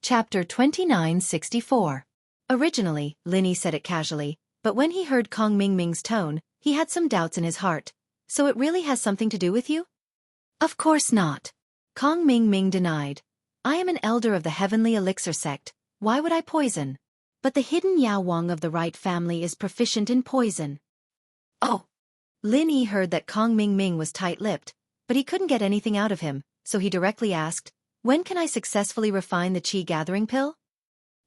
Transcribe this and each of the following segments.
Chapter 2964. Originally, Linny said it casually, but when he heard Kong Mingming's tone, he had some doubts in his heart. So it really has something to do with you? Of course not. Kong Mingming denied. I am an elder of the Heavenly Elixir sect, why would I poison? But the hidden Yao Wang of the right family is proficient in poison. Oh! Lin Yi heard that Kong Mingming was tight-lipped, but he couldn't get anything out of him, so he directly asked, when can I successfully refine the Qi gathering pill?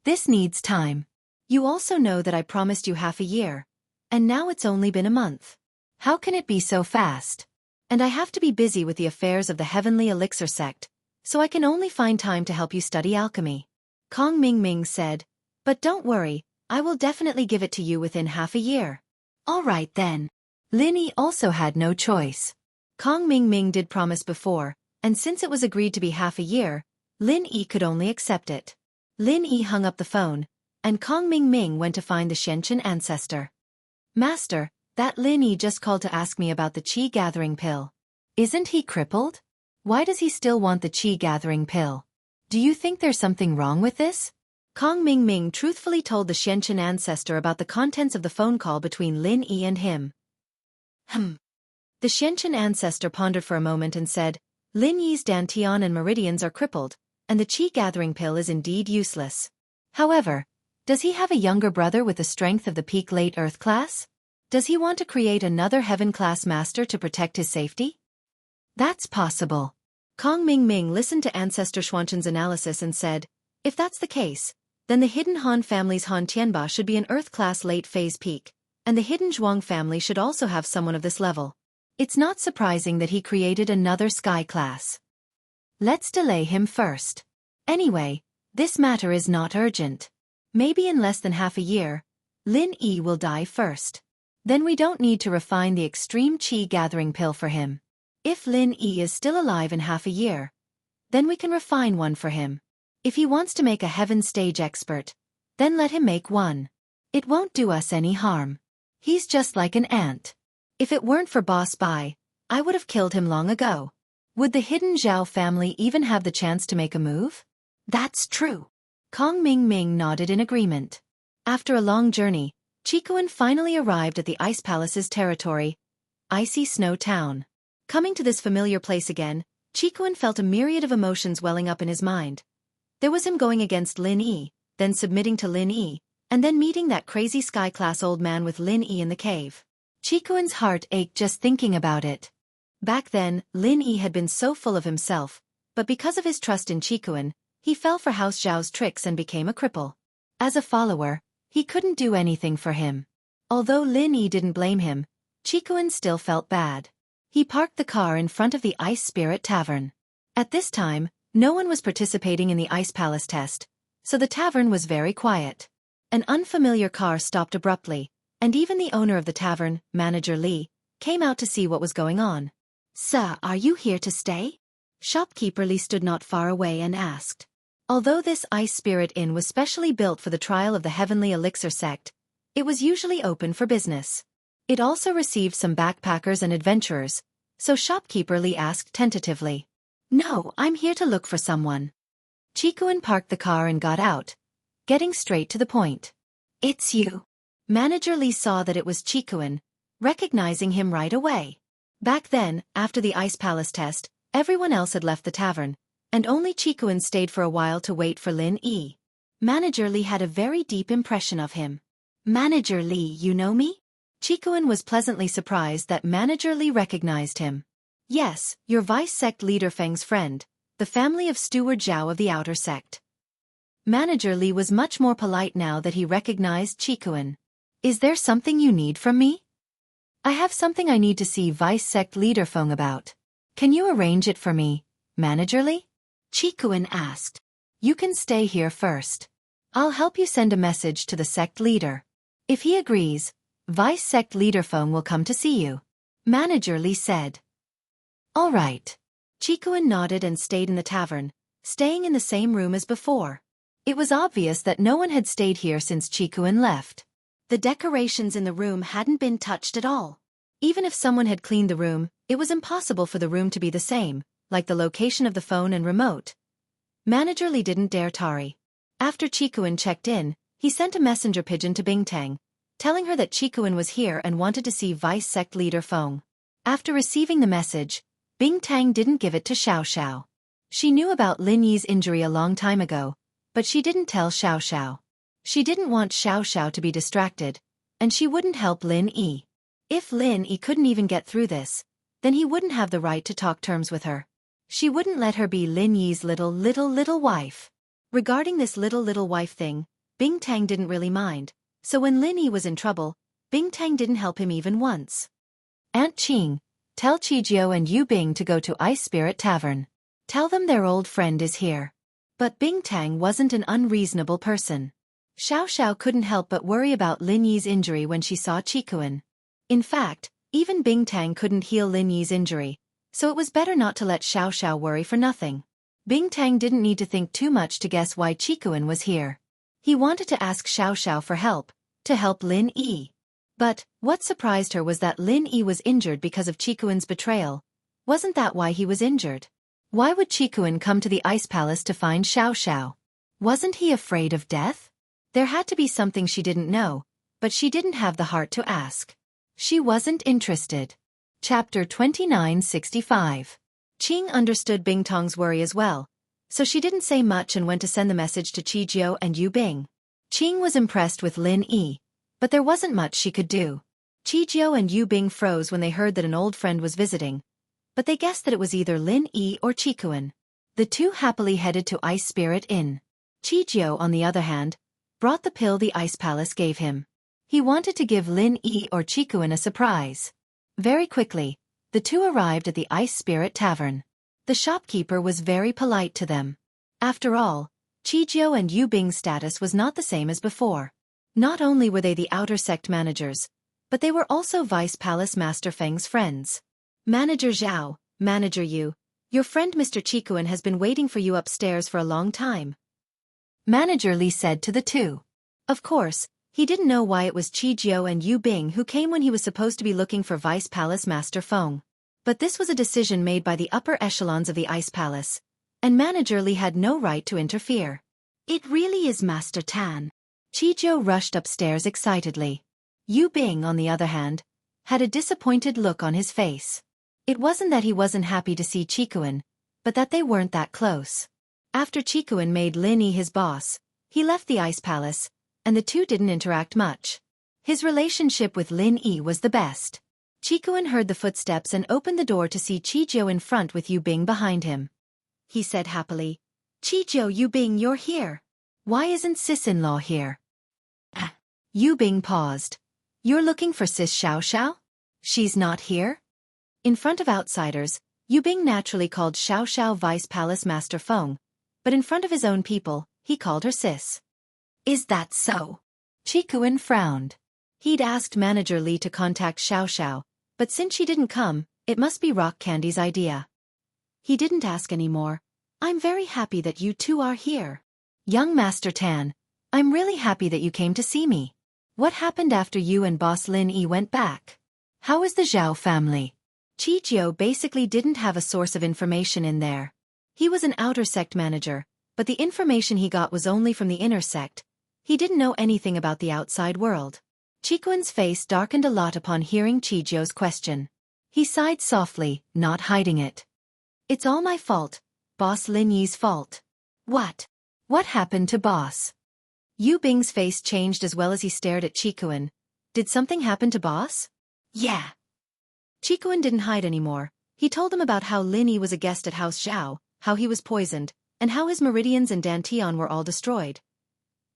This needs time. You also know that I promised you half a year, and now it's only been a month. How can it be so fast? And I have to be busy with the affairs of the Heavenly Elixir sect, so I can only find time to help you study alchemy. Kong Mingming said, but don't worry, I will definitely give it to you within half a year. All right then. Lin Yi also had no choice. Kong Mingming did promise before, and since it was agreed to be half a year, Lin Yi could only accept it. Lin Yi hung up the phone, and Kong Mingming went to find the Xianxia ancestor. Master, that Lin Yi just called to ask me about the Qi gathering pill. Isn't he crippled? Why does he still want the Qi gathering pill? Do you think there's something wrong with this? Kong Mingming truthfully told the Xianxia ancestor about the contents of the phone call between Lin Yi and him. The Xianxia ancestor pondered for a moment and said, Lin Yi's dantian and meridians are crippled, and the Qi gathering pill is indeed useless. However, does he have a younger brother with the strength of the peak late Earth class? Does he want to create another Heaven class master to protect his safety? That's possible. Kong Mingming listened to Ancestor Xuanqian's analysis and said, if that's the case, then the hidden Han family's Han Tianba should be an Earth class late phase peak, and the hidden Zhuang family should also have someone of this level. It's not surprising that he created another sky class. Let's delay him first. Anyway, this matter is not urgent. Maybe in less than half a year, Lin Yi will die first. Then we don't need to refine the extreme Qi gathering pill for him. If Lin Yi is still alive in half a year, then we can refine one for him. If he wants to make a heaven stage expert, then let him make one. It won't do us any harm. He's just like an ant. If it weren't for Boss Bai, I would have killed him long ago. Would the hidden Zhao family even have the chance to make a move? That's true. Kong Mingming nodded in agreement. After a long journey, Qikuan finally arrived at the Ice Palace's territory, Icy Snow Town. Coming to this familiar place again, Qikuan felt a myriad of emotions welling up in his mind. There was him going against Lin Yi, then submitting to Lin Yi, and then meeting that crazy sky-class old man with Lin Yi in the cave. Qikuan's heart ached just thinking about it. Back then, Lin Yi had been so full of himself, but because of his trust in Qikuan, he fell for House Zhao's tricks and became a cripple. As a follower, he couldn't do anything for him. Although Lin Yi didn't blame him, Qikuan still felt bad. He parked the car in front of the Ice Spirit Tavern. At this time, no one was participating in the Ice Palace test, so the tavern was very quiet. An unfamiliar car stopped abruptly, and even the owner of the tavern, Manager Li, came out to see what was going on. Sir, are you here to stay? Shopkeeper Li stood not far away and asked. Although this Ice Spirit Inn was specially built for the trial of the Heavenly Elixir sect, it was usually open for business. It also received some backpackers and adventurers, so Shopkeeper Li asked tentatively. No, I'm here to look for someone. Qikuan parked the car and got out, getting straight to the point. It's you. Manager Li saw that it was Qikuan, recognizing him right away. Back then, after the Ice Palace test, everyone else had left the tavern, and only Qikuan stayed for a while to wait for Lin Yi. Manager Li had a very deep impression of him. Manager Li, you know me? Qikuan was pleasantly surprised that Manager Li recognized him. Yes, your vice sect leader Feng's friend, the family of Steward Zhao of the Outer Sect. Manager Li was much more polite now that he recognized Qikuan. Is there something you need from me? I have something I need to see Vice Sect Leader Feng about. Can you arrange it for me, Manager Li? Qikuan asked. You can stay here first. I'll help you send a message to the sect leader. If he agrees, Vice Sect Leader Feng will come to see you. Manager Li said. All right. Qikuan nodded and stayed in the tavern, staying in the same room as before. It was obvious that no one had stayed here since Qikuan left. The decorations in the room hadn't been touched at all. Even if someone had cleaned the room, it was impossible for the room to be the same, like the location of the phone and remote. Manager Li didn't dare tarry. After Qikuan checked in, he sent a messenger pigeon to Bingtang, telling her that Qikuan was here and wanted to see Vice Sect leader Feng. After receiving the message, Bingtang didn't give it to Xiao. She knew about Lin Yi's injury a long time ago, but she didn't tell Xiao. She didn't want Xiao to be distracted, and she wouldn't help Lin Yi. If Lin Yi couldn't even get through this, then he wouldn't have the right to talk terms with her. She wouldn't let her be Lin Yi's little wife. Regarding this little wife thing, Bingtang didn't really mind, so when Lin Yi was in trouble, Bingtang didn't help him even once. Aunt Qing, tell Qijiao and Yu Bing to go to Ice Spirit Tavern. Tell them their old friend is here. But Bingtang wasn't an unreasonable person. Xiao couldn't help but worry about Lin Yi's injury when she saw Qikuan. In fact, even Bingtang couldn't heal Lin Yi's injury, so it was better not to let Xiao worry for nothing. Bingtang didn't need to think too much to guess why Qikuan was here. He wanted to ask Xiao for help, to help Lin Yi. But, what surprised her was that Lin Yi was injured because of Qikuan's betrayal. Wasn't that why he was injured? Why would Qikuan come to the Ice Palace to find Xiao? Wasn't he afraid of death? There had to be something she didn't know, but she didn't have the heart to ask. She wasn't interested. Chapter 2965. Qing understood Bingtang's worry as well, so she didn't say much and went to send the message to Qijiao and Yu Bing. Qing was impressed with Lin Yi, but there wasn't much she could do. Qijiao and Yu Bing froze when they heard that an old friend was visiting, but they guessed that it was either Lin Yi or Qikuan. The two happily headed to Ice Spirit Inn. Qijiao, on the other hand, brought the pill the Ice Palace gave him. He wanted to give Lin Yi or Qikuan a surprise. Very quickly, the two arrived at the Ice Spirit Tavern. The shopkeeper was very polite to them. After all, Qijiao and Yu Bing's status was not the same as before. Not only were they the outer sect managers, but they were also Vice Palace Master Feng's friends. Manager Zhao, Manager Yu, your friend Mr. Qikuan has been waiting for you upstairs for a long time. Manager Li said to the two. Of course, he didn't know why it was Qijiao and Yu Bing who came when he was supposed to be looking for Vice Palace Master Feng. But this was a decision made by the upper echelons of the Ice Palace, and Manager Li had no right to interfere. It really is Master Tan. Qijiao rushed upstairs excitedly. Yu Bing, on the other hand, had a disappointed look on his face. It wasn't that he wasn't happy to see Qikuan, but that they weren't that close. After Qikuan made Lin Yi his boss, he left the Ice Palace, and the two didn't interact much. His relationship with Lin Yi was the best. Qikuan heard the footsteps and opened the door to see Qijiao in front with Yu Bing behind him. He said happily, Qijiao, Yu Bing, you're here. Why isn't sis-in-law here? Yu Bing paused. You're looking for sis Xiao? She's not here? In front of outsiders, Yu Bing naturally called Xiao Vice Palace Master Feng, but in front of his own people, he called her sis. Is that so? Qikuan frowned. He'd asked Manager Li to contact Xiao, but since she didn't come, it must be Rock Candy's idea. He didn't ask anymore. I'm very happy that you two are here. Young Master Tan, I'm really happy that you came to see me. What happened after you and Boss Lin Yi went back? How is the Zhao family? Qijiao basically didn't have a source of information in there. He was an outer sect manager, but the information he got was only from the inner sect. He didn't know anything about the outside world. Qikuan's face darkened a lot upon hearing Qijiao's question. He sighed softly, not hiding it. It's all my fault. Boss Lin Yi's fault. What? What happened to Boss? Yu Bing's face changed as well as he stared at Qikuan. Did something happen to Boss? Yeah. Qikuan didn't hide anymore. He told them about how Lin Yi was a guest at House Zhao, how he was poisoned, and how his meridians and dantian were all destroyed.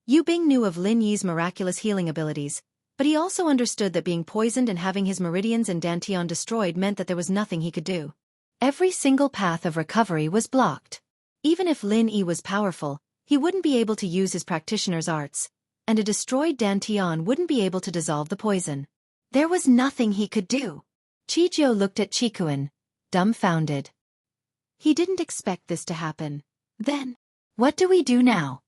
Yu Bing knew of Lin Yi's miraculous healing abilities, but he also understood that being poisoned and having his meridians and dantian destroyed meant that there was nothing he could do. Every single path of recovery was blocked. Even if Lin Yi was powerful, he wouldn't be able to use his practitioner's arts, and a destroyed dantian wouldn't be able to dissolve the poison. There was nothing he could do. Qijiao looked at Qikuan, dumbfounded. He didn't expect this to happen. Then, what do we do now?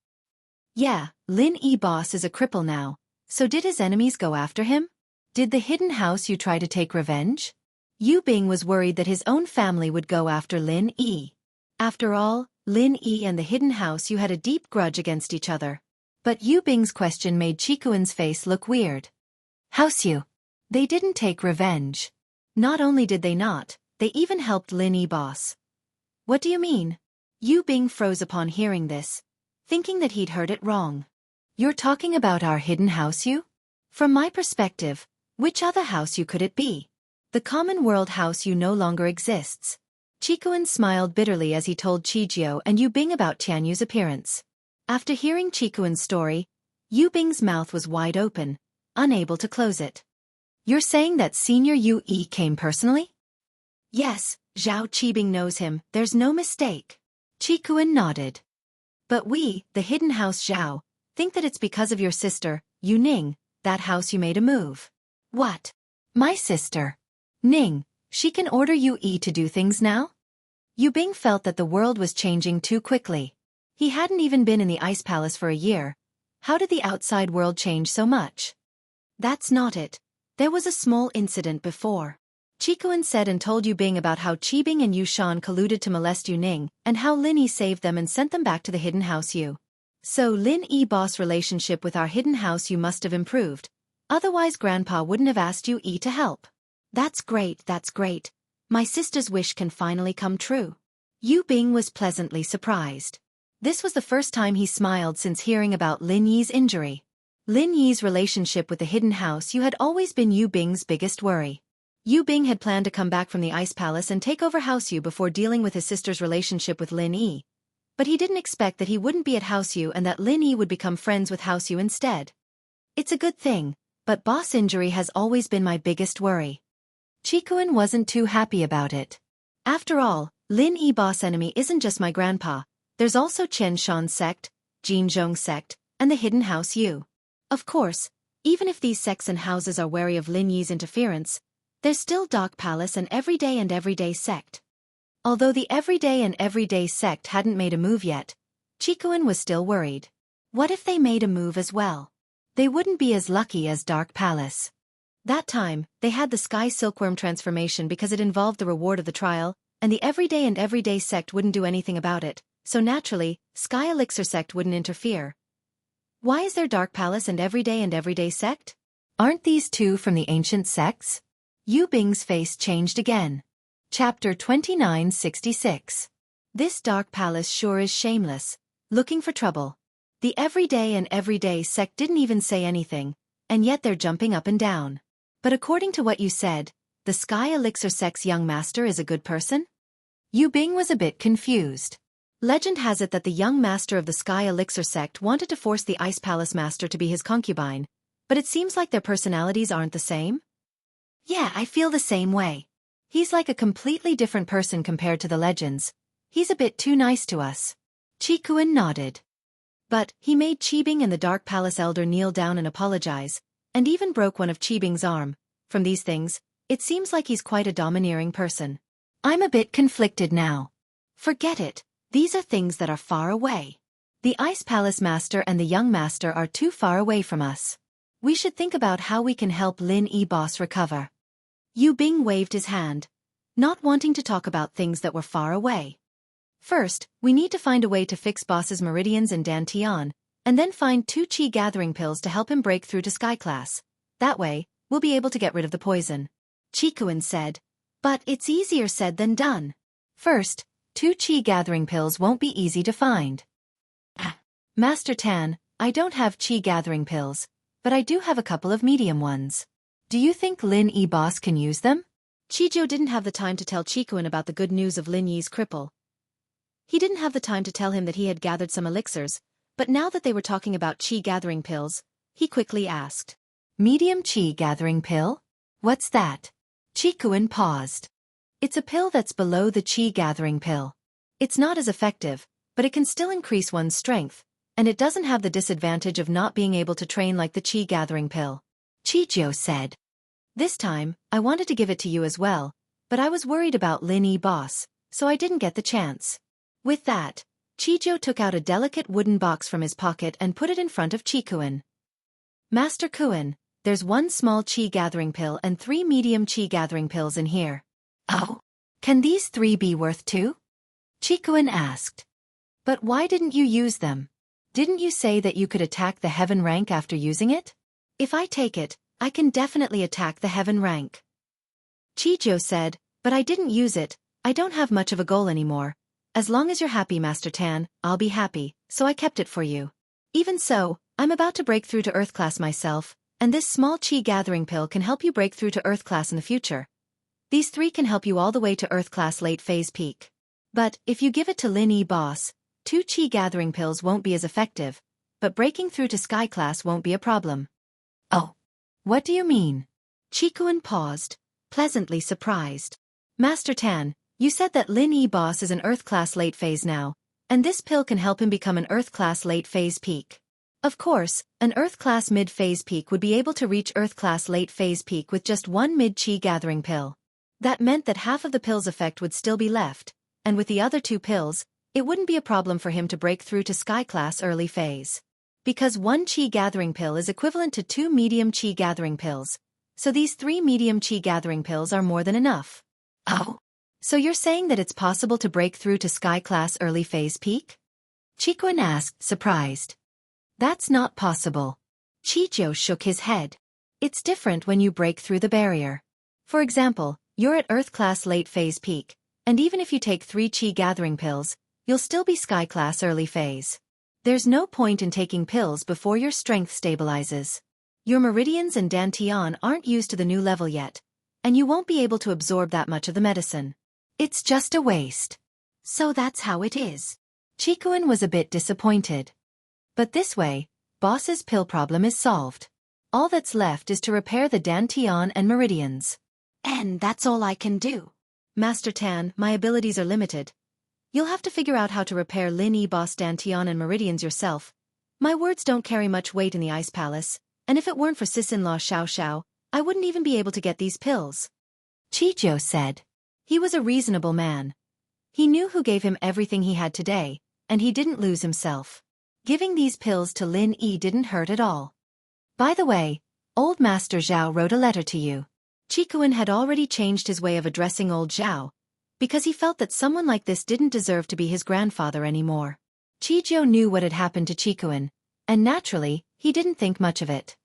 Yeah, Lin Yi Boss is a cripple now, so did his enemies go after him? Did the hidden house you try to take revenge? Yu Bing was worried that his own family would go after Lin Yi. After all, Lin Yi and the hidden house you had a deep grudge against each other. But Yu Bing's question made Qikuan's face look weird. House you. They didn't take revenge. Not only did they not, they even helped Lin Yi boss. What do you mean? Yu Bing froze upon hearing this, thinking that he'd heard it wrong. You're talking about our hidden house you? From my perspective, which other house you could it be? The common world house you no longer exists. Qikuan smiled bitterly as he told Qijiu and Yu Bing about Tianyu's appearance. After hearing Qikuan's story, Yu Bing's mouth was wide open, unable to close it. You're saying that Senior Yu Yi came personally? Yes, Zhao Qibing knows him, there's no mistake. Qikuan nodded. But we, the hidden house Zhao, think that it's because of your sister, Yu Ning, that house you made a move. What? My sister? Ning, she can order Yu Yi to do things now? Yu Bing felt that the world was changing too quickly. He hadn't even been in the Ice Palace for a year. How did the outside world change so much? That's not it. There was a small incident before. Qikuan said and told Yu Bing about how Qibing and Yu Shan colluded to molest Yu Ning, and how Lin Yi saved them and sent them back to the hidden house Yu. So Lin Yi boss relationship with our hidden house Yu must have improved. Otherwise Grandpa wouldn't have asked Yu Yi to help. That's great, that's great. My sister's wish can finally come true. Yu Bing was pleasantly surprised. This was the first time he smiled since hearing about Lin Yi's injury. Lin Yi's relationship with the hidden house Yu had always been Yu Bing's biggest worry. Yu Bing had planned to come back from the Ice Palace and take over House Yu before dealing with his sister's relationship with Lin Yi. But he didn't expect that he wouldn't be at House Yu and that Lin Yi would become friends with House Yu instead. It's a good thing, but boss injury has always been my biggest worry. Qikuan wasn't too happy about it. After all, Lin Yi boss enemy isn't just my grandpa, there's also Chen Shan's sect, Jinzhong sect, and the hidden house Yu. Of course, even if these sects and houses are wary of Lin Yi's interference, there's still Dark Palace and Everyday sect. Although the Everyday sect hadn't made a move yet, Qikuan was still worried. What if they made a move as well? They wouldn't be as lucky as Dark Palace. That time, they had the Sky Silkworm transformation because it involved the reward of the trial, and the Everyday sect wouldn't do anything about it, so naturally, Sky Elixir sect wouldn't interfere. Why is there Dark Palace and Everyday sect? Aren't these two from the ancient sects? Yu Bing's face changed again. Chapter 2966. This Dark Palace sure is shameless, looking for trouble. The Everyday sect didn't even say anything, and yet they're jumping up and down. But according to what you said, the Sky Elixir sect's young master is a good person? Yu Bing was a bit confused. Legend has it that the young master of the Sky Elixir sect wanted to force the Ice Palace master to be his concubine, but it seems like their personalities aren't the same? Yeah, I feel the same way. He's like a completely different person compared to the legends. He's a bit too nice to us. Qikuan nodded. But he made Qibing and the Dark Palace elder kneel down and apologize, and even broke one of Qibing's arm. From these things, it seems like he's quite a domineering person. I'm a bit conflicted now. Forget it, these are things that are far away. The Ice Palace master and the young master are too far away from us. We should think about how we can help Lin Yi boss recover. Yu Bing waved his hand, not wanting to talk about things that were far away. First, we need to find a way to fix boss's meridians and Dantian, and then find 2 Qi gathering pills to help him break through to Sky Class. That way, we'll be able to get rid of the poison. Qikuan said. But it's easier said than done. First, 2 Qi gathering pills won't be easy to find. Master Tan, I don't have Qi gathering pills, but I do have a couple of medium ones. Do you think Lin Yi boss can use them? Qijiu didn't have the time to tell Qikuan about the good news of Lin Yi's cripple. He didn't have the time to tell him that he had gathered some elixirs, but now that they were talking about Qi gathering pills, he quickly asked. Medium Qi gathering pill? What's that? Qikuan paused. It's a pill that's below the Qi gathering pill. It's not as effective, but it can still increase one's strength, and it doesn't have the disadvantage of not being able to train like the Qi gathering pill. Qijiu said. This time, I wanted to give it to you as well, but I was worried about Lin Yi boss, so I didn't get the chance. With that, Qijiu took out a delicate wooden box from his pocket and put it in front of Qikuan. Master Kuan, there's 1 small Qi gathering pill and 3 medium Qi gathering pills in here. Oh? Can these 3 be worth 2? Qikuan asked. But why didn't you use them? Didn't you say that you could attack the heaven rank after using it? If I take it, I can definitely attack the heaven rank. Chijo said, but I didn't use it, I don't have much of a goal anymore. As long as you're happy, Master Tan, I'll be happy, so I kept it for you. Even so, I'm about to break through to Earth class myself, and this small chi gathering pill can help you break through to Earth class in the future. These three can help you all the way to Earth class late phase peak. But, if you give it to Lin E boss, 2 chi gathering pills won't be as effective, but breaking through to Sky class won't be a problem. Oh. What do you mean? Chikuin paused, pleasantly surprised. Master Tan, you said that Lin E boss is an Earth class late phase now, and this pill can help him become an Earth class late phase peak. Of course, an Earth class mid phase peak would be able to reach Earth class late phase peak with just 1 mid chi gathering pill. That meant that half of the pill's effect would still be left, and with the other 2 pills, it wouldn't be a problem for him to break through to Sky class early phase. Because 1 chi gathering pill is equivalent to 2 medium chi gathering pills, so these 3 medium chi gathering pills are more than enough. Oh? So you're saying that it's possible to break through to Sky class early phase peak? Chikuin asked, surprised. That's not possible. Chijo shook his head. It's different when you break through the barrier. For example, you're at Earth class late phase peak, and even if you take 3 chi gathering pills, you'll still be Sky class early phase. There's no point in taking pills before your strength stabilizes. Your meridians and dantian aren't used to the new level yet, and you won't be able to absorb that much of the medicine. It's just a waste. So that's how it is. Chikuin was a bit disappointed. But this way, boss's pill problem is solved. All that's left is to repair the dantian and meridians. And that's all I can do. Master Tan, my abilities are limited. You'll have to figure out how to repair Lin E boss dantian and meridians yourself. My words don't carry much weight in the Ice Palace, and if it weren't for sis-in-law Xiao, I wouldn't even be able to get these pills. Chijo said. He was a reasonable man. He knew who gave him everything he had today, and he didn't lose himself. Giving these pills to Lin E didn't hurt at all. By the way, old Master Zhao wrote a letter to you. Chikuin had already changed his way of addressing old Zhao, because he felt that someone like this didn't deserve to be his grandfather anymore. Chijo knew what had happened to Chikuin, and naturally, he didn't think much of it.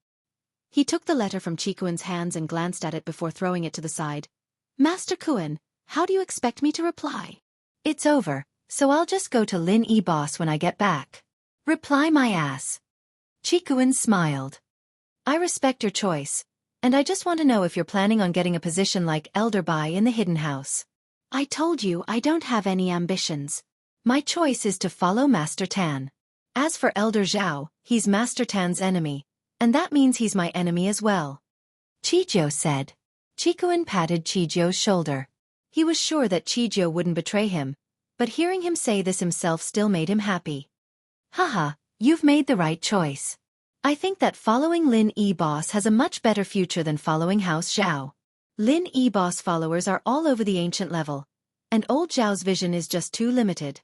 He took the letter from Chikuin's hands and glanced at it before throwing it to the side. Master Kuin, how do you expect me to reply? It's over, so I'll just go to Lin E boss when I get back. Reply my ass. Chikuin smiled. I respect your choice, and I just want to know if you're planning on getting a position like Elder Bai in the Hidden House. I told you I don't have any ambitions. My choice is to follow Master Tan. As for Elder Zhao, he's Master Tan's enemy, and that means he's my enemy as well. Chijo said. Chikuin patted Chijo's shoulder. He was sure that Chijo wouldn't betray him, but hearing him say this himself still made him happy. Haha, you've made the right choice. I think that following Lin E boss has a much better future than following House Zhao. Lin E boss followers are all over the ancient level, and old Zhao's vision is just too limited.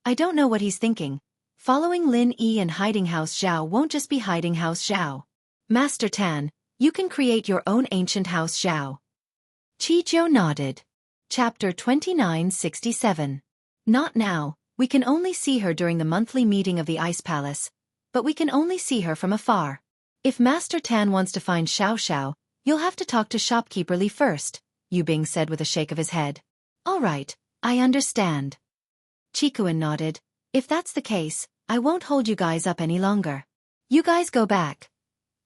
I don't know what he's thinking. Following Lin E and hiding House Zhao won't just be hiding House Zhao. Master Tan, you can create your own ancient House Zhao. Chijo nodded. Chapter 2967. Not now, we can only see her during the monthly meeting of the Ice Palace, but we can only see her from afar. If Master Tan wants to find Xiao, you'll have to talk to Shopkeeper Li first, Yu Bing said with a shake of his head. All right, I understand. Chikuin nodded. If that's the case, I won't hold you guys up any longer. You guys go back.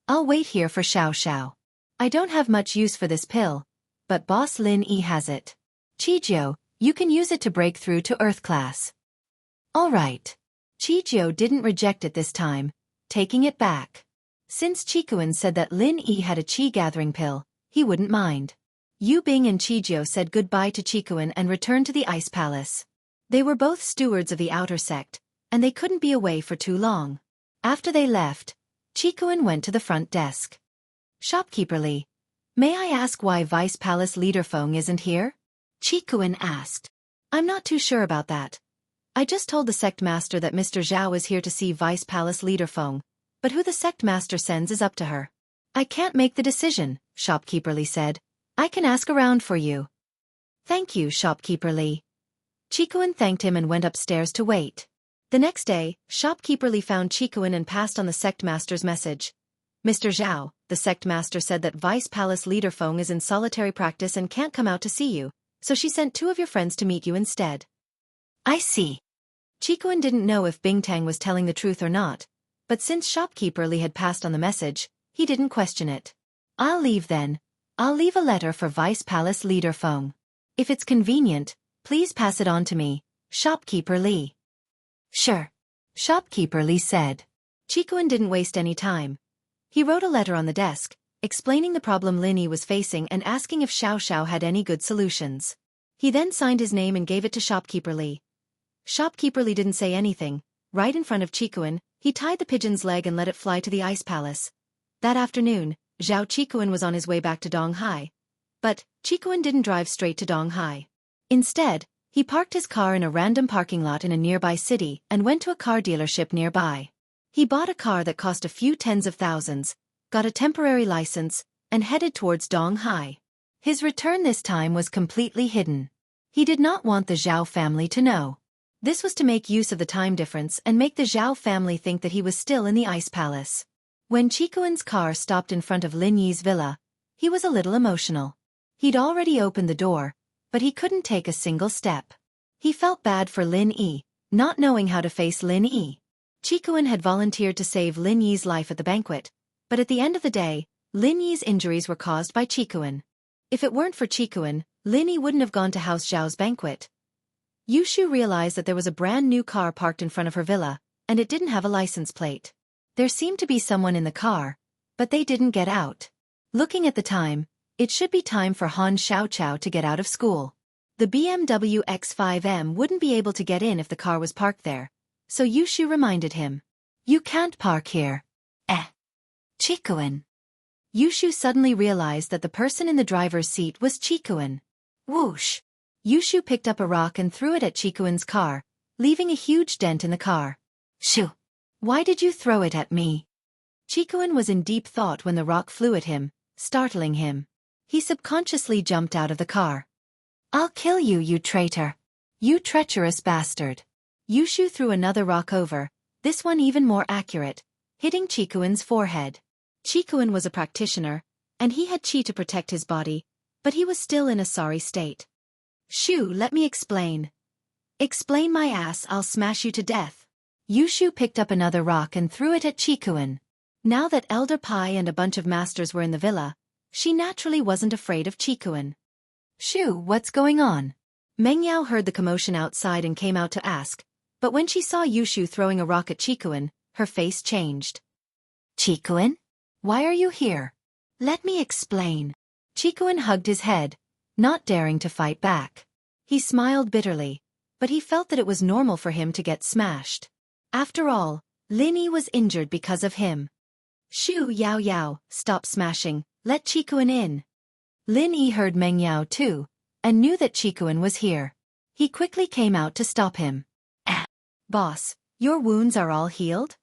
I'll wait here for Xiao. I don't have much use for this pill, but Boss Lin E has it. Chijo, you can use it to break through to Earth class. All right. Chijo didn't reject it this time, taking it back. Since Chikuin said that Lin E had a chi gathering pill, he wouldn't mind. Yu Bing and Chijo said goodbye to Chikuin and returned to the Ice Palace. They were both stewards of the outer sect, and they couldn't be away for too long. After they left, Chikuin went to the front desk. Shopkeeper Li, may I ask why Vice Palace Leader Feng isn't here? Chikuin asked. I'm not too sure about that. I just told the sect master that Mr. Zhao is here to see Vice Palace Leader Feng, but who the sect master sends is up to her. I can't make the decision, Shopkeeper Li said. I can ask around for you. Thank you, Shopkeeper Li. Chikuin thanked him and went upstairs to wait. The next day, shopkeeper Li found Qikuan and passed on the sect master's message. Mr. Zhao, the sect master said that Vice Palace leader Feng is in solitary practice and can't come out to see you, so she sent 2 of your friends to meet you instead. I see. Qikuan didn't know if Bingtang was telling the truth or not, but since shopkeeper Li had passed on the message, he didn't question it. I'll leave then. I'll leave a letter for Vice Palace leader Feng. If it's convenient, please pass it on to me, shopkeeper Li. Sure. Shopkeeper Li said. Qikuan didn't waste any time. He wrote a letter on the desk, explaining the problem Lin Yi was facing and asking if Xiao had any good solutions. He then signed his name and gave it to shopkeeper Li. Shopkeeper Li didn't say anything. Right in front of Qikuan, he tied the pigeon's leg and let it fly to the ice palace. That afternoon, Zhao Qikuan was on his way back to Donghai. But Qikuan didn't drive straight to Donghai. Instead, he parked his car in a random parking lot in a nearby city and went to a car dealership nearby. He bought a car that cost a few tens of thousands, got a temporary license, and headed towards Donghai. His return this time was completely hidden. He did not want the Zhao family to know. This was to make use of the time difference and make the Zhao family think that he was still in the ice palace. When Qikuan's car stopped in front of Lin Yi's villa, he was a little emotional. He'd already opened the door, but he couldn't take a single step. He felt bad for Lin Yi, not knowing how to face Lin Yi. Qikuan had volunteered to save Lin Yi's life at the banquet, but at the end of the day, Lin Yi's injuries were caused by Qikuan. If it weren't for Qikuan, Lin Yi wouldn't have gone to House Zhao's banquet. Yushu realized that there was a brand new car parked in front of her villa, and it didn't have a license plate. There seemed to be someone in the car, but they didn't get out. Looking at the time, it should be time for Han Xiaoqiao to get out of school. The BMW X5M wouldn't be able to get in if the car was parked there, so Yushu reminded him. You can't park here. Qikuan. Yushu suddenly realized that the person in the driver's seat was Qikuan. Whoosh! Yushu picked up a rock and threw it at Qikuan's car, leaving a huge dent in the car. Shoo! Why did you throw it at me? Qikuan was in deep thought when the rock flew at him, startling him. He subconsciously jumped out of the car. I'll kill you, you traitor. You treacherous bastard. Yushu threw another rock over, this one even more accurate, hitting Qikuan's forehead. Qikuan was a practitioner, and he had qi to protect his body, but he was still in a sorry state. Shoo, let me explain. Explain my ass, I'll smash you to death. Yushu picked up another rock and threw it at Qikuan. Now that Elder Pai and a bunch of masters were in the villa, she naturally wasn't afraid of Qikuan. Shoo, what's going on? Meng Yao heard the commotion outside and came out to ask, but when she saw Yushu throwing a rock at Qikuan, her face changed. Qikuan? Why are you here? Let me explain. Qikuan hugged his head, not daring to fight back. He smiled bitterly, but he felt that it was normal for him to get smashed. After all, Lin Yi was injured because of him. Shoo, Yao Yao, stop smashing, let Qikuan in. Lin Yi heard Meng Yao too, and knew that Qikuan was here. He quickly came out to stop him. Boss, your wounds are all healed?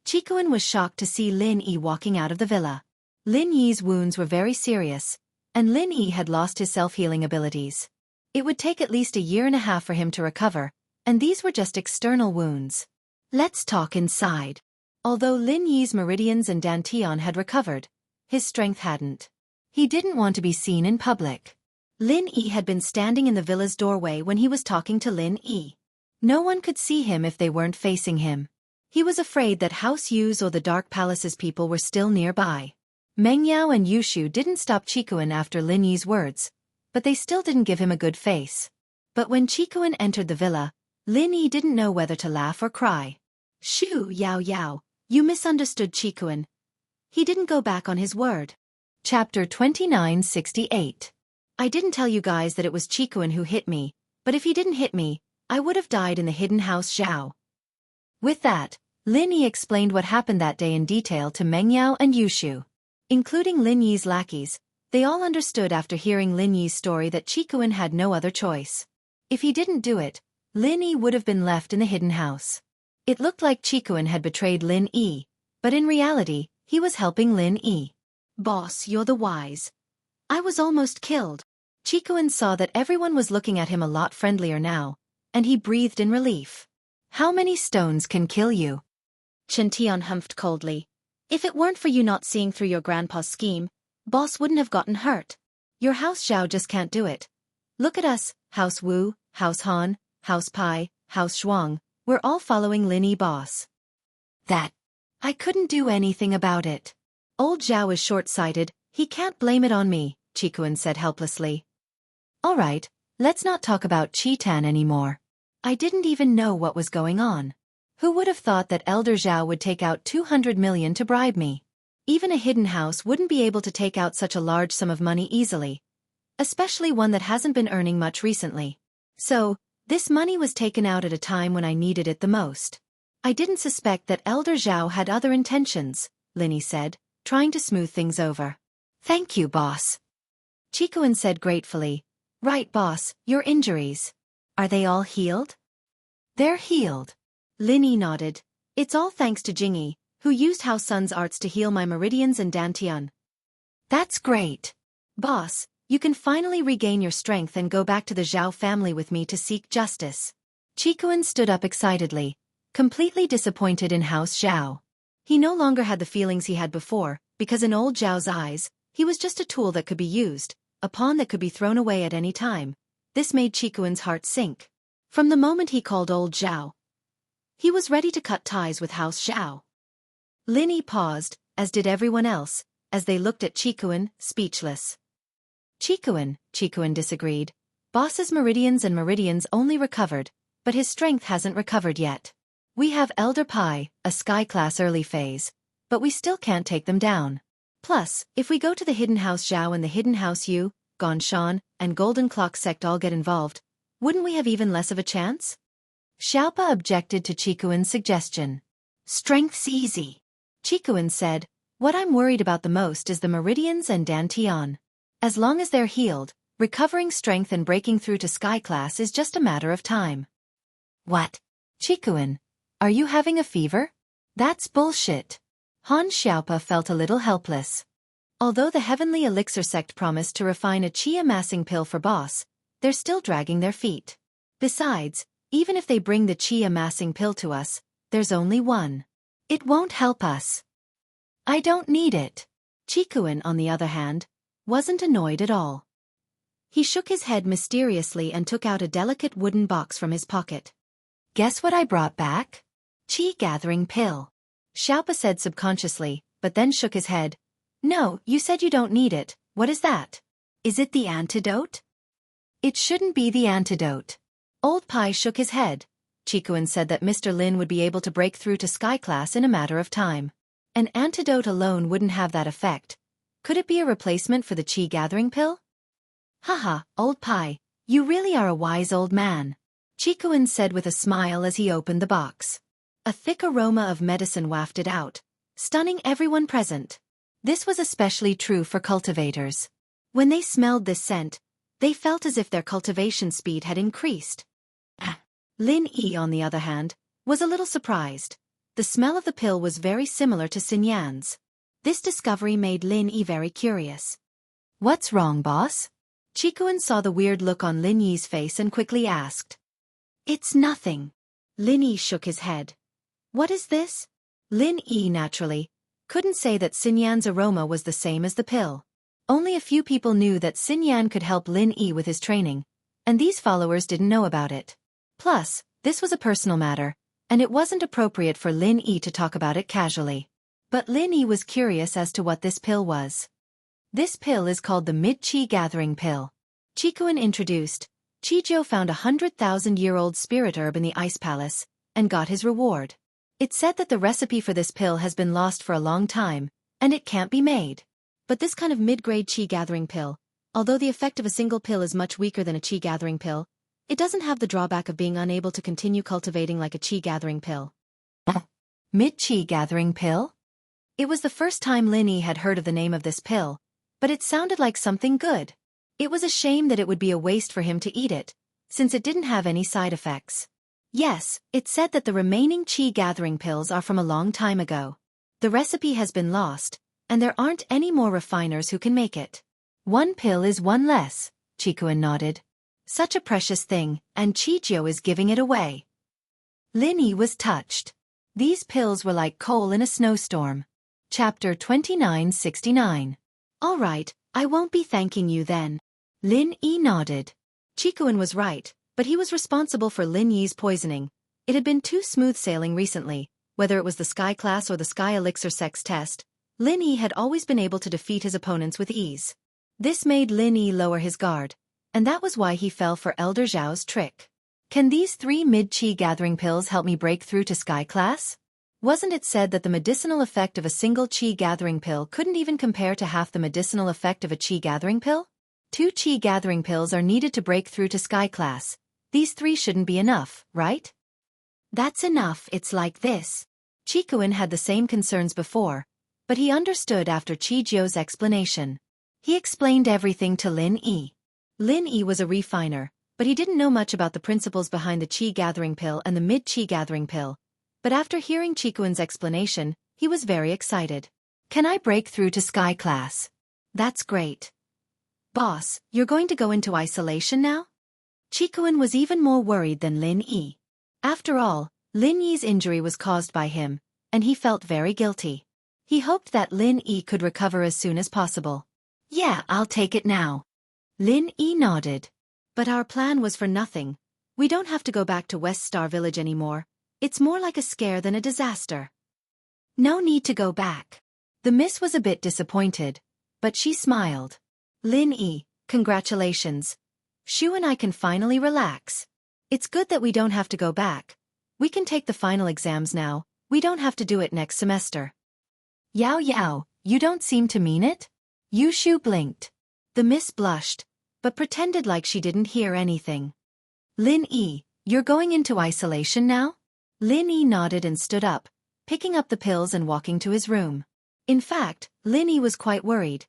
Qikuan was shocked to see Lin Yi walking out of the villa. Lin Yi's wounds were very serious, and Lin Yi had lost his self-healing abilities. It would take at least a year and a half for him to recover, and these were just external wounds. Let's talk inside. Although Lin Yi's meridians and dantian had recovered, his strength hadn't. He didn't want to be seen in public. Lin Yi had been standing in the villa's doorway when he was talking to Lin Yi. No one could see him if they weren't facing him. He was afraid that House Yu's or the Dark Palace's people were still nearby. Meng Yao and Yushu didn't stop Qikuan after Lin Yi's words, but they still didn't give him a good face. But when Qikuan entered the villa, Lin Yi didn't know whether to laugh or cry. Shoo, Yao Yao, you misunderstood Qikuan. He didn't go back on his word. Chapter 2968. I didn't tell you guys that it was Qikuan who hit me, but if he didn't hit me, I would have died in the hidden house Zhao. With that, Lin Yi explained what happened that day in detail to Meng Yao and Yushu. Including Lin Yi's lackeys, they all understood after hearing Lin Yi's story that Qikuan had no other choice. If he didn't do it, Lin Yi would have been left in the hidden house. It looked like Qikuan had betrayed Lin Yi, but in reality, he was helping Lin Yi. Boss, you're the wise. I was almost killed. Qikuan saw that everyone was looking at him a lot friendlier now, and he breathed in relief. How many stones can kill you? Chen Tian humphed coldly. If it weren't for you not seeing through your grandpa's scheme, boss wouldn't have gotten hurt. Your House Zhao just can't do it. Look at us, House Wu, House Han, House Pai, House Shuang, we're all following Lin Yi boss. That. I couldn't do anything about it. Old Zhao is short-sighted, he can't blame it on me, Qikuan said helplessly. Alright, let's not talk about Qitan anymore. I didn't even know what was going on. Who would have thought that Elder Zhao would take out 200 million to bribe me? Even a hidden house wouldn't be able to take out such a large sum of money easily. Especially one that hasn't been earning much recently. So, this money was taken out at a time when I needed it the most. I didn't suspect that Elder Zhao had other intentions, Lin Yi said, trying to smooth things over. Thank you, boss. Qikuan said gratefully. Right, boss, your injuries. Are they all healed? They're healed. Lin Yi nodded. It's all thanks to Jingyi, who used Hao Sun's arts to heal my meridians and dantian. That's great. Boss, you can finally regain your strength and go back to the Zhao family with me to seek justice. Qikuan stood up excitedly, completely disappointed in House Zhao. He no longer had the feelings he had before, because in old Zhao's eyes, he was just a tool that could be used, a pawn that could be thrown away at any time. This made Qikuan's heart sink. From the moment he called old Zhao, he was ready to cut ties with House Zhao. Lin Yi paused, as did everyone else, as they looked at Qikuan, speechless. Qikuan disagreed. Boss's meridians and meridians only recovered, but his strength hasn't recovered yet. We have Elder Pai, a sky-class early phase, but we still can't take them down. Plus, if we go to the Hidden House Zhao and the Hidden House Yu, Gonshan, and Golden Clock sect all get involved, wouldn't we have even less of a chance? Xiaopa objected to Qikuan's suggestion. Strength's easy. Qikuan said, what I'm worried about the most is the meridians and dantian. As long as they're healed, recovering strength and breaking through to sky class is just a matter of time. What? Qikuan, are you having a fever? That's bullshit. Han Xiaopa felt a little helpless. Although the Heavenly Elixir sect promised to refine a qi-amassing pill for boss, they're still dragging their feet. Besides, even if they bring the qi-amassing pill to us, there's only one. It won't help us. I don't need it. Qikuan, on the other hand, wasn't annoyed at all. He shook his head mysteriously and took out a delicate wooden box from his pocket. Guess what I brought back? Qi-gathering pill. Xiaopa said subconsciously, but then shook his head. No, you said you don't need it. What is that? Is it the antidote? It shouldn't be the antidote. Old Pai shook his head. Qikuan said that Mr. Lin would be able to break through to sky class in a matter of time. An antidote alone wouldn't have that effect. Could it be a replacement for the qi-gathering pill? Haha, Old Pai, you really are a wise old man. Qikuan said with a smile as he opened the box. A thick aroma of medicine wafted out, stunning everyone present. This was especially true for cultivators. When they smelled this scent, they felt as if their cultivation speed had increased. Lin Yi, on the other hand, was a little surprised. The smell of the pill was very similar to Xin Yan's. This discovery made Lin Yi very curious. What's wrong, boss? Qikuan saw the weird look on Lin Yi's face and quickly asked. It's nothing. Lin Yi shook his head. What is this? Lin Yi, naturally, couldn't say that Xin Yan's aroma was the same as the pill. Only a few people knew that Xin Yan could help Lin Yi with his training, and these followers didn't know about it. Plus, this was a personal matter, and it wasn't appropriate for Lin Yi to talk about it casually. But Lin Yi was curious as to what this pill was. This pill is called the Mid-Qi Gathering Pill. Qikuan introduced. Qijiu found 100,000-year-old spirit herb in the Ice Palace, and got his reward. It said that the recipe for this pill has been lost for a long time, and it can't be made. But this kind of mid-grade qi-gathering pill, although the effect of a single pill is much weaker than a qi-gathering pill, it doesn't have the drawback of being unable to continue cultivating like a qi-gathering pill. Mid-qi gathering pill? It was the first time Lin Yi had heard of the name of this pill, but it sounded like something good. It was a shame that it would be a waste for him to eat it, since it didn't have any side effects. Yes, it said that the remaining qi-gathering pills are from a long time ago. The recipe has been lost, and there aren't any more refiners who can make it. One pill is one less, Qikuan nodded. Such a precious thing, and Qijiu is giving it away. Lin Yi was touched. These pills were like coal in a snowstorm. Chapter 2969. All right, I won't be thanking you then. Lin Yi nodded. Chikuan was right, but he was responsible for Lin Yi's poisoning. It had been too smooth sailing recently, whether it was the Sky class or the Sky Elixir sex test. Lin Yi had always been able to defeat his opponents with ease. This made Lin Yi lower his guard, and that was why he fell for Elder Zhao's trick. Can these 3 mid-chi gathering pills help me break through to Sky class? Wasn't it said that the medicinal effect of a single chi gathering pill couldn't even compare to half the medicinal effect of a chi gathering pill? 2 chi gathering pills are needed to break through to Sky class. These 3 shouldn't be enough, right? That's enough, it's like this. Chikuan had the same concerns before, but he understood after Chi Jiu's explanation. He explained everything to Lin Yi. Lin Yi was a refiner, but he didn't know much about the principles behind the chi gathering pill and the mid-chi gathering pill. But after hearing Chikuan's explanation, he was very excited. Can I break through to Sky class? That's great. Boss, you're going to go into isolation now? Chikuan was even more worried than Lin Yi. After all, Lin Yi's injury was caused by him, and he felt very guilty. He hoped that Lin Yi could recover as soon as possible. Yeah, I'll take it now. Lin Yi nodded. But our plan was for nothing. We don't have to go back to West Star Village anymore. It's more like a scare than a disaster. No need to go back. The miss was a bit disappointed, but she smiled. Lin Yi, congratulations. Shu and I can finally relax. It's good that we don't have to go back. We can take the final exams now. We don't have to do it next semester. Yao Yao, you don't seem to mean it? Yu Shu blinked. The miss blushed, but pretended like she didn't hear anything. Lin Yi, you're going into isolation now? Lin Yi nodded and stood up, picking up the pills and walking to his room. In fact, Lin Yi was quite worried.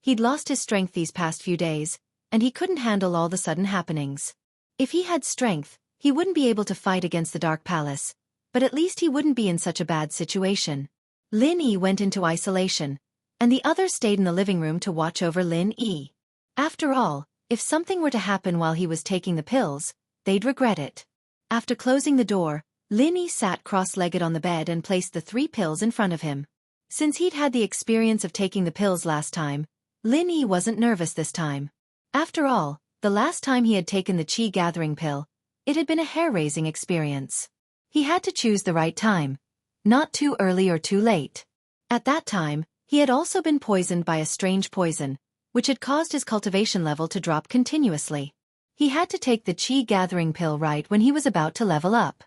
He'd lost his strength these past few days, and he couldn't handle all the sudden happenings. If he had strength, he wouldn't be able to fight against the Dark Palace, but at least he wouldn't be in such a bad situation. Lin Yi went into isolation, and the others stayed in the living room to watch over Lin Yi. After all, if something were to happen while he was taking the pills, they'd regret it. After closing the door, Lin Yi sat cross-legged on the bed and placed the 3 pills in front of him. Since he'd had the experience of taking the pills last time, Lin Yi wasn't nervous this time. After all, the last time he had taken the chi gathering pill, it had been a hair-raising experience. He had to choose the right time, not too early or too late. At that time, he had also been poisoned by a strange poison, which had caused his cultivation level to drop continuously. He had to take the chi gathering pill right when he was about to level up.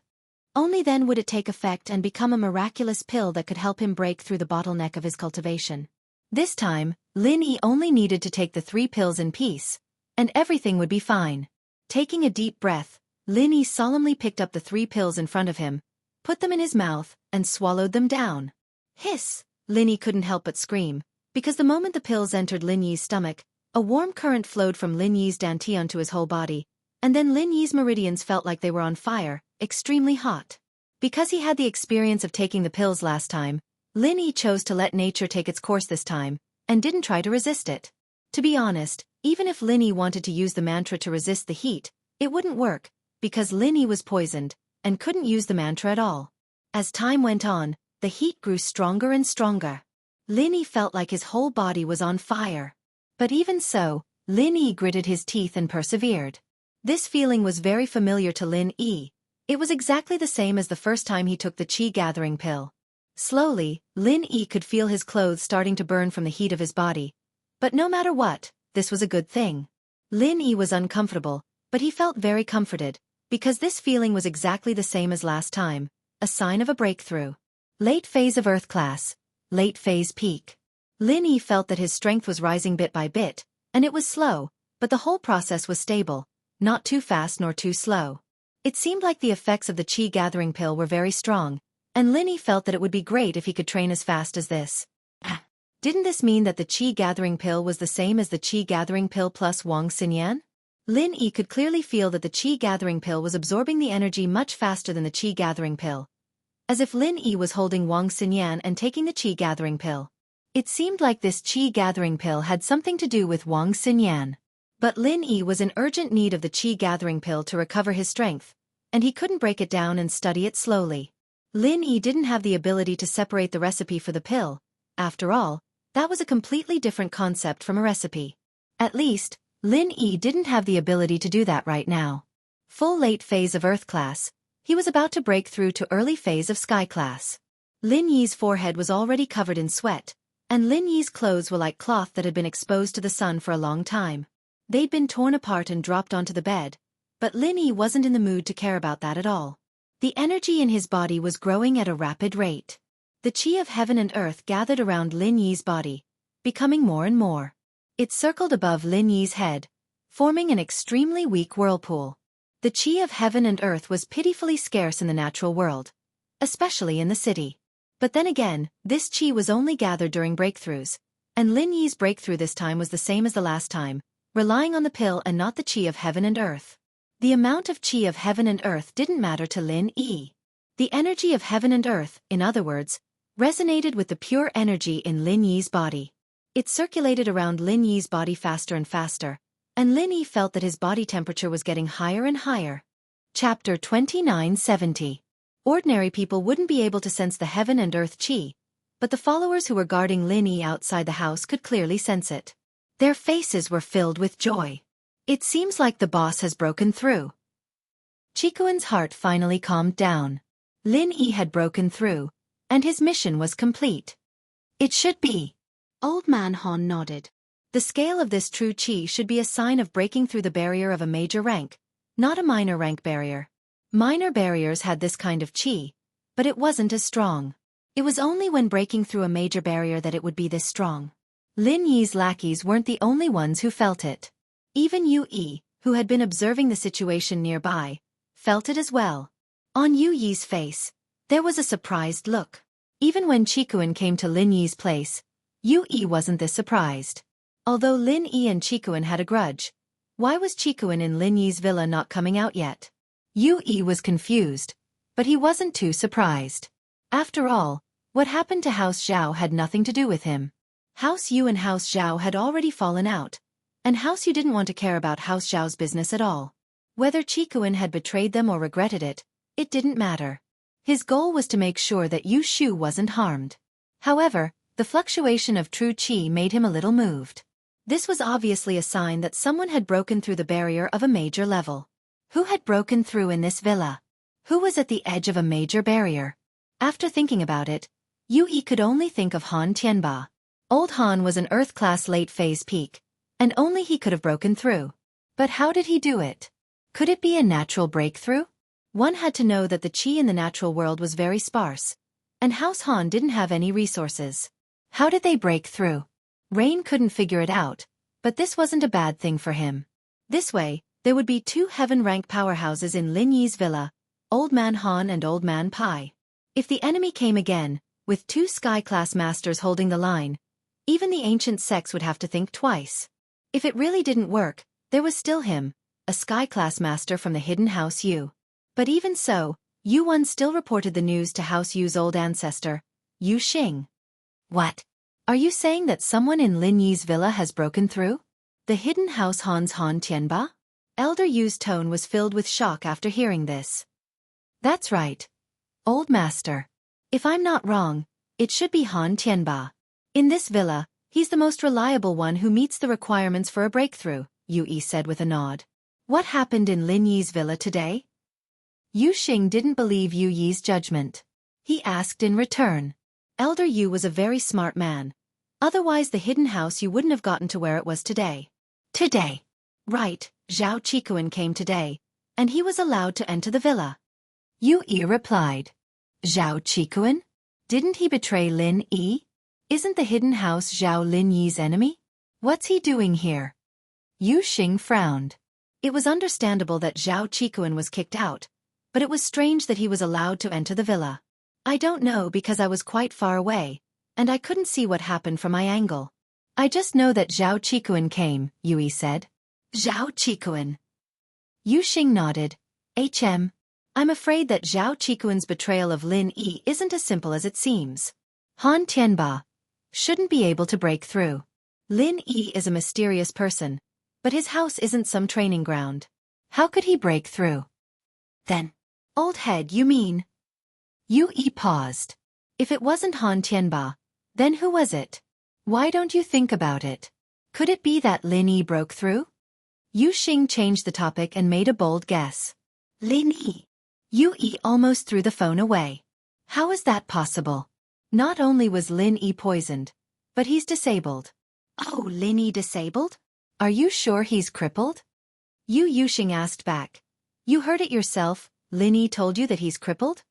Only then would it take effect and become a miraculous pill that could help him break through the bottleneck of his cultivation. This time, Lin Yi only needed to take the 3 pills in peace, and everything would be fine. Taking a deep breath, Lin Yi solemnly picked up the 3 pills in front of him, put them in his mouth, and swallowed them down. Hiss! Lin Yi couldn't help but scream, because the moment the pills entered Lin Yi's stomach, a warm current flowed from Lin Yi's dantian to his whole body, and then Lin Yi's meridians felt like they were on fire, extremely hot. Because he had the experience of taking the pills last time, Lin Yi chose to let nature take its course this time, and didn't try to resist it. To be honest, even if Lin Yi wanted to use the mantra to resist the heat, it wouldn't work, because Lin Yi was poisoned, and couldn't use the mantra at all. As time went on, the heat grew stronger and stronger. Lin Yi felt like his whole body was on fire. But even so, Lin Yi gritted his teeth and persevered. This feeling was very familiar to Lin Yi. It was exactly the same as the first time he took the chi gathering pill. Slowly, Lin Yi could feel his clothes starting to burn from the heat of his body. But no matter what, this was a good thing. Lin Yi was uncomfortable, but he felt very comforted, because this feeling was exactly the same as last time, a sign of a breakthrough. Late phase of Earth class, late phase peak. Lin Yi felt that his strength was rising bit by bit, and it was slow, but the whole process was stable, not too fast nor too slow. It seemed like the effects of the chi gathering pill were very strong, and Lin Yi felt that it would be great if he could train as fast as this. Didn't this mean that the chi gathering pill was the same as the chi gathering pill plus Wang Xinyan? Lin Yi could clearly feel that the chi gathering pill was absorbing the energy much faster than the chi gathering pill. As if Lin Yi was holding Wang Xinyan and taking the chi gathering pill. It seemed like this chi gathering pill had something to do with Wang Xinyan. But Lin Yi was in urgent need of the chi gathering pill to recover his strength, and he couldn't break it down and study it slowly. Lin Yi didn't have the ability to separate the recipe for the pill. After all, that was a completely different concept from a recipe. At least, Lin Yi didn't have the ability to do that right now. Full late phase of Earth class, he was about to break through to early phase of Sky class. Lin Yi's forehead was already covered in sweat, and Lin Yi's clothes were like cloth that had been exposed to the sun for a long time. They'd been torn apart and dropped onto the bed, but Lin Yi wasn't in the mood to care about that at all. The energy in his body was growing at a rapid rate. The qi of heaven and earth gathered around Lin Yi's body, becoming more and more. It circled above Lin Yi's head, forming an extremely weak whirlpool. The qi of heaven and earth was pitifully scarce in the natural world, especially in the city. But then again, this qi was only gathered during breakthroughs, and Lin Yi's breakthrough this time was the same as the last time, relying on the pill and not the qi of heaven and earth. The amount of qi of heaven and earth didn't matter to Lin Yi. The energy of heaven and earth, in other words, resonated with the pure energy in Lin Yi's body. It circulated around Lin Yi's body faster and faster, and Lin Yi felt that his body temperature was getting higher and higher. Chapter 2970. Ordinary people wouldn't be able to sense the heaven and earth qi, but the followers who were guarding Lin Yi outside the house could clearly sense it. Their faces were filled with joy. It seems like the boss has broken through. Qikuan's heart finally calmed down. Lin Yi had broken through, and his mission was complete. It should be. Old Man Han nodded. The scale of this true qi should be a sign of breaking through the barrier of a major rank, not a minor rank barrier. Minor barriers had this kind of qi, but it wasn't as strong. It was only when breaking through a major barrier that it would be this strong. Lin Yi's lackeys weren't the only ones who felt it. Even Yu Yi, who had been observing the situation nearby, felt it as well. On Yu Yi's face, there was a surprised look. Even when Qikuan came to Lin Yi's place, Yu Yi wasn't this surprised. Although Lin Yi and Qikuan had a grudge, why was Qikuan in Lin Yi's villa not coming out yet? Yu Yi was confused, but he wasn't too surprised. After all, what happened to House Zhao had nothing to do with him. House Yu and House Zhao had already fallen out, and House Yu didn't want to care about House Zhao's business at all. Whether Qikuan had betrayed them or regretted it, it didn't matter. His goal was to make sure that Yu Shu wasn't harmed. However, the fluctuation of true qi made him a little moved. This was obviously a sign that someone had broken through the barrier of a major level. Who had broken through in this villa? Who was at the edge of a major barrier? After thinking about it, Yu Yi could only think of Han Tianba. Old Han was an Earth-class late-phase peak, and only he could have broken through. But how did he do it? Could it be a natural breakthrough? One had to know that the qi in the natural world was very sparse, and House Han didn't have any resources. How did they break through? Rain couldn't figure it out, but this wasn't a bad thing for him. This way, there would be two heaven-rank powerhouses in Lin Yi's villa, Old Man Han and Old Man Pai. If the enemy came again, with two sky-class masters holding the line, even the ancient sects would have to think twice. If it really didn't work, there was still him, a sky-class master from the hidden House Yu. But even so, Yu Wan still reported the news to House Yu's old ancestor, Yu Xing. What? Are you saying that someone in Lin Yi's villa has broken through? The hidden House Han's Han Tianba? Elder Yu's tone was filled with shock after hearing this. That's right. Old Master. If I'm not wrong, it should be Han Tianba. In this villa, he's the most reliable one who meets the requirements for a breakthrough, Yu Yi said with a nod. What happened in Lin Yi's villa today? Yu Xing didn't believe Yu Yi's judgment. He asked in return. Elder Yu was a very smart man. Otherwise the hidden house you wouldn't have gotten to where it was today. Today. Right, Zhao Qikuan came today, and he was allowed to enter the villa. Yu Yi replied. Zhao Qikuan? Didn't he betray Lin Yi? Isn't the hidden house Zhao Lin Yi's enemy? What's he doing here? Yu Xing frowned. It was understandable that Zhao Qikuan was kicked out, but it was strange that he was allowed to enter the villa. I don't know because I was quite far away, and I couldn't see what happened from my angle. I just know that Zhao Qikuan came, Yu Yi said. Zhao Qikuan. Yu Xing nodded. I'm afraid that Zhao Qikuan's betrayal of Lin Yi isn't as simple as it seems. Han Tianba shouldn't be able to break through. Lin Yi is a mysterious person, but his house isn't some training ground. How could he break through? Then, Old head, you mean? Yu Yi paused. If it wasn't Han Tianba, then who was it? Why don't you think about it? Could it be that Lin Yi broke through? Yu Xing changed the topic and made a bold guess. Lin Yi. Yu Yi almost threw the phone away. How is that possible? Not only was Lin Yi poisoned, but he's disabled. Oh, Lin Yi disabled? Are you sure he's crippled? Yu Xing asked back. You heard it yourself, Lin Yi told you that he's crippled?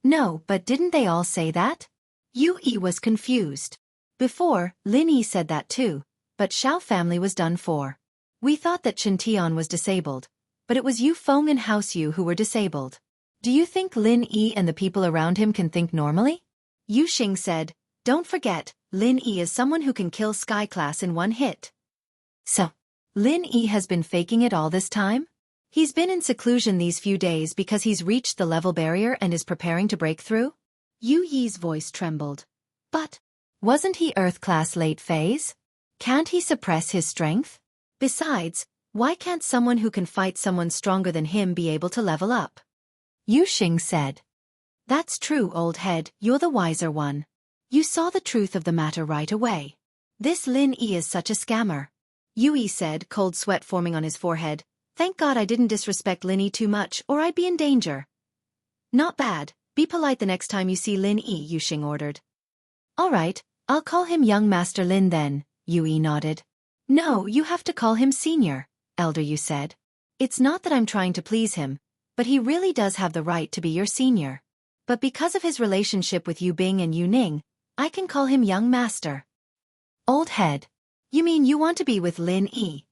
No, but didn't they all say that? Yu Yi was confused. Before, Lin Yi said that too, but Xiao family was done for. We thought that Chen Tian was disabled, but it was Yu Feng and House Yu who were disabled. Do you think Lin Yi and the people around him can think normally? Yu Xing said, don't forget, Lin Yi is someone who can kill Sky Class in one hit. So, Lin Yi has been faking it all this time? He's been in seclusion these few days because he's reached the level barrier and is preparing to break through? Yu Yi's voice trembled. But, wasn't he Earth Class late phase? Can't he suppress his strength? Besides, why can't someone who can fight someone stronger than him be able to level up? Yu Xing said. That's true, old head, you're the wiser one. You saw the truth of the matter right away. This Lin Yi is such a scammer. Yu Yi said, cold sweat forming on his forehead. Thank God I didn't disrespect Lin Yi too much or I'd be in danger. Not bad, be polite the next time you see Lin Yi, Yu Xing ordered. All right, I'll call him young Master Lin then, Yu Yi nodded. No, you have to call him senior, Elder Yu said. It's not that I'm trying to please him, but he really does have the right to be your senior. But because of his relationship with Yu Bing and Yu Ning, I can call him young master. Old head. You mean you want to be with Lin Yi?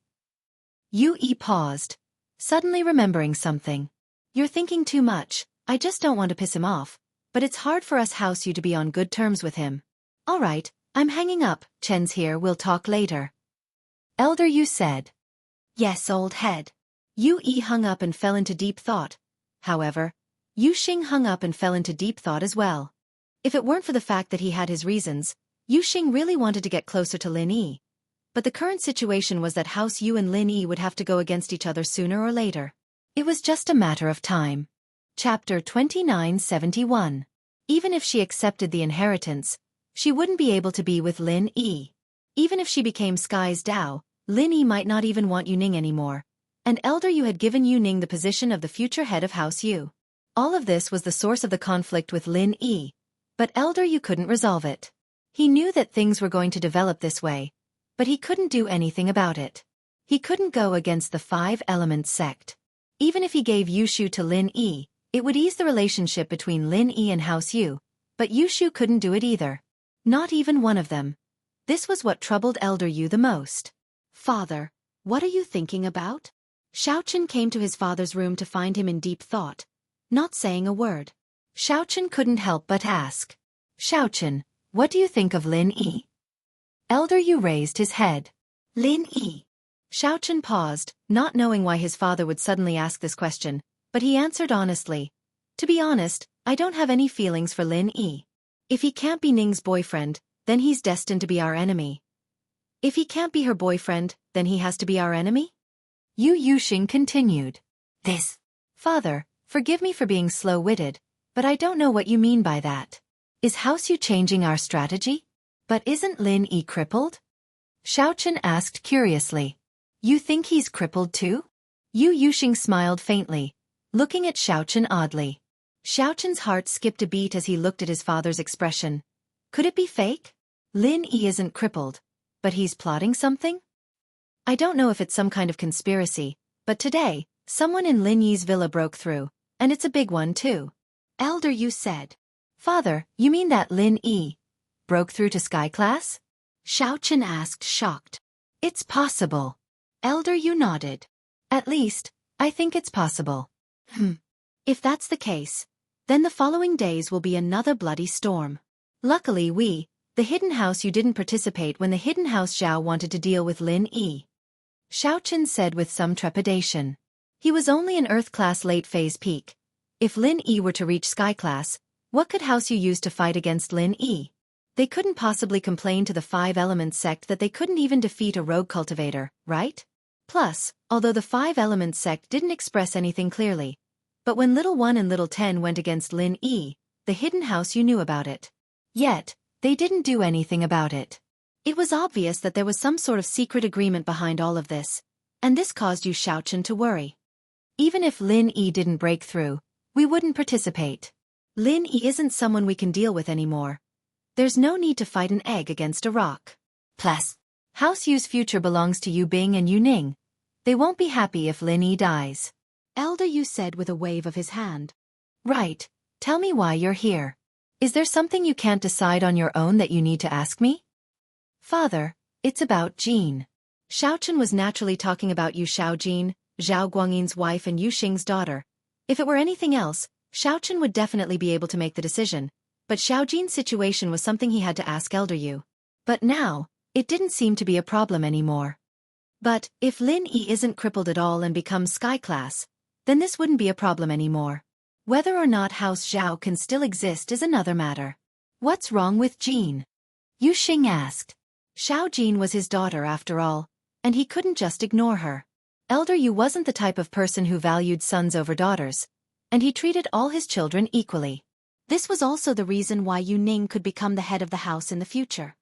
Yu Yi paused, suddenly remembering something. You're thinking too much, I just don't want to piss him off, but it's hard for us House Yu to be on good terms with him. All right, I'm hanging up, Chen's here, we'll talk later. Elder Yu said. Yes, old head. Yu Yi hung up and fell into deep thought. However, Yu Xing hung up and fell into deep thought as well. If it weren't for the fact that he had his reasons, Yu Xing really wanted to get closer to Lin Yi. But the current situation was that House Yu and Lin Yi would have to go against each other sooner or later. It was just a matter of time. Chapter 2971. Even if she accepted the inheritance, she wouldn't be able to be with Lin Yi. Even if she became Sky's Dao, Lin Yi might not even want Yu Ning anymore. And Elder Yu had given Yu Ning the position of the future head of House Yu. All of this was the source of the conflict with Lin Yi. But Elder Yu couldn't resolve it. He knew that things were going to develop this way, but he couldn't do anything about it. He couldn't go against the Five Elements sect. Even if he gave Yushu to Lin Yi, it would ease the relationship between Lin Yi and House Yu, but Yushu couldn't do it either. Not even one of them. This was what troubled Elder Yu the most. Father, what are you thinking about? Xiaochen came to his father's room to find him in deep thought, not saying a word. Xiaochen couldn't help but ask. Xiaochen, what do you think of Lin Yi? Elder Yu raised his head. Lin Yi. Xiaochen paused, not knowing why his father would suddenly ask this question, but he answered honestly. To be honest, I don't have any feelings for Lin Yi. If he can't be Ning's boyfriend, then he's destined to be our enemy. If he can't be her boyfriend, then he has to be our enemy? Yu Yuxing continued. This. Father, forgive me for being slow-witted, but I don't know what you mean by that. Is House Yu changing our strategy? But isn't Lin Yi crippled? Xiaochen asked curiously. You think he's crippled too? Yu Yuxing smiled faintly, looking at Xiaochen oddly. Xiaochen's heart skipped a beat as he looked at his father's expression. Could it be fake? Lin Yi isn't crippled, but he's plotting something? I don't know if it's some kind of conspiracy, but today, someone in Lin Yi's villa broke through, and it's a big one too. Elder Yu said. Father, you mean that Lin Yi broke through to Sky Class? Xiaochen asked, shocked. It's possible. Elder Yu nodded. At least, I think it's possible. If that's the case, then the following days will be another bloody storm. Luckily the Hidden House, you didn't participate when the Hidden House Zhao wanted to deal with Lin Yi. Xiaochen said with some trepidation. He was only an Earth Class late phase peak. If Lin Yi were to reach Sky Class, what could House Yu use to fight against Lin Yi? They couldn't possibly complain to the Five Elements sect that they couldn't even defeat a rogue cultivator, right? Plus, although the Five Elements sect didn't express anything clearly, But when little 1 and little 10 went against Lin Yi, the hidden house, you knew about it. Yet, they didn't do anything about it. It was obvious that there was some sort of secret agreement behind all of this, and this caused you Xiaochen to worry. Even if Lin Yi didn't break through, we wouldn't participate. Lin Yi isn't someone we can deal with anymore. There's no need to fight an egg against a rock. Plus, House Yu's future belongs to Yu Bing and Yu Ning. They won't be happy if Lin Yi dies. Elder Yu said with a wave of his hand. Right, tell me why you're here. Is there something you can't decide on your own that you need to ask me? Father, it's about Jean. Xiaochen was naturally talking about Yu Xiaojin, Zhao Guangyin's wife and Yu Xing's daughter. If it were anything else, Xiaochen would definitely be able to make the decision, but Xiaojin's situation was something he had to ask Elder Yu. But now, it didn't seem to be a problem anymore. But, if Lin Yi isn't crippled at all and becomes sky class, then this wouldn't be a problem anymore. Whether or not House Zhao can still exist is another matter. What's wrong with Jean? Yu Xing asked. Xiao Jin was his daughter after all, and he couldn't just ignore her. Elder Yu wasn't the type of person who valued sons over daughters, and he treated all his children equally. This was also the reason why Yu Ning could become the head of the house in the future.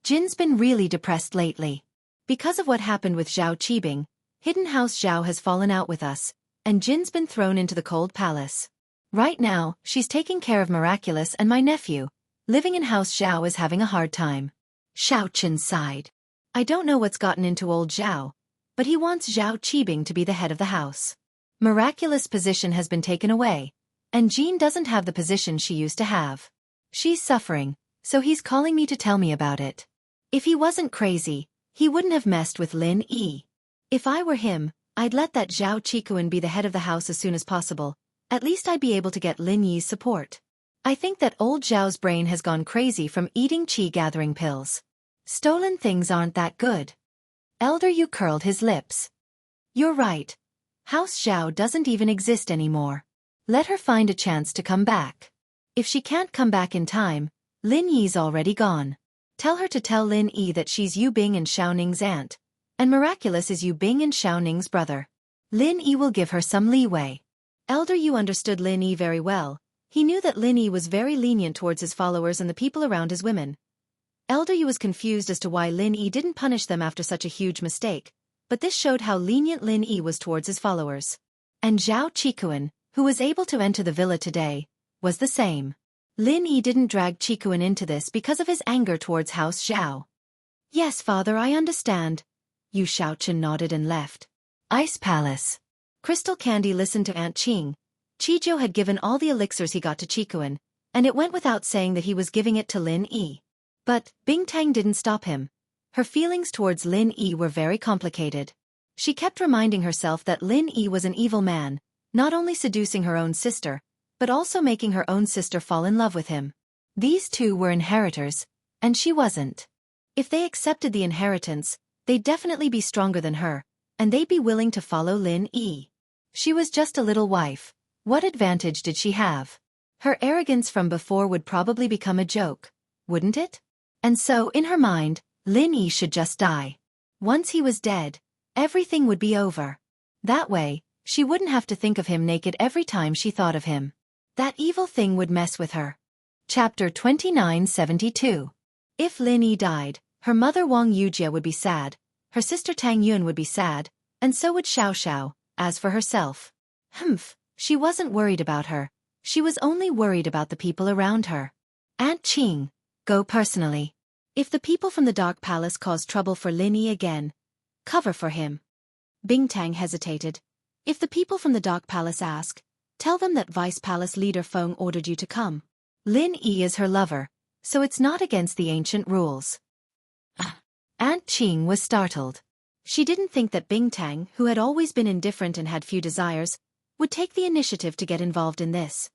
Jin's been really depressed lately. Because of what happened with Zhao Qibing, Hidden House Zhao has fallen out with us, and Jin's been thrown into the cold palace. Right now, she's taking care of Miraculous and my nephew. Living in House Zhao is having a hard time. Xiaochen sighed. I don't know what's gotten into old Zhao, but he wants Zhao Qibing to be the head of the house. Miraculous' position has been taken away, and Jean doesn't have the position she used to have. She's suffering, so he's calling me to tell me about it. If he wasn't crazy, he wouldn't have messed with Lin Yi. If I were him, I'd let that Zhao Qikuan be the head of the house as soon as possible. At least I'd be able to get Lin Yi's support. I think that old Zhao's brain has gone crazy from eating qi-gathering pills. Stolen things aren't that good. Elder Yu curled his lips. You're right. House Zhao doesn't even exist anymore. Let her find a chance to come back. If she can't come back in time, Lin Yi's already gone. Tell her to tell Lin Yi that she's Yu Bing and Xiao Ning's aunt, and Miraculous is Yu Bing and Xiao Ning's brother. Lin Yi will give her some leeway. Elder Yu understood Lin Yi very well. He knew that Lin Yi was very lenient towards his followers and the people around his women. Elder Yu was confused as to why Lin Yi didn't punish them after such a huge mistake, but this showed how lenient Lin Yi was towards his followers. And Zhao Qikuan, who was able to enter the villa today, was the same. Lin Yi didn't drag Qikuan into this because of his anger towards House Zhao. Yes, father, I understand. Yu Xiaochen nodded and left. Ice Palace. Crystal Candy listened to Aunt Qing. Qizhou had given all the elixirs he got to Qikuan, and it went without saying that he was giving it to Lin Yi. But Bingtang didn't stop him. Her feelings towards Lin Yi were very complicated. She kept reminding herself that Lin Yi was an evil man, not only seducing her own sister, but also making her own sister fall in love with him. These two were inheritors, and she wasn't. If they accepted the inheritance, they'd definitely be stronger than her, and they'd be willing to follow Lin Yi. She was just a little wife. What advantage did she have? Her arrogance from before would probably become a joke, wouldn't it? And so, in her mind, Lin Yi should just die. Once he was dead, everything would be over. That way, she wouldn't have to think of him naked every time she thought of him. That evil thing would mess with her. Chapter 2972. If Lin Yi died, her mother Wang Yujia would be sad, her sister Tang Yun would be sad, and so would Xiao Xiao. As for herself, she wasn't worried about her. She was only worried about the people around her. Aunt Qing, go personally. If the people from the Dark Palace cause trouble for Lin Yi again, cover for him. Bingtang hesitated. If the people from the Dark Palace ask, tell them that Vice Palace leader Feng ordered you to come. Lin Yi is her lover, so it's not against the ancient rules. Aunt Qing was startled. She didn't think that Bingtang, who had always been indifferent and had few desires, would take the initiative to get involved in this.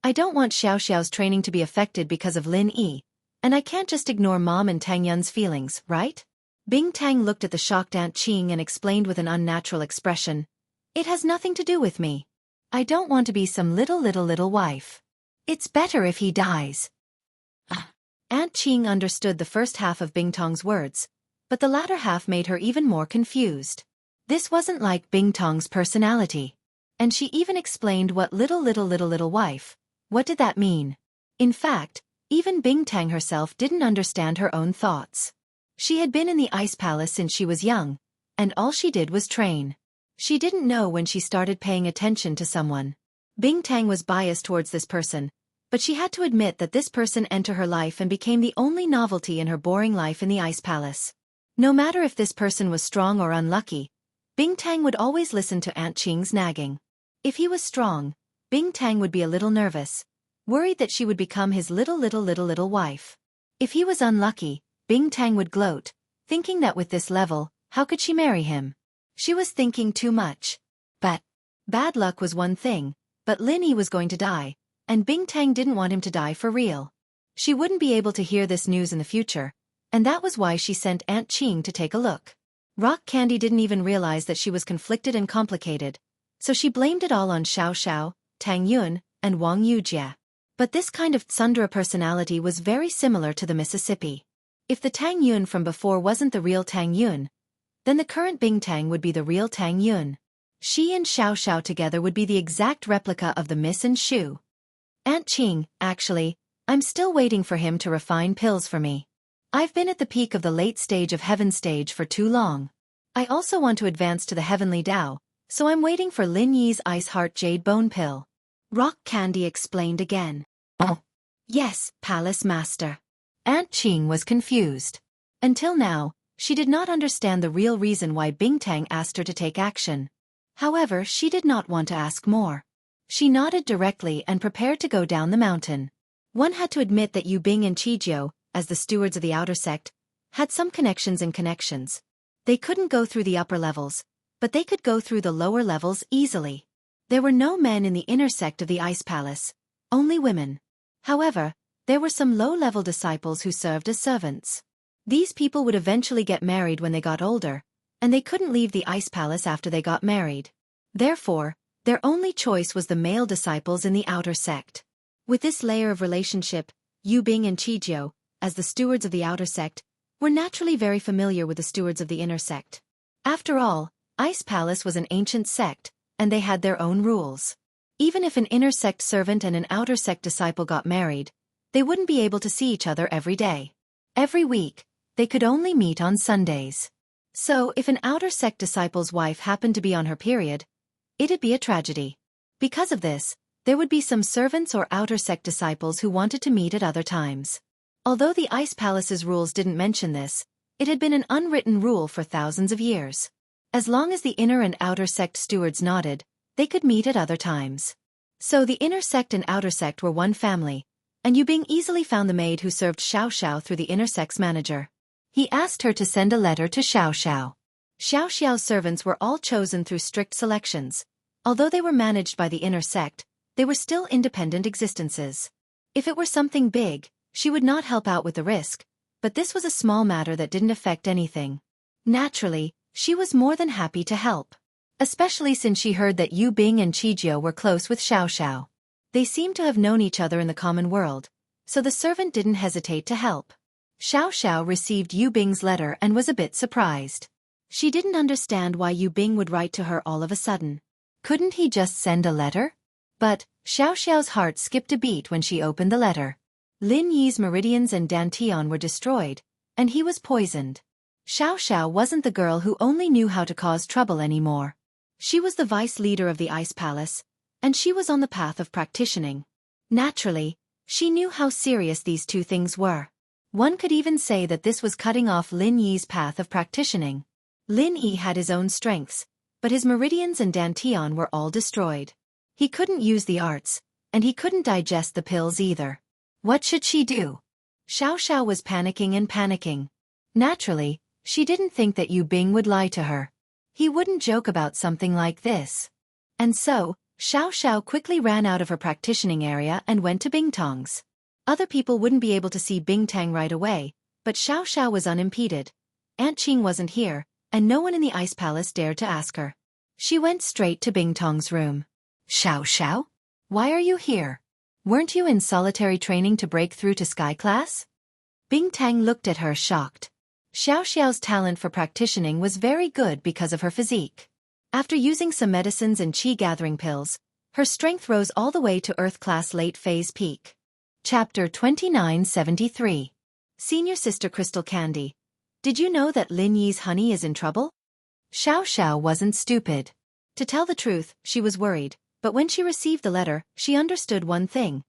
I don't want Xiao Xiao's training to be affected because of Lin Yi, and I can't just ignore Mom and Tang Yun's feelings, right? Bingtang looked at the shocked Aunt Qing and explained with an unnatural expression, it has nothing to do with me. I don't want to be some little wife. It's better if he dies. Aunt Qing understood the first half of Bingtang's words, but the latter half made her even more confused. This wasn't like Bingtang's personality. And she even explained what little wife. What did that mean? In fact, even Bingtang herself didn't understand her own thoughts. She had been in the ice palace since she was young, and all she did was train. She didn't know when she started paying attention to someone. Bingtang was biased towards this person, but she had to admit that this person entered her life and became the only novelty in her boring life in the ice palace. No matter if this person was strong or unlucky, Bingtang would always listen to Aunt Qing's nagging. If he was strong, Bingtang would be a little nervous, worried that she would become his little wife. If he was unlucky, Bingtang would gloat, thinking that with this level, how could she marry him? She was thinking too much. But bad luck was one thing, but Lin Yi was going to die, and Bingtang didn't want him to die for real. She wouldn't be able to hear this news in the future, and that was why she sent Aunt Qing to take a look. Rock Candy didn't even realize that she was conflicted and complicated, so she blamed it all on Xiao, Tang Yun, and Wang Yujia. But this kind of tsundere personality was very similar to the Mississippi. If the Tang Yun from before wasn't the real Tang Yun, then the current Bingtang would be the real Tang Yun. She and Xiao together would be the exact replica of the Miss and Shu. Aunt Qing, actually, I'm still waiting for him to refine pills for me. I've been at the peak of the late stage of heaven stage for too long. I also want to advance to the heavenly Tao, so I'm waiting for Lin Yi's Ice Heart Jade Bone Pill. Rock Candy explained again. Oh. Yes, Palace Master. Aunt Qing was confused. Until now, she did not understand the real reason why Bingtang asked her to take action. However, she did not want to ask more. She nodded directly and prepared to go down the mountain. One had to admit that Yu Bing and Qijiu, as the stewards of the outer sect, had some connections and connections. They couldn't go through the upper levels, but they could go through the lower levels easily. There were no men in the inner sect of the Ice Palace, only women. However, there were some low-level disciples who served as servants. These people would eventually get married when they got older, and they couldn't leave the Ice Palace after they got married. Therefore, their only choice was the male disciples in the outer sect. With this layer of relationship, Yu Bing and Qijiu, as the stewards of the outer sect, were naturally very familiar with the stewards of the inner sect. After all, Ice Palace was an ancient sect, and they had their own rules. Even if an inner sect servant and an outer sect disciple got married, they wouldn't be able to see each other every day. Every week, they could only meet on Sundays. So, if an outer sect disciple's wife happened to be on her period, it'd be a tragedy. Because of this, there would be some servants or outer sect disciples who wanted to meet at other times. Although the Ice Palace's rules didn't mention this, it had been an unwritten rule for thousands of years. As long as the inner and outer sect stewards nodded, they could meet at other times. So the inner sect and outer sect were one family, and Yu Bing easily found the maid who served Xiao through the inner sect's manager. He asked her to send a letter to Xiao. Xiao's servants were all chosen through strict selections. Although they were managed by the inner sect, they were still independent existences. If it were something big, she would not help out with the risk, but this was a small matter that didn't affect anything. Naturally, she was more than happy to help. Especially since she heard that Yu Bing and Qijiu were close with Xiao. They seemed to have known each other in the common world, so the servant didn't hesitate to help. Xiao received Yu Bing's letter and was a bit surprised. She didn't understand why Yu Bing would write to her all of a sudden. Couldn't he just send a letter? But Xiao's heart skipped a beat when she opened the letter. Lin Yi's meridians and dantian were destroyed, and he was poisoned. Xiao wasn't the girl who only knew how to cause trouble anymore. She was the vice leader of the Ice Palace, and she was on the path of practicing. Naturally, she knew how serious these two things were. One could even say that this was cutting off Lin Yi's path of practicing. Lin Yi had his own strengths, but his meridians and dantian were all destroyed. He couldn't use the arts, and he couldn't digest the pills either. What should she do? Xiao was panicking. Naturally, she didn't think that Yu Bing would lie to her. He wouldn't joke about something like this. And so, Xiao quickly ran out of her practicing area and went to Bingtang's. Other people wouldn't be able to see Bingtang right away, but Xiao was unimpeded. Aunt Qing wasn't here, and no one in the Ice Palace dared to ask her. She went straight to Bingtang's room. Xiao? Why are you here? Weren't you in solitary training to break through to Sky Class? Bingtang looked at her shocked. Xiao's talent for practicing was very good because of her physique. After using some medicines and chi-gathering pills, her strength rose all the way to Earth-class late-phase peak. Chapter 2973. Senior Sister Crystal Candy. Did you know that Lin Yi's honey is in trouble? Xiao wasn't stupid. To tell the truth, she was worried, but when she received the letter, she understood one thing.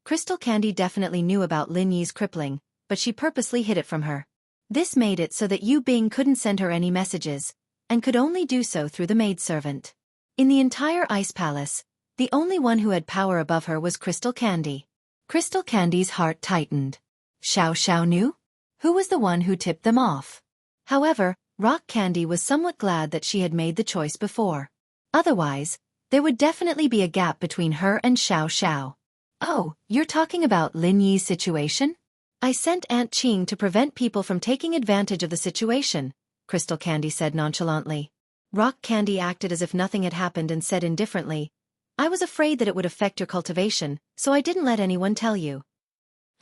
Crystal Candy definitely knew about Lin Yi's crippling, but she purposely hid it from her. This made it so that Yu Bing couldn't send her any messages, and could only do so through the maidservant. In the entire Ice Palace, the only one who had power above her was Crystal Candy. Crystal Candy's heart tightened. Xiao knew? Who was the one who tipped them off? However, Rock Candy was somewhat glad that she had made the choice before. Otherwise, there would definitely be a gap between her and Xiao. Oh, you're talking about Lin Yi's situation? I sent Aunt Qing to prevent people from taking advantage of the situation, Crystal Candy said nonchalantly. Rock Candy acted as if nothing had happened and said indifferently, I was afraid that it would affect your cultivation, so I didn't let anyone tell you.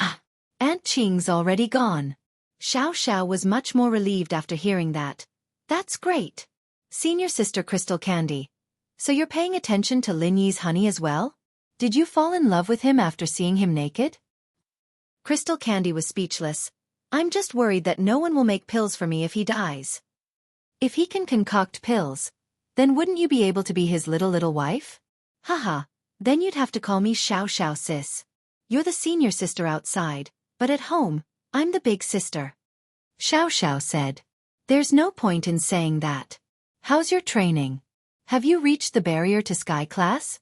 Ah, Aunt Qing's already gone. Xiao was much more relieved after hearing that. That's great. Senior Sister Crystal Candy. So you're paying attention to Lin Yi's honey as well? Did you fall in love with him after seeing him naked? Crystal Candy was speechless. I'm just worried that no one will make pills for me if he dies. If he can concoct pills, then wouldn't you be able to be his little wife? Haha, then you'd have to call me Xiao sis. You're the senior sister outside, but at home, I'm the big sister. Xiao said. There's no point in saying that. How's your training? Have you reached the barrier to sky class?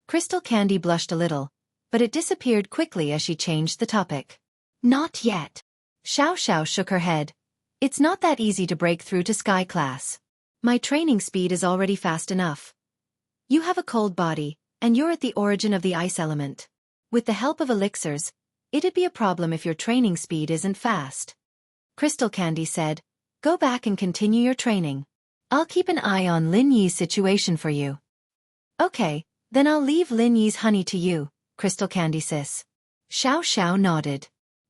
Crystal Candy blushed a little, but it disappeared quickly as she changed the topic. Not yet. Xiao shook her head. It's not that easy to break through to sky class. My training speed is already fast enough. You have a cold body, and you're at the origin of the ice element. With the help of elixirs, it'd be a problem if your training speed isn't fast. Crystal Candy said, go back and continue your training. I'll keep an eye on Lin Yi's situation for you. Okay, then I'll leave Lin Yi's honey to you, Crystal Candy sis. Xiao nodded.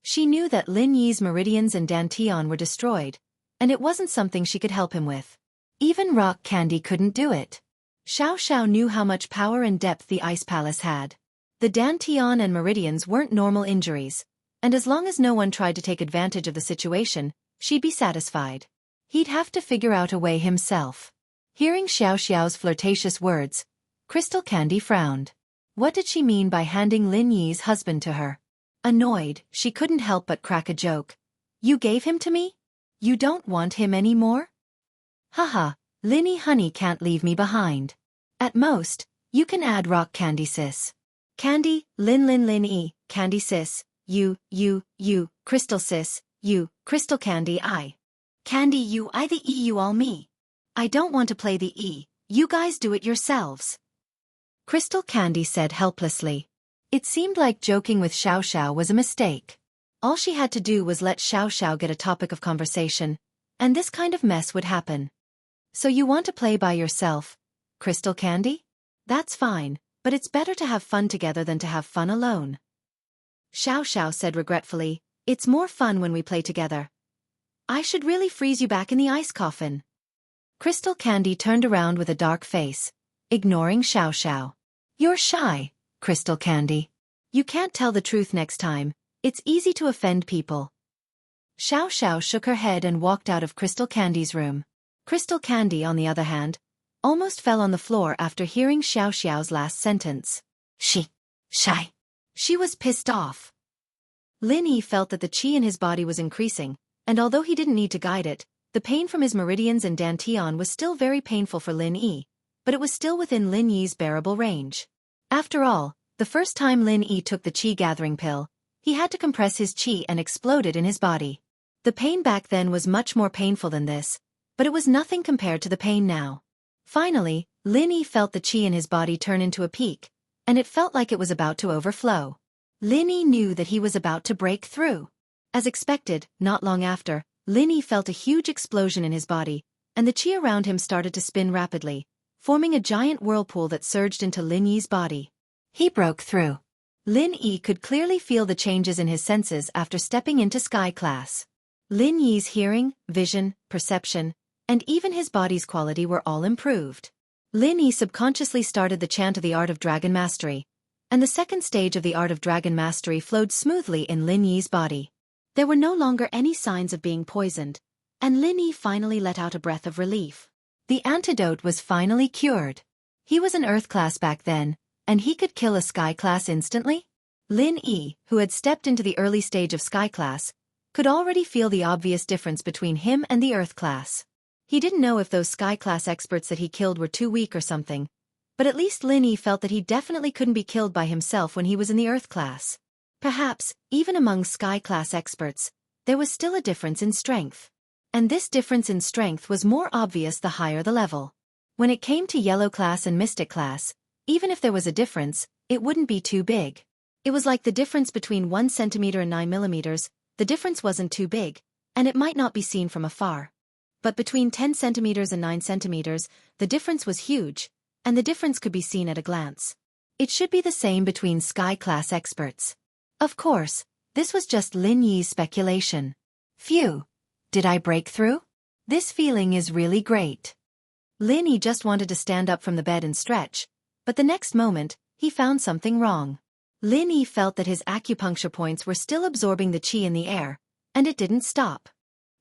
She knew that Lin Yi's meridians and dantian were destroyed, and it wasn't something she could help him with. Even Rock Candy couldn't do it. Xiao knew how much power and depth the Ice Palace had. The dantian and meridians weren't normal injuries, and as long as no one tried to take advantage of the situation, she'd be satisfied. He'd have to figure out a way himself. Hearing Xiao's flirtatious words, Crystal Candy frowned. What did she mean by handing Lin Yi's husband to her? Annoyed, she couldn't help but crack a joke. You gave him to me? You don't want him anymore? Haha, Lin Yi honey can't leave me behind. At most, you can add Rock Candy sis. Candy, Lin Yi, Candy sis, you, Crystal sis, you, Crystal Candy I. Candy you I the E you all me. I don't want to play the E, you guys do it yourselves. Crystal Candy said helplessly. It seemed like joking with Xiao was a mistake. All she had to do was let Xiao get a topic of conversation, and this kind of mess would happen. So you want to play by yourself, Crystal Candy? That's fine, but it's better to have fun together than to have fun alone. Xiao said regretfully, it's more fun when we play together. I should really freeze you back in the ice coffin. Crystal Candy turned around with a dark face, ignoring Xiao. You're shy, Crystal Candy. You can't tell the truth next time, it's easy to offend people. Xiao shook her head and walked out of Crystal Candy's room. Crystal Candy, on the other hand, almost fell on the floor after hearing Xiao's last sentence. Shy. She was pissed off. Lin Yi felt that the qi in his body was increasing, and although he didn't need to guide it, the pain from his meridians and dantian was still very painful for Lin Yi, but it was still within Lin Yi's bearable range. After all, the first time Lin Yi took the qi-gathering pill, he had to compress his qi and explode it in his body. The pain back then was much more painful than this, but it was nothing compared to the pain now. Finally, Lin Yi felt the qi in his body turn into a peak, and it felt like it was about to overflow. Lin Yi knew that he was about to break through. As expected, not long after, Lin Yi felt a huge explosion in his body, and the qi around him started to spin rapidly, forming a giant whirlpool that surged into Lin Yi's body. He broke through. Lin Yi could clearly feel the changes in his senses after stepping into sky class. Lin Yi's hearing, vision, perception, and even his body's quality were all improved. Lin Yi subconsciously started the chant of the Art of Dragon Mastery, and the second stage of the Art of Dragon Mastery flowed smoothly in Lin Yi's body. There were no longer any signs of being poisoned, and Lin Yi finally let out a breath of relief. The antidote was finally cured. He was an Earth class back then, and he could kill a Sky class instantly? Lin Yi, who had stepped into the early stage of Sky class, could already feel the obvious difference between him and the Earth class. He didn't know if those Sky class experts that he killed were too weak or something, but at least Lin Yi felt that he definitely couldn't be killed by himself when he was in the Earth class. Perhaps, even among Sky class experts, there was still a difference in strength. And this difference in strength was more obvious the higher the level. When it came to Yellow class and Mystic class, even if there was a difference, it wouldn't be too big. It was like the difference between 1 centimeter and 9 millimeters, the difference wasn't too big, and it might not be seen from afar. But between 10 centimeters and 9 centimeters, the difference was huge, and the difference could be seen at a glance. It should be the same between Sky class experts. Of course, this was just Lin Yi's speculation. Phew! Did I break through? This feeling is really great. Lin Yi just wanted to stand up from the bed and stretch, but the next moment, he found something wrong. Lin Yi felt that his acupuncture points were still absorbing the qi in the air, and it didn't stop.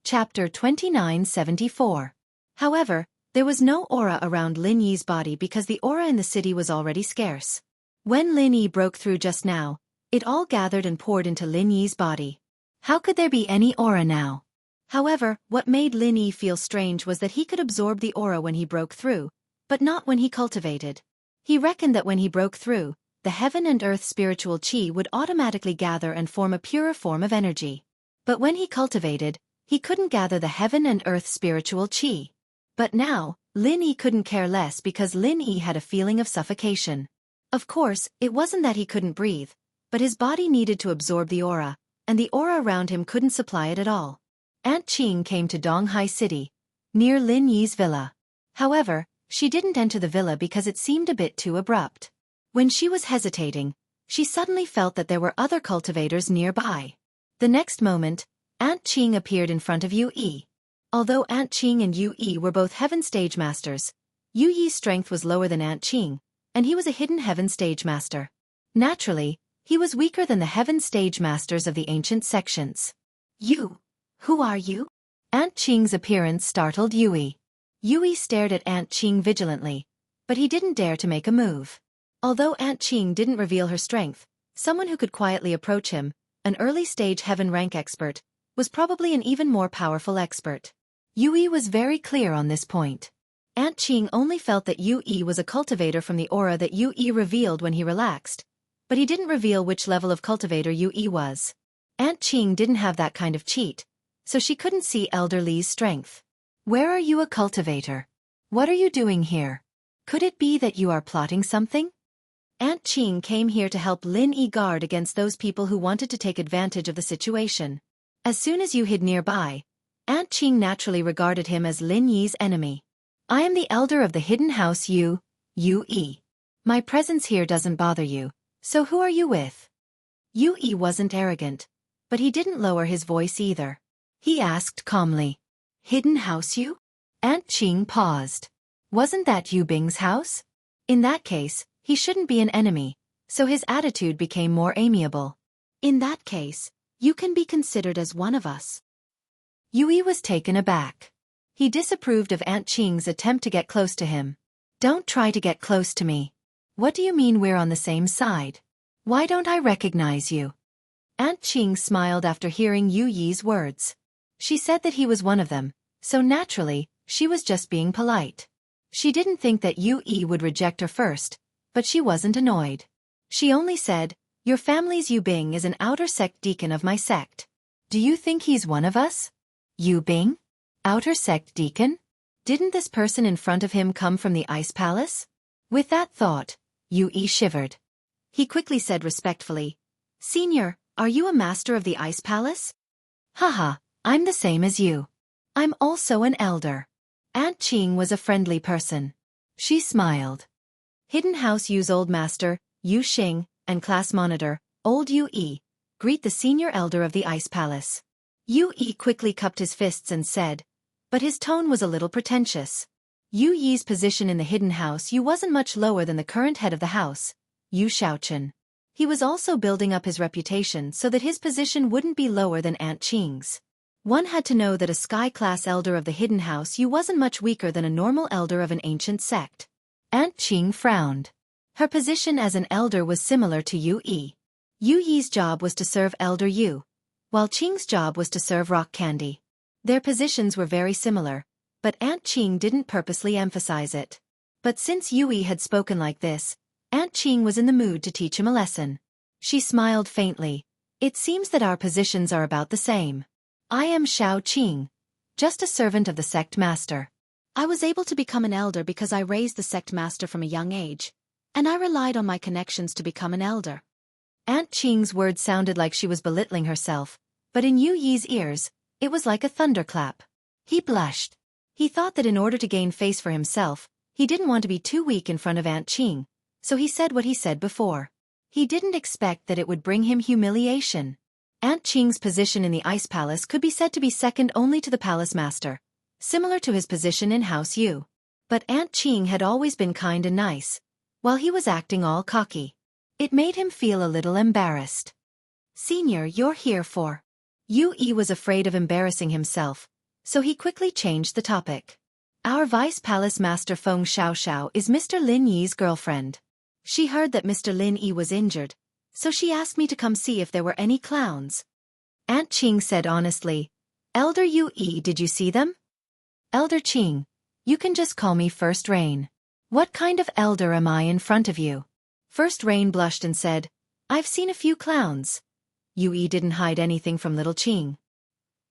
Chapter 2974. However, there was no aura around Lin Yi's body because the aura in the city was already scarce. When Lin Yi broke through just now, it all gathered and poured into Lin Yi's body. How could there be any aura now? However, what made Lin Yi feel strange was that he could absorb the aura when he broke through, but not when he cultivated. He reckoned that when he broke through, the heaven and earth spiritual qi would automatically gather and form a purer form of energy. But when he cultivated, he couldn't gather the heaven and earth spiritual qi. But now, Lin Yi couldn't care less because Lin Yi had a feeling of suffocation. Of course, it wasn't that he couldn't breathe, but his body needed to absorb the aura, and the aura around him couldn't supply it at all. Aunt Qing came to Donghai City, near Lin Yi's villa. However, she didn't enter the villa because it seemed a bit too abrupt. When she was hesitating, she suddenly felt that there were other cultivators nearby. The next moment, Aunt Qing appeared in front of Yu Yi. Although Aunt Qing and Yu Yi were both heaven stage masters, Yu Yi's strength was lower than Aunt Qing, and he was a hidden heaven stage master. Naturally, he was weaker than the heaven stage masters of the ancient sections. You? Who are you? Aunt Qing's appearance startled Yu Yi. Yu Yi stared at Aunt Qing vigilantly, but he didn't dare to make a move. Although Aunt Qing didn't reveal her strength, someone who could quietly approach him, an early-stage heaven rank expert, was probably an even more powerful expert. Yu Yi was very clear on this point. Aunt Qing only felt that Yu Yi was a cultivator from the aura that Yu Yi revealed when he relaxed, but he didn't reveal which level of cultivator Yu Yi was. Aunt Qing didn't have that kind of cheat, so she couldn't see Elder Li's strength. Where are you a cultivator? What are you doing here? Could it be that you are plotting something? Aunt Qing came here to help Lin Yi guard against those people who wanted to take advantage of the situation. As soon as Yu hid nearby, Aunt Qing naturally regarded him as Lin Yi's enemy. I am the elder of the hidden house Yu Yi. My presence here doesn't bother you, so who are you with? Yu Yi wasn't arrogant, but he didn't lower his voice either. He asked calmly, Hidden house Yu? Aunt Qing paused. Wasn't that Yu Bing's house? In that case, he shouldn't be an enemy, so his attitude became more amiable. In that case, you can be considered as one of us. Yui was taken aback. He disapproved of Aunt Qing's attempt to get close to him. Don't try to get close to me. What do you mean we're on the same side? Why don't I recognize you? Aunt Qing smiled after hearing Yu Yi's words. She said that he was one of them, so naturally, she was just being polite. She didn't think that Yu Yi would reject her first, but she wasn't annoyed. She only said, Your family's Yu Bing is an outer sect deacon of my sect. Do you think he's one of us? Yu Bing? Outer sect deacon? Didn't this person in front of him come from the Ice Palace? With that thought, Yu Yi shivered. He quickly said respectfully, Senior, are you a master of the Ice Palace? Haha, I'm the same as you. I'm also an elder. Aunt Qing was a friendly person. She smiled. Hidden House Yu's old master, Yu Xing, and class monitor, old Yu Yi, greet the senior elder of the Ice Palace. Yu Yi quickly cupped his fists and said, but his tone was a little pretentious. Yu Yi's position in the hidden house wasn't much lower than the current head of the house, Yu Xiaochen. He was also building up his reputation so that his position wouldn't be lower than Aunt Qing's. One had to know that a sky-class elder of the hidden house wasn't much weaker than a normal elder of an ancient sect. Aunt Qing frowned. Her position as an elder was similar to Yu Yi. Yu Yi's job was to serve Elder Yu, while Qing's job was to serve rock candy. Their positions were very similar, but Aunt Qing didn't purposely emphasize it. But since Yu Yi had spoken like this, Aunt Qing was in the mood to teach him a lesson. She smiled faintly. It seems that our positions are about the same. I am Xiao Qing, just a servant of the sect master. I was able to become an elder because I raised the sect master from a young age, and I relied on my connections to become an elder. Aunt Qing's words sounded like she was belittling herself, but in Yu Yi's ears, it was like a thunderclap. He blushed. He thought that in order to gain face for himself, he didn't want to be too weak in front of Aunt Qing, so he said what he said before. He didn't expect that it would bring him humiliation. Aunt Qing's position in the Ice Palace could be said to be second only to the Palace Master, similar to his position in House Yu. But Aunt Qing had always been kind and nice, while he was acting all cocky. It made him feel a little embarrassed. Senior, you're here for... Yu Yi was afraid of embarrassing himself, so he quickly changed the topic. Our Vice Palace Master Feng Xiaoxiao is Mr. Lin Yi's girlfriend. She heard that Mr. Lin Yi was injured, so she asked me to come see if there were any clowns. Aunt Qing said honestly, Elder Yu Yi, did you see them? Elder Qing, you can just call me First Rain. What kind of elder am I in front of you? First Rain blushed and said, I've seen a few clowns. Yu Yi didn't hide anything from little Qing.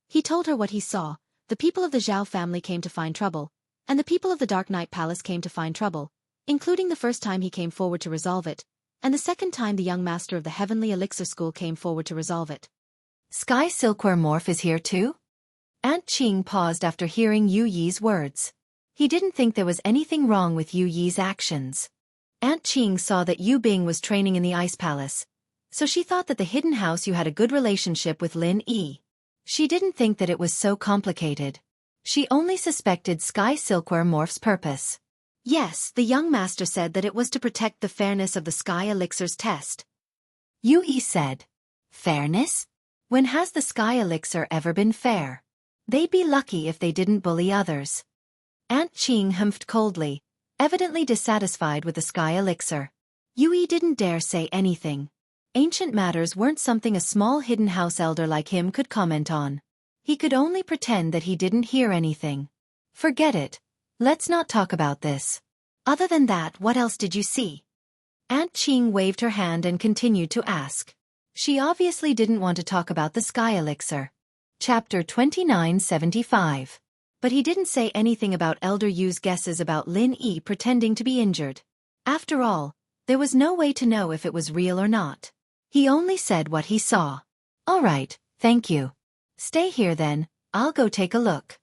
He told her what he saw. The people of the Zhao family came to find trouble, and the people of the Dark Knight Palace came to find trouble, including the first time he came forward to resolve it, and the second time the young master of the Heavenly Elixir School came forward to resolve it. Sky Silkworm Morph is here too? Aunt Qing paused after hearing Yu Yi's words. He didn't think there was anything wrong with Yu Yi's actions. Aunt Qing saw that Yu Bing was training in the Ice Palace, so she thought that the hidden house had a good relationship with Lin Yi. She didn't think that it was so complicated. She only suspected Sky Silkworm Morph's purpose. Yes, the young master said that it was to protect the fairness of the Sky Elixir's test. Yu Yi said, Fairness? When has the Sky Elixir ever been fair? They'd be lucky if they didn't bully others. Aunt Qing humphed coldly, evidently dissatisfied with the Sky Elixir. Yu Yi didn't dare say anything. Ancient matters weren't something a small hidden house elder like him could comment on. He could only pretend that he didn't hear anything. Forget it. Let's not talk about this. Other than that, what else did you see? Aunt Qing waved her hand and continued to ask. She obviously didn't want to talk about the Sky Elixir. Chapter 2975. But he didn't say anything about Elder Yu's guesses about Lin Yi pretending to be injured. After all, there was no way to know if it was real or not. He only said what he saw. All right, thank you. Stay here then, I'll go take a look.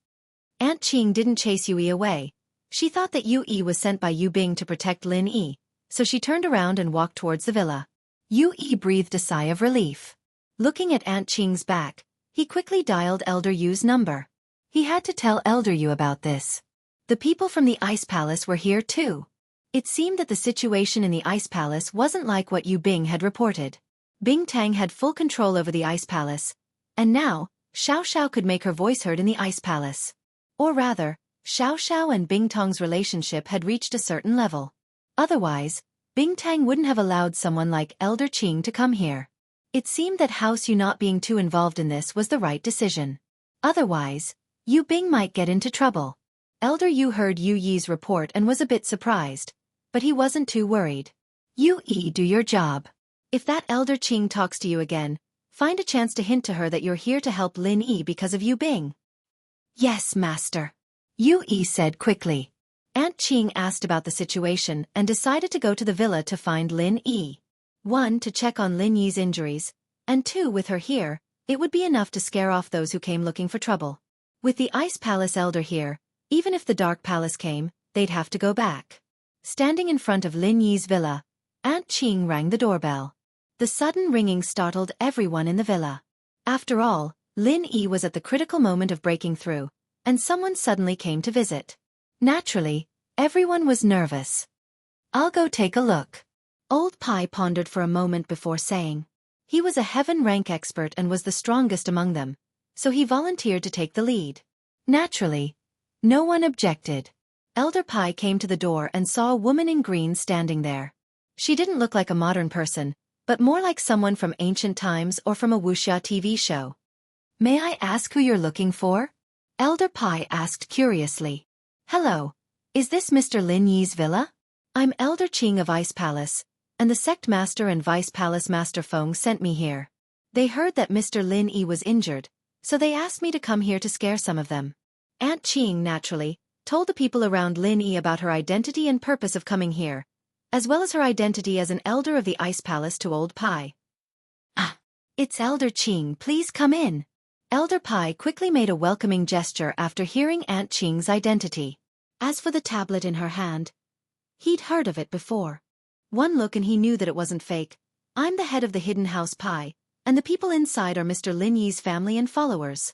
Aunt Qing didn't chase Yu Yi away. She thought that Yu Yi was sent by Yu Bing to protect Lin Yi, so she turned around and walked towards the villa. Yu Yi breathed a sigh of relief. Looking at Aunt Qing's back, he quickly dialed Elder Yu's number. He had to tell Elder Yu about this. The people from the Ice Palace were here too. It seemed that the situation in the Ice Palace wasn't like what Yu Bing had reported. Bing Tang had full control over the Ice Palace, and now, Xiao Xiao could make her voice heard in the Ice Palace. Or rather, Xiao Xiao and Bing Tang's relationship had reached a certain level. Otherwise, Bing Tang wouldn't have allowed someone like Elder Qing to come here. It seemed that House Yu not being too involved in this was the right decision. Otherwise, Yu Bing might get into trouble. Elder Yu heard Yu Yi's report and was a bit surprised, but he wasn't too worried. Yu Yi, do your job. If that Elder Qing talks to you again, find a chance to hint to her that you're here to help Lin Yi because of Yu Bing. Yes, Master. Yu Yi said quickly. Aunt Qing asked about the situation and decided to go to the villa to find Lin Yi. 1. To check on Lin Yi's injuries, and 2. With her here, it would be enough to scare off those who came looking for trouble. With the Ice Palace Elder here, even if the Dark Palace came, they'd have to go back. Standing in front of Lin Yi's villa, Aunt Qing rang the doorbell. The sudden ringing startled everyone in the villa. After all, Lin Yi was at the critical moment of breaking through, and someone suddenly came to visit. Naturally, Everyone was nervous. I'll go take a look. Old Pai pondered for a moment before saying. He was a heaven rank expert and was the strongest among them, so he volunteered to take the lead. Naturally, no one objected. Elder Pai came to the door and saw a woman in green standing there. She didn't look like a modern person, but more like someone from ancient times or from a Wuxia TV show. May I ask who you're looking for? Elder Pai asked curiously. Hello, is this Mr. Lin Yi's villa? I'm Elder Qing of Ice Palace, and the sect master and Vice Palace Master Feng sent me here. They heard that Mr. Lin Yi was injured, so they asked me to come here to scare some of them. Aunt Qing, naturally, told the people around Lin Yi about her identity and purpose of coming here, as well as her identity as an elder of the Ice Palace to Old Pai. Ah, it's Elder Qing, please come in. Elder Pai quickly made a welcoming gesture after hearing Aunt Qing's identity. As for the tablet in her hand, he'd heard of it before. One look and he knew that it wasn't fake. I'm the head of the Hidden House Pai, and the people inside are Mr. Lin Yi's family and followers.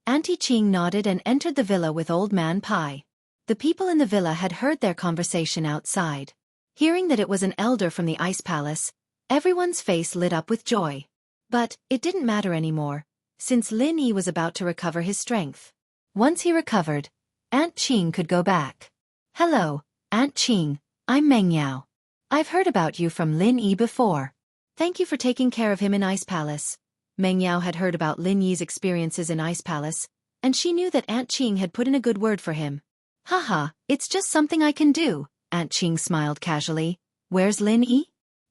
Auntie Qing nodded and entered the villa with Old Man Pai. The people in the villa had heard their conversation outside. Hearing that it was an elder from the Ice Palace, everyone's face lit up with joy. But it didn't matter anymore, since Lin Yi was about to recover his strength. Once he recovered, Aunt Qing could go back. Hello, Aunt Qing, I'm Meng Yao. I've heard about you from Lin Yi before. Thank you for taking care of him in Ice Palace. Meng Yao had heard about Lin Yi's experiences in Ice Palace, and she knew that Aunt Qing had put in a good word for him. Haha, it's just something I can do, Aunt Qing smiled casually. Where's Lin Yi?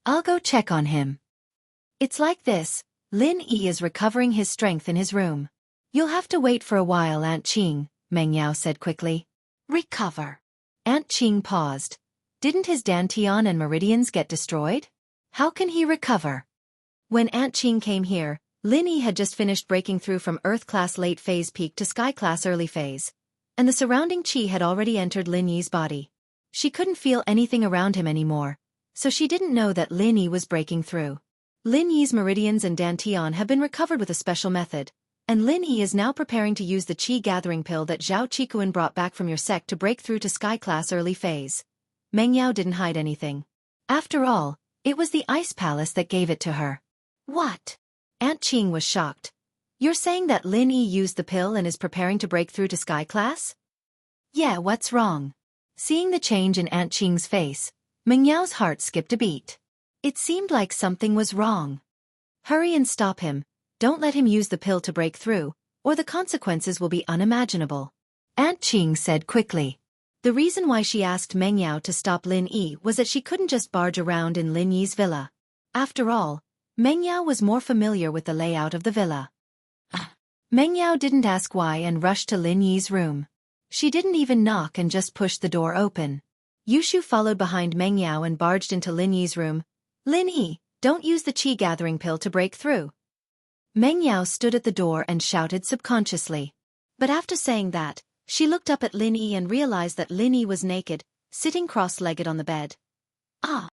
I'll go check on him. It's like this, Lin Yi is recovering his strength in his room. You'll have to wait for a while, Aunt Qing, Meng Yao said quickly. Recover. Aunt Qing paused. Didn't his dantian and meridians get destroyed? How can he recover? When Aunt Qing came here, Lin Yi had just finished breaking through from Earth-class late phase peak to Sky-class early phase, and the surrounding qi had already entered Lin Yi's body. She couldn't feel anything around him anymore, so she didn't know that Lin Yi was breaking through. Lin Yi's meridians and dantian have been recovered with a special method, and Lin Yi is now preparing to use the qi gathering pill that Zhao Qikuan brought back from your sect to break through to Sky-class early phase. Meng Yao didn't hide anything. After all, it was the Ice Palace that gave it to her. What? Aunt Qing was shocked. You're saying that Lin Yi used the pill and is preparing to break through to Sky-class? Yeah, what's wrong? Seeing the change in Aunt Qing's face, Meng Yao's heart skipped a beat. It seemed like something was wrong. Hurry and stop him. Don't let him use the pill to break through, or the consequences will be unimaginable. Aunt Qing said quickly. The reason why she asked Meng Yao to stop Lin Yi was that she couldn't just barge around in Lin Yi's villa. After all, Meng Yao was more familiar with the layout of the villa. Meng Yao didn't ask why and rushed to Lin Yi's room. She didn't even knock and just pushed the door open. Yushu followed behind Meng Yao and barged into Lin Yi's room. Lin Yi, don't use the qi gathering pill to break through. Meng Yao stood at the door and shouted subconsciously. But after saying that, she looked up at Lin Yi and realized that Lin Yi was naked, sitting cross-legged on the bed. Ah!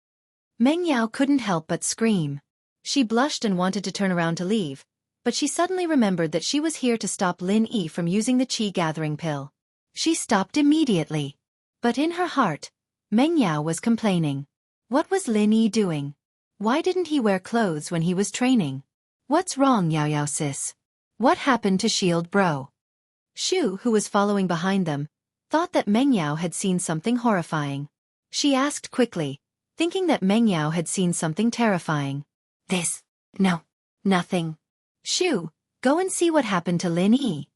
Meng Yao couldn't help but scream. She blushed and wanted to turn around to leave, but she suddenly remembered that she was here to stop Lin Yi from using the qi gathering pill. She stopped immediately. But in her heart, Meng Yao was complaining. What was Lin Yi doing? Why didn't he wear clothes when he was training? What's wrong, Yao Yao sis? What happened to Shield Bro? Shu, who was following behind them, thought that Meng Yao had seen something horrifying. She asked quickly, thinking that Meng Yao had seen something terrifying. No, nothing. Shu, go and see what happened to Lin Yi.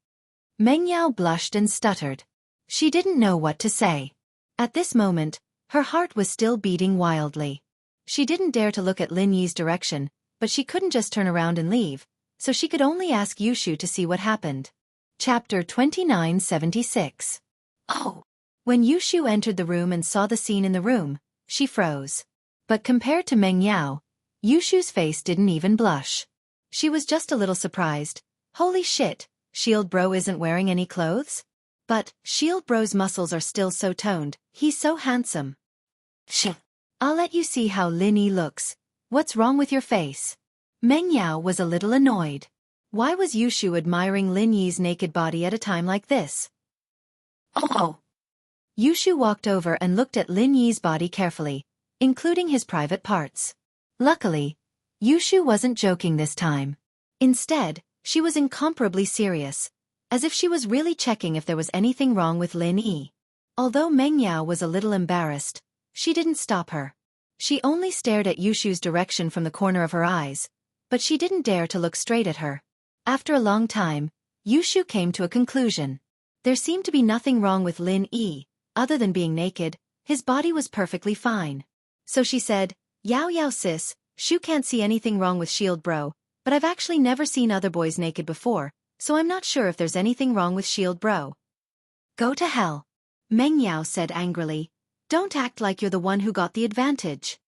Meng Yao blushed and stuttered. She didn't know what to say. At this moment, her heart was still beating wildly. She didn't dare to look at Lin Yi's direction, but she couldn't just turn around and leave, so she could only ask Yushu to see what happened. Chapter 2976. Oh! When Yushu entered the room and saw the scene in the room, she froze. But compared to Meng Yao, Yushu's face didn't even blush. She was just a little surprised. Holy shit, Shield Bro isn't wearing any clothes? But Shield Bro's muscles are still so toned, he's so handsome. I'll let you see how Lin Yi looks. What's wrong with your face? Meng Yao was a little annoyed. Why was Yushu admiring Lin Yi's naked body at a time like this? Oh! Yushu walked over and looked at Lin Yi's body carefully, including his private parts. Luckily, Yushu wasn't joking this time. Instead, she was incomparably serious, as if she was really checking if there was anything wrong with Lin Yi. Although Meng Yao was a little embarrassed, she didn't stop her. She only stared at Yushu's direction from the corner of her eyes, but she didn't dare to look straight at her. After a long time, Yushu came to a conclusion. There seemed to be nothing wrong with Lin Yi, other than being naked. His body was perfectly fine. So she said, "Yao Yao sis, Shu can't see anything wrong with Shield Bro, but I've actually never seen other boys naked before, so I'm not sure if there's anything wrong with Shield Bro." "Go to hell," Meng Yao said angrily. "Don't act like you're the one who got the advantage."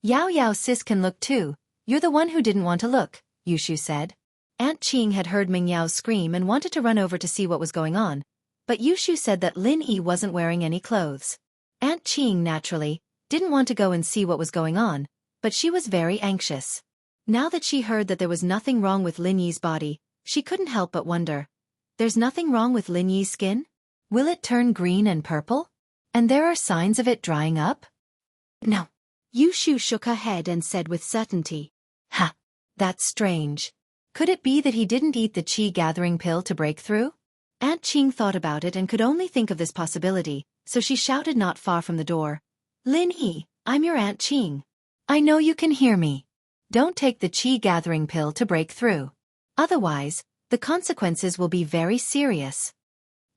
"Yao Yao sis can look too, you're the one who didn't want to look," Yushu said. Aunt Qing had heard Meng Yao's scream and wanted to run over to see what was going on, but Yushu said that Lin Yi wasn't wearing any clothes. Aunt Qing, naturally, didn't want to go and see what was going on, but she was very anxious. Now that she heard that there was nothing wrong with Lin Yi's body, she couldn't help but wonder. There's nothing wrong with Lin Yi's skin? Will it turn green and purple? And there are signs of it drying up? No. Yushu shook her head and said with certainty. Ha! That's strange. Could it be that he didn't eat the chi-gathering pill to break through? Aunt Qing thought about it and could only think of this possibility, so she shouted not far from the door. "Lin Yi, I'm your Aunt Qing. I know you can hear me. Don't take the chi-gathering pill to break through. Otherwise, the consequences will be very serious."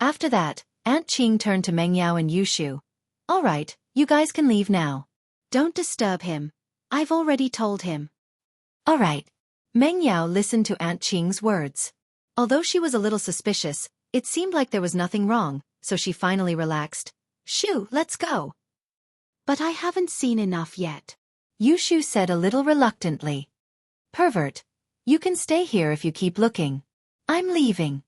After that, Aunt Qing turned to Meng Yao and Yushu. "All right, you guys can leave now. Don't disturb him. I've already told him." "All right." Meng Yao listened to Aunt Qing's words. Although she was a little suspicious, it seemed like there was nothing wrong, so she finally relaxed. "Shoo, let's go." "But I haven't seen enough yet," Yushu said a little reluctantly. "Pervert. You can stay here if you keep looking. I'm leaving,"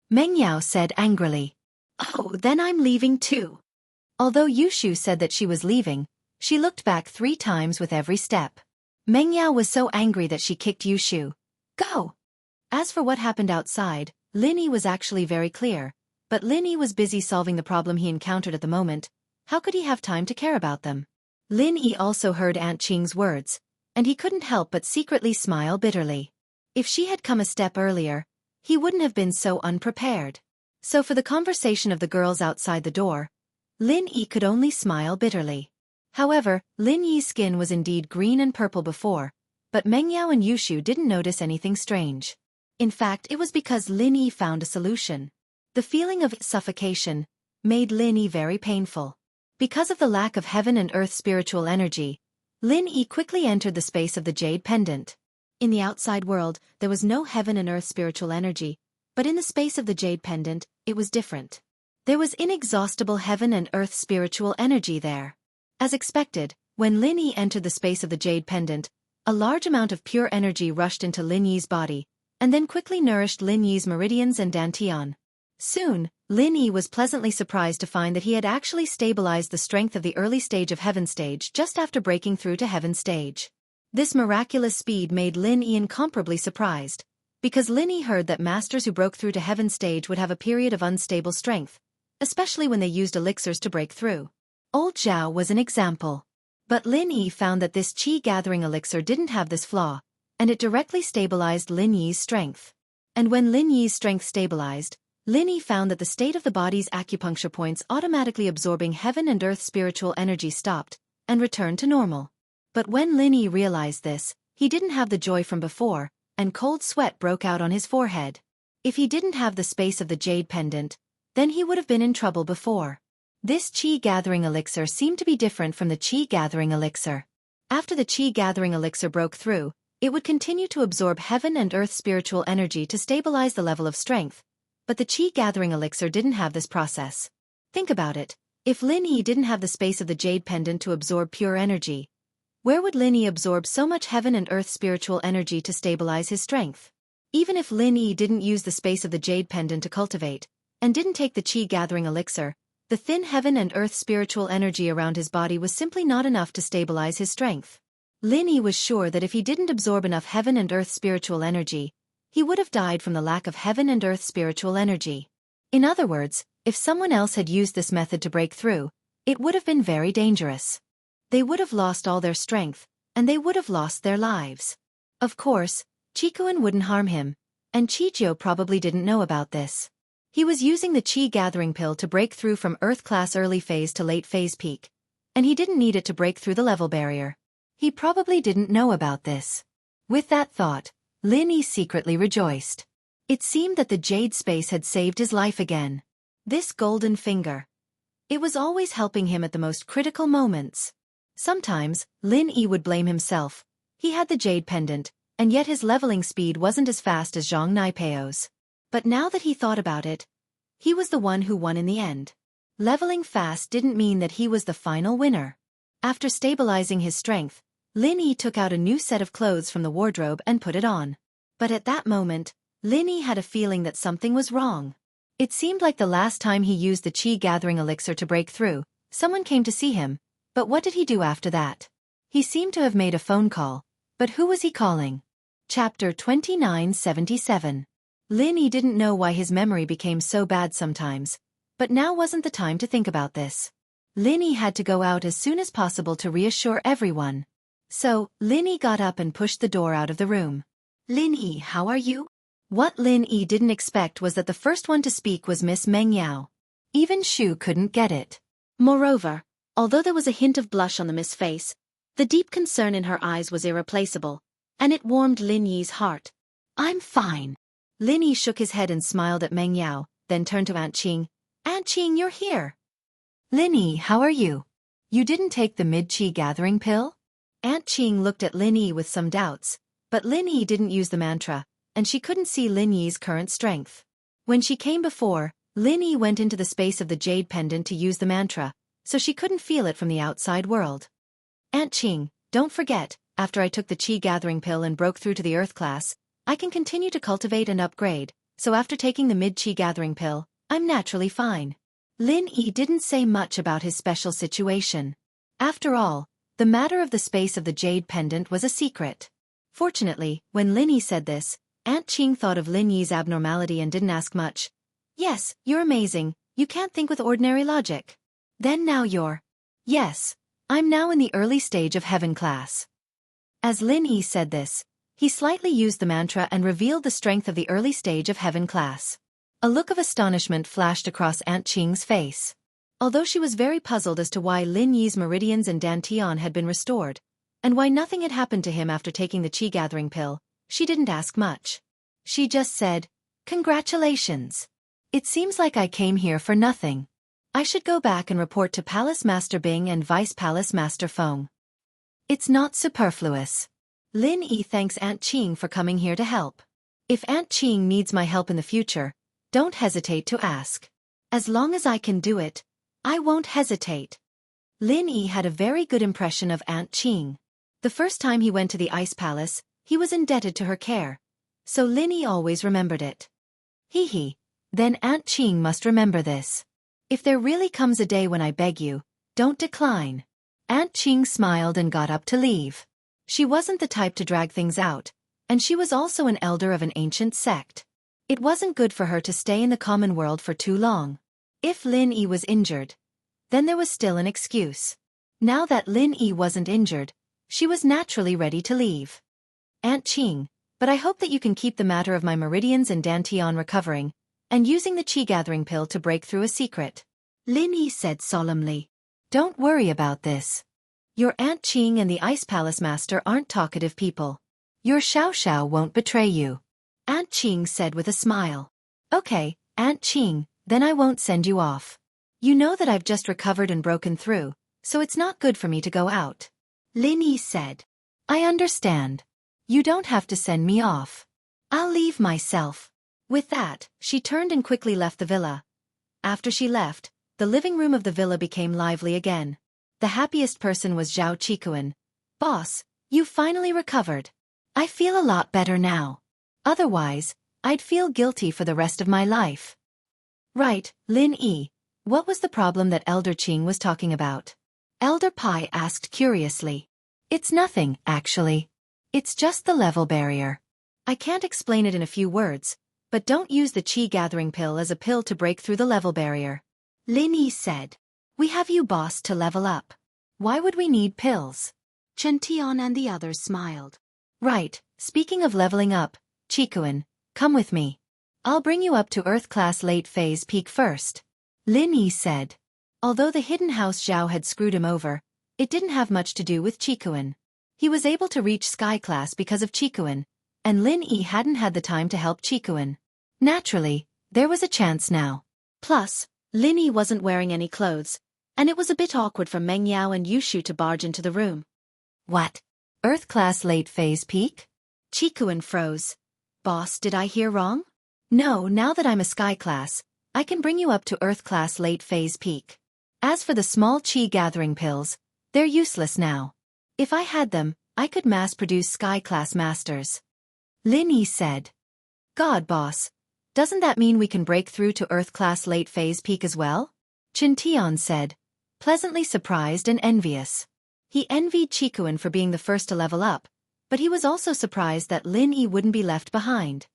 Meng Yao said angrily. "Oh, then I'm leaving too." Although Yushu said that she was leaving, she looked back 3 times with every step. Meng Yao was so angry that she kicked Yushu. "Go!" As for what happened outside, Lin Yi was actually very clear, but Lin Yi was busy solving the problem he encountered at the moment. How could he have time to care about them? Lin Yi also heard Aunt Qing's words, and he couldn't help but secretly smile bitterly. If she had come a step earlier, he wouldn't have been so unprepared. So for the conversation of the girls outside the door, Lin Yi could only smile bitterly. However, Lin Yi's skin was indeed green and purple before, but Meng Yao and Yushu didn't notice anything strange. In fact, it was because Lin Yi found a solution. The feeling of suffocation made Lin Yi very painful. Because of the lack of heaven and earth spiritual energy, Lin Yi quickly entered the space of the jade pendant. In the outside world, there was no heaven and earth spiritual energy, but in the space of the jade pendant, it was different. There was inexhaustible heaven and earth spiritual energy there. As expected, when Lin Yi entered the space of the jade pendant, a large amount of pure energy rushed into Lin Yi's body, and then quickly nourished Lin Yi's meridians and dantian. Soon, Lin Yi was pleasantly surprised to find that he had actually stabilized the strength of the early stage of Heaven stage just after breaking through to Heaven stage. This miraculous speed made Lin Yi incomparably surprised, because Lin Yi heard that masters who broke through to Heaven stage would have a period of unstable strength, especially when they used elixirs to break through. Old Zhao was an example. But Lin Yi found that this chi-gathering elixir didn't have this flaw, and it directly stabilized Lin Yi's strength. And when Lin Yi's strength stabilized, Lin Yi found that the state of the body's acupuncture points automatically absorbing heaven and earth spiritual energy stopped, and returned to normal. But when Lin Yi realized this, he didn't have the joy from before, and cold sweat broke out on his forehead. If he didn't have the space of the jade pendant, then he would have been in trouble before. This chi-gathering elixir seemed to be different from the chi-gathering elixir. After the chi-gathering elixir broke through, it would continue to absorb heaven and earth spiritual energy to stabilize the level of strength, but the chi-gathering elixir didn't have this process. Think about it. If Lin Yi didn't have the space of the jade pendant to absorb pure energy, where would Lin Yi absorb so much heaven and earth spiritual energy to stabilize his strength? Even if Lin Yi didn't use the space of the jade pendant to cultivate, and didn't take the chi-gathering elixir, the thin heaven and earth spiritual energy around his body was simply not enough to stabilize his strength. Lin Yi was sure that if he didn't absorb enough heaven and earth spiritual energy, he would have died from the lack of heaven and earth spiritual energy. In other words, if someone else had used this method to break through, it would have been very dangerous. They would have lost all their strength, and they would have lost their lives. Of course, Qikuan wouldn't harm him, and Qijiu probably didn't know about this. He was using the Qi gathering pill to break through from Earth class early phase to late phase peak, and he didn't need it to break through the level barrier. He probably didn't know about this. With that thought, Lin Yi secretly rejoiced. It seemed that the jade space had saved his life again. This golden finger. It was always helping him at the most critical moments. Sometimes, Lin Yi would blame himself. He had the jade pendant, and yet his leveling speed wasn't as fast as Zhang Naipeo's. But now that he thought about it, he was the one who won in the end. Leveling fast didn't mean that he was the final winner. After stabilizing his strength, Lin Yi took out a new set of clothes from the wardrobe and put it on. But at that moment, Lin Yi had a feeling that something was wrong. It seemed like the last time he used the Qi gathering elixir to break through, someone came to see him, but what did he do after that? He seemed to have made a phone call, but who was he calling? Chapter 2977. Lin Yi didn't know why his memory became so bad sometimes, but now wasn't the time to think about this. Lin Yi had to go out as soon as possible to reassure everyone. So, Lin Yi got up and pushed the door out of the room. Lin Yi, how are you? What Lin Yi didn't expect was that the first one to speak was Miss Meng Yao. Even Shu couldn't get it. Moreover, although there was a hint of blush on the Miss face, the deep concern in her eyes was irreplaceable, and it warmed Lin Yi's heart. I'm fine. Lin Yi shook his head and smiled at Meng Yao, then turned to Aunt Qing. Aunt Qing, you're here. Lin Yi, how are you? You didn't take the mid-Qi gathering pill? Aunt Qing looked at Lin Yi with some doubts, but Lin Yi didn't use the mantra, and she couldn't see Lin Yi's current strength. When she came before, Lin Yi went into the space of the jade pendant to use the mantra, so she couldn't feel it from the outside world. Aunt Qing, don't forget, after I took the Qi gathering pill and broke through to the Earth class, I can continue to cultivate and upgrade, so after taking the mid-Qi gathering pill, I'm naturally fine. Lin Yi didn't say much about his special situation. After all, the matter of the space of the jade pendant was a secret. Fortunately, when Lin Yi said this, Aunt Qing thought of Lin Yi's abnormality and didn't ask much. Yes, you're amazing, you can't think with ordinary logic. Then now you're... Yes, I'm now in the early stage of heaven class. As Lin Yi said this, he slightly used the mantra and revealed the strength of the early stage of heaven class. A look of astonishment flashed across Aunt Qing's face. Although she was very puzzled as to why Lin Yi's meridians and dantian had been restored, and why nothing had happened to him after taking the Qi gathering pill, she didn't ask much. She just said, Congratulations. It seems like I came here for nothing. I should go back and report to Palace Master Bing and Vice Palace Master Feng. It's not superfluous. Lin Yi thanks Aunt Qing for coming here to help. If Aunt Qing needs my help in the future, don't hesitate to ask. As long as I can do it, I won't hesitate. Lin Yi had a very good impression of Aunt Qing. The first time he went to the Ice Palace, he was indebted to her care, so Lin Yi always remembered it. Then Aunt Qing must remember this. If there really comes a day when I beg you, don't decline. Aunt Qing smiled and got up to leave. She wasn't the type to drag things out, and she was also an elder of an ancient sect. It wasn't good for her to stay in the common world for too long. If Lin Yi was injured, then there was still an excuse. Now that Lin Yi wasn't injured, she was naturally ready to leave. Aunt Qing, but I hope that you can keep the matter of my meridians and dantian recovering, and using the Qi gathering pill to break through a secret. Lin Yi said solemnly. Don't worry about this. Your Aunt Qing and the Ice Palace Master aren't talkative people. Your Xiao won't betray you. Aunt Qing said with a smile. Okay, Aunt Qing, then I won't send you off. You know that I've just recovered and broken through, so it's not good for me to go out. Lin Yi said. I understand. You don't have to send me off. I'll leave myself. With that, she turned and quickly left the villa. After she left, the living room of the villa became lively again. The happiest person was Zhao Qikuan. Boss, you finally recovered. I feel a lot better now. Otherwise, I'd feel guilty for the rest of my life. Right, Lin Yi. What was the problem that Elder Qing was talking about? Elder Pai asked curiously. It's nothing, actually. It's just the level barrier. I can't explain it in a few words, But don't use the Qi gathering pill as a pill to break through the level barrier. Lin Yi said. We have you, boss, to level up. Why would we need pills? Chen Tian and the others smiled. Right, speaking of leveling up, Qikuan, come with me. I'll bring you up to Earth-class late phase peak first. Lin Yi said. Although the hidden house Zhao had screwed him over, it didn't have much to do with Qikuan. He was able to reach Sky Class because of Qikuan, and Lin Yi hadn't had the time to help Qikuan. Naturally, there was a chance now. Plus, Lin Yi wasn't wearing any clothes, and it was a bit awkward for Meng Yao and Yushu to barge into the room. What? Earth-class late phase peak? Qikuan froze. Boss, did I hear wrong? No, now that I'm a Sky Class, I can bring you up to Earth-class late phase peak. As for the small Qi gathering pills, they're useless now. If I had them, I could mass-produce Sky-class masters. Lin Yi said. God, boss, doesn't that mean we can break through to Earth-class late phase peak as well? Chen Tian said, pleasantly surprised and envious. He envied Qikuan for being the first to level up, but he was also surprised that Lin Yi wouldn't be left behind.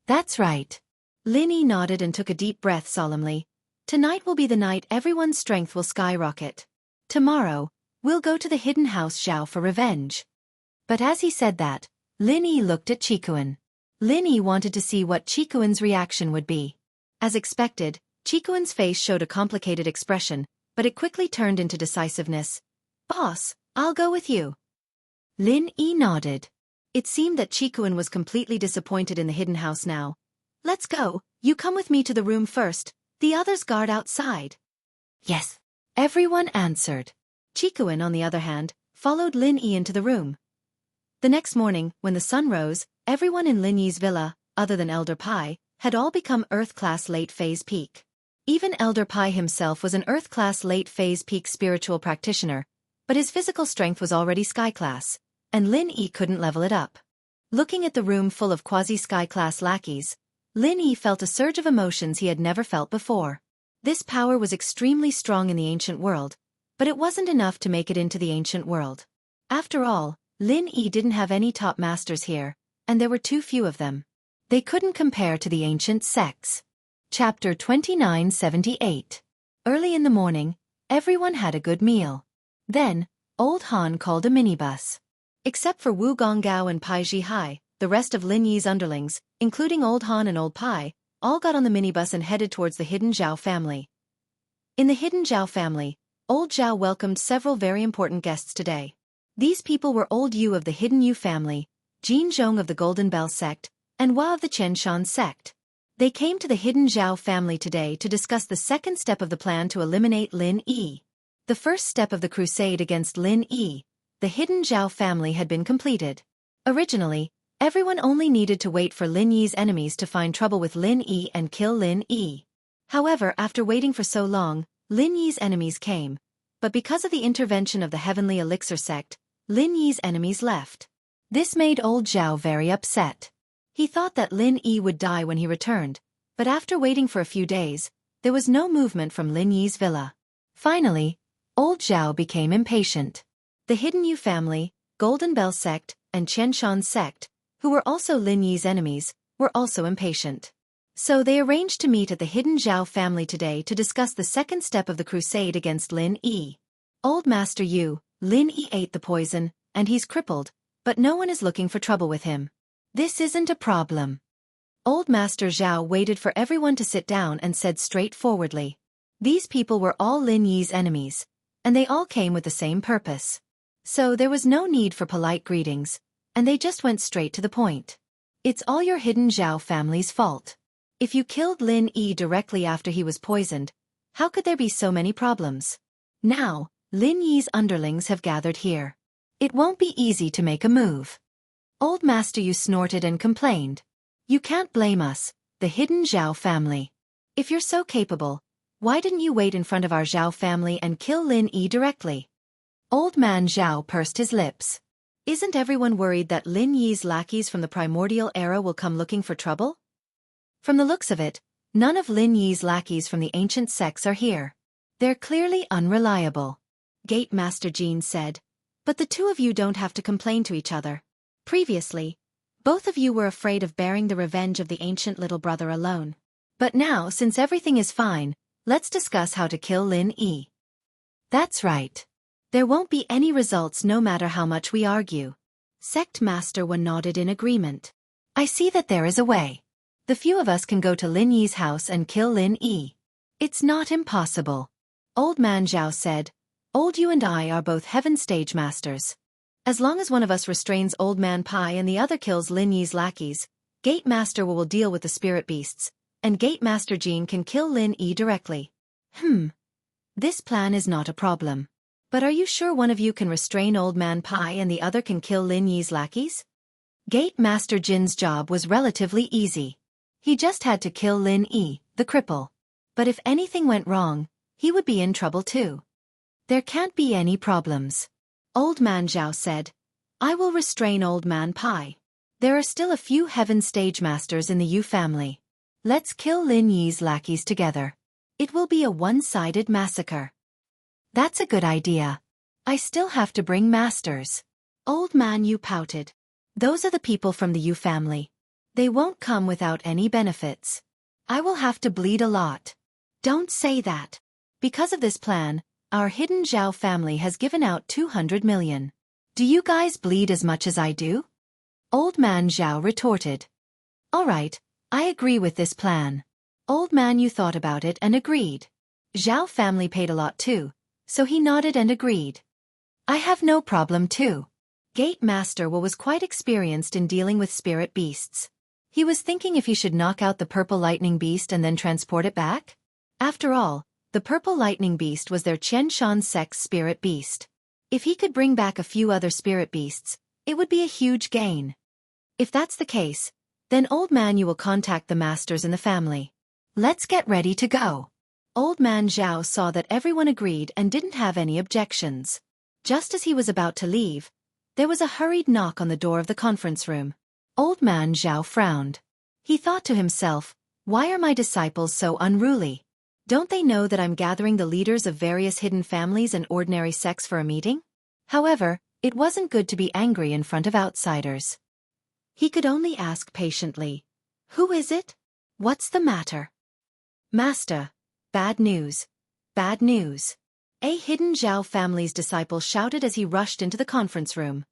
That's right. Lin Yi nodded and took a deep breath solemnly. Tonight will be the night everyone's strength will skyrocket. Tomorrow, we'll go to the hidden house Zhao for revenge. But as he said that, Lin Yi looked at Qikuan. Lin Yi wanted to see what Qikuan's reaction would be. As expected, Qikuan's face showed a complicated expression, but it quickly turned into decisiveness. Boss, I'll go with you. Lin Yi nodded. It seemed that Qikuan was completely disappointed in the hidden house now. Let's go, you come with me to the room first, the others guard outside. Yes. Everyone answered. Qikuan, on the other hand, followed Lin Yi into the room. The next morning, when the sun rose, everyone in Lin Yi's villa, other than Elder Pai, had all become Earth-class late-phase peak. Even Elder Pai himself was an Earth-class late-phase peak spiritual practitioner, but his physical strength was already Sky-class, and Lin Yi couldn't level it up. Looking at the room full of quasi-Sky-class lackeys, Lin Yi felt a surge of emotions he had never felt before. This power was extremely strong in the ancient world, but it wasn't enough to make it into the ancient world. After all, Lin Yi didn't have any top masters here, and there were too few of them. They couldn't compare to the ancient sects. Chapter 2978. Early in the morning, everyone had a good meal. Then, Old Han called a minibus. Except for Wu Gonggao and Pai Zhihai, the rest of Lin Yi's underlings, including Old Han and Old Pai, all got on the minibus and headed towards the hidden Zhao family. In the hidden Zhao family, Old Zhao welcomed several very important guests today. These people were Old Yu of the hidden Yu family, Jin Zhong of the Golden Bell sect, and Hua of the Qianshan sect. They came to the hidden Zhao family today to discuss the second step of the plan to eliminate Lin Yi. The first step of the crusade against Lin Yi, the hidden Zhao family, had been completed. Originally, everyone only needed to wait for Lin Yi's enemies to find trouble with Lin Yi and kill Lin Yi. However, after waiting for so long, Lin Yi's enemies came, but because of the intervention of the Heavenly Elixir sect, Lin Yi's enemies left. This made Old Zhao very upset. He thought that Lin Yi would die when he returned, but after waiting for a few days, there was no movement from Lin Yi's villa. Finally, Old Zhao became impatient. The hidden Yu family, Golden Bell sect, and Qianshan sect, who were also Lin Yi's enemies, were also impatient. So they arranged to meet at the hidden Zhao family today to discuss the second step of the crusade against Lin Yi. Old Master Yu, Lin Yi ate the poison, and he's crippled, but no one is looking for trouble with him. This isn't a problem. Old Master Zhao waited for everyone to sit down and said straightforwardly. These people were all Lin Yi's enemies, and they all came with the same purpose. So there was no need for polite greetings, and they just went straight to the point. It's all your hidden Zhao family's fault. If you killed Lin Yi directly after he was poisoned, how could there be so many problems? Now, Lin Yi's underlings have gathered here. It won't be easy to make a move. Old Master Yu snorted and complained. You can't blame us, the hidden Zhao family. If you're so capable, why didn't you wait in front of our Zhao family and kill Lin Yi directly? Old Man Zhao pursed his lips. Isn't everyone worried that Lin Yi's lackeys from the primordial era will come looking for trouble? From the looks of it, none of Lin Yi's lackeys from the ancient sects are here. They're clearly unreliable. Gate Master Jean said. But the two of you don't have to complain to each other. Previously, Both of you were afraid of bearing the revenge of the ancient little brother alone. But now, since everything is fine, let's discuss how to kill Lin Yi. That's right. There won't be any results no matter how much we argue. Sect Master Wen nodded in agreement. I see that there is a way. The few of us can go to Lin Yi's house and kill Lin Yi. It's not impossible. Old Man Zhao said, Old You and I are both heaven stage masters. As long as one of us restrains Old Man Pai and the other kills Lin Yi's lackeys, Gate Master will deal with the spirit beasts, and Gate Master Jean can kill Lin Yi directly. This plan is not a problem. But are you sure one of you can restrain Old Man Pai and the other can kill Lin Yi's lackeys? Gate Master Jin's job was relatively easy. He just had to kill Lin Yi, the cripple. But if anything went wrong, he would be in trouble too. There can't be any problems. Old Man Zhao said, I will restrain Old Man Pai. There are still a few heaven stage masters in the Yu family. Let's kill Lin Yi's lackeys together. It will be a one-sided massacre. That's a good idea. I still have to bring masters. Old Man Yu pouted. Those are the people from the Yu family. They won't come without any benefits. I will have to bleed a lot. Don't say that. Because of this plan, our hidden Zhao family has given out 200 million. Do you guys bleed as much as I do? Old Man Zhao retorted. All right, I agree with this plan. Old Man Yu thought about it and agreed. Zhao family paid a lot too, so he nodded and agreed. I have no problem too. Gate Master Wu was quite experienced in dealing with spirit beasts. He was thinking if he should knock out the purple lightning beast and then transport it back. After all, the purple lightning beast was their Qianshan sect's spirit beast. If he could bring back a few other spirit beasts, it would be a huge gain. If that's the case, then Old Man Yu will contact the masters in the family. Let's get ready to go. Old Man Zhao saw that everyone agreed and didn't have any objections. Just as he was about to leave, there was a hurried knock on the door of the conference room. Old Man Zhao frowned. He thought to himself, why are my disciples so unruly? Don't they know that I'm gathering the leaders of various hidden families and ordinary sects for a meeting? However, it wasn't good to be angry in front of outsiders. He could only ask patiently, who is it? What's the matter? Master, bad news. Bad news. A hidden Zhao family's disciple shouted as he rushed into the conference room.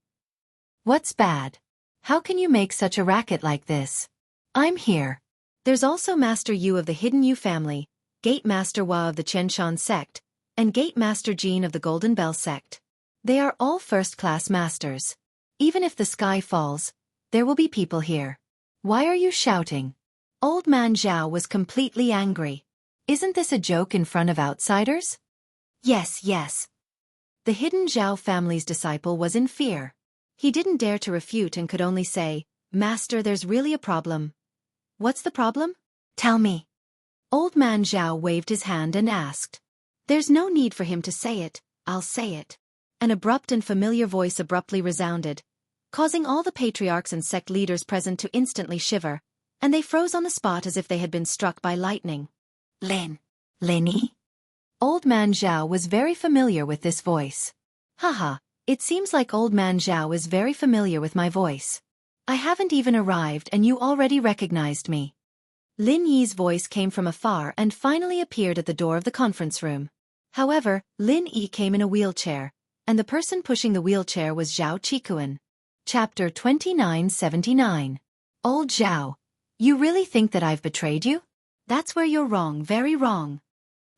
What's bad? How can you make such a racket like this? I'm here. There's also Master Yu of the hidden Yu family, Gate Master Hua of the Qianshan sect, and Gate Master Jean of the Golden Bell sect. They are all first-class masters. Even if the sky falls, there will be people here. Why are you shouting? Old Man Zhao was completely angry. Isn't this a joke in front of outsiders? Yes, yes. The hidden Zhao family's disciple was in fear. He didn't dare to refute and could only say, Master, there's really a problem. What's the problem? Tell me. Old Man Zhao waved his hand and asked. There's no need for him to say it, I'll say it. An abrupt and familiar voice abruptly resounded, causing all the patriarchs and sect leaders present to instantly shiver, and they froze on the spot as if they had been struck by lightning. Lenny? Old Man Zhao was very familiar with this voice. Haha, it seems like Old Man Zhao is very familiar with my voice. I haven't even arrived and you already recognized me. Lin Yi's voice came from afar and finally appeared at the door of the conference room. However, Lin Yi came in a wheelchair, and the person pushing the wheelchair was Zhao Qikuan. Chapter 2979. Old Zhao, you really think that I've betrayed you? That's where you're wrong, very wrong.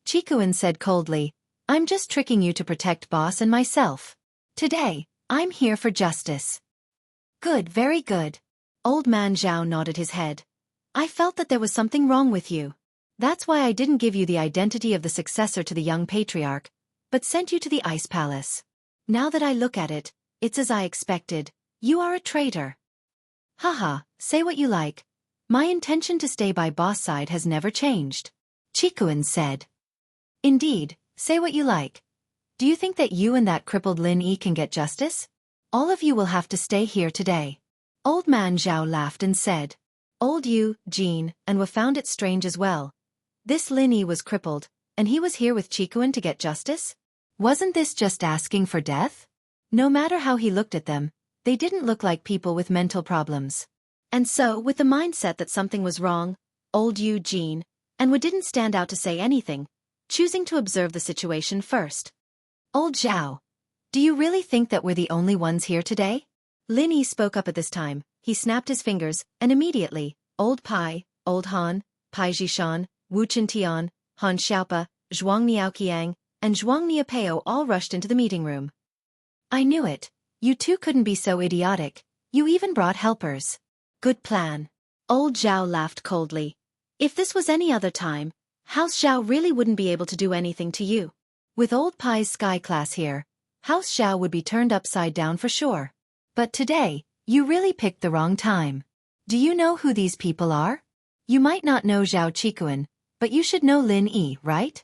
Qikuan said coldly, I'm just tricking you to protect boss and myself. Today, I'm here for justice. Good, very good. Old Man Zhao nodded his head. I felt that there was something wrong with you. That's why I didn't give you the identity of the successor to the young patriarch, but sent you to the ice palace. Now that I look at it, it's as I expected. You are a traitor. Haha, say what you like. My intention to stay by boss side has never changed. Qikuan said. Indeed, say what you like. Do you think that you and that crippled Lin Yi can get justice? All of you will have to stay here today. Old Man Zhao laughed and said. Old Yu, Jean, and Wu found it strange as well. This Lin Yi was crippled, and he was here with Qikuan to get justice? Wasn't this just asking for death? No matter how he looked at them, they didn't look like people with mental problems. And so, with the mindset that something was wrong, old Eugene and Wu didn't stand out to say anything, choosing to observe the situation first. Old Zhao, do you really think that we're the only ones here today? Lin Yi spoke up at this time. He snapped his fingers, and immediately, Old Pai, Old Han, Pai Jishan, Wu Chintian, Han Xiaopa, Zhuang Niaoqiang, and Zhuang Niapeo all rushed into the meeting room. I knew it. You two couldn't be so idiotic. You even brought helpers. Good plan. Old Zhao laughed coldly. If this was any other time, House Zhao really wouldn't be able to do anything to you. With Old Pai's sky class here, House Zhao would be turned upside down for sure. But today, you really picked the wrong time. Do you know who these people are? You might not know Zhao Qikuan, but you should know Lin Yi, right?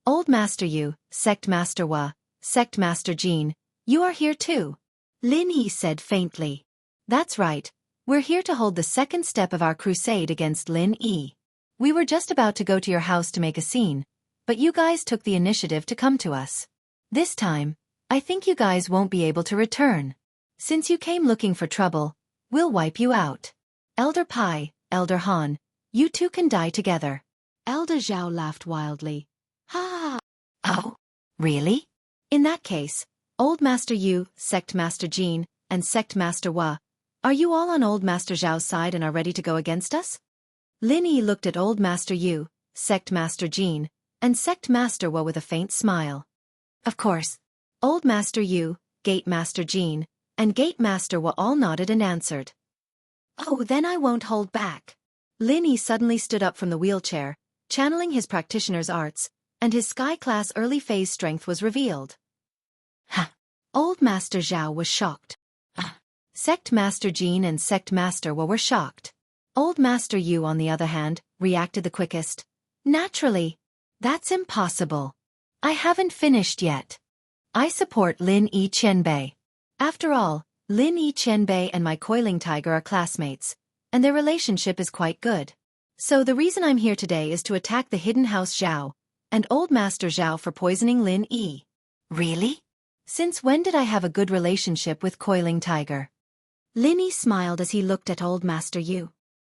Old Master Yu, Sect Master Hua, Sect Master Jin, you are here too. Lin Yi said faintly. That's right. We're here to hold the second step of our crusade against Lin Yi. We were just about to go to your house to make a scene, but you guys took the initiative to come to us. This time, I think you guys won't be able to return. Since you came looking for trouble, we'll wipe you out. Elder Pai, Elder Han, you two can die together. Elder Zhao laughed wildly. Ha! Oh, really? In that case, Old Master Yu, Sect Master Jin, and Sect Master Hua, are you all on Old Master Zhao's side and are ready to go against us? Lin Yi looked at Old Master Yu, Sect Master Jin, and Sect Master Hua with a faint smile. Of course. Old Master Yu, Gate Master Jin, and Gate Master Hua all nodded and answered. Oh, then I won't hold back. Lin Yi suddenly stood up from the wheelchair, channeling his practitioner's arts, and his sky-class early phase strength was revealed. Ha! Old Master Zhao was shocked. Sect Master Jin and Sect Master Hua were shocked. Old Master Yu, on the other hand, reacted the quickest. Naturally. That's impossible. I haven't finished yet. I support Lin Yi Qianbei. After all, Lin Yi Qianbei and my coiling tiger are classmates, and their relationship is quite good. So the reason I'm here today is to attack the hidden house Zhao, and Old Master Zhao for poisoning Lin Yi. Really? Since when did I have a good relationship with coiling tiger? Lin Yi smiled as he looked at Old Master Yu.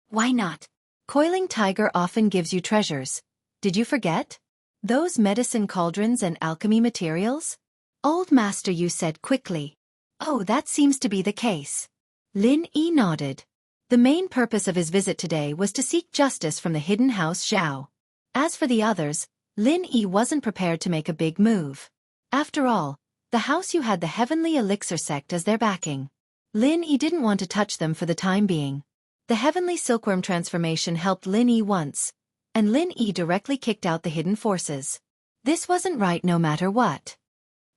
Why not? Coiling tiger often gives you treasures. Did you forget? Those medicine cauldrons and alchemy materials? Old Master Yu said quickly. Oh, that seems to be the case. Lin Yi nodded. The main purpose of his visit today was to seek justice from the hidden house Zhao. As for the others, Lin Yi wasn't prepared to make a big move. After all, the house Yu had the Heavenly Elixir sect as their backing. Lin Yi didn't want to touch them for the time being. The Heavenly Silkworm transformation helped Lin Yi once, and Lin Yi directly kicked out the hidden forces. This wasn't right no matter what.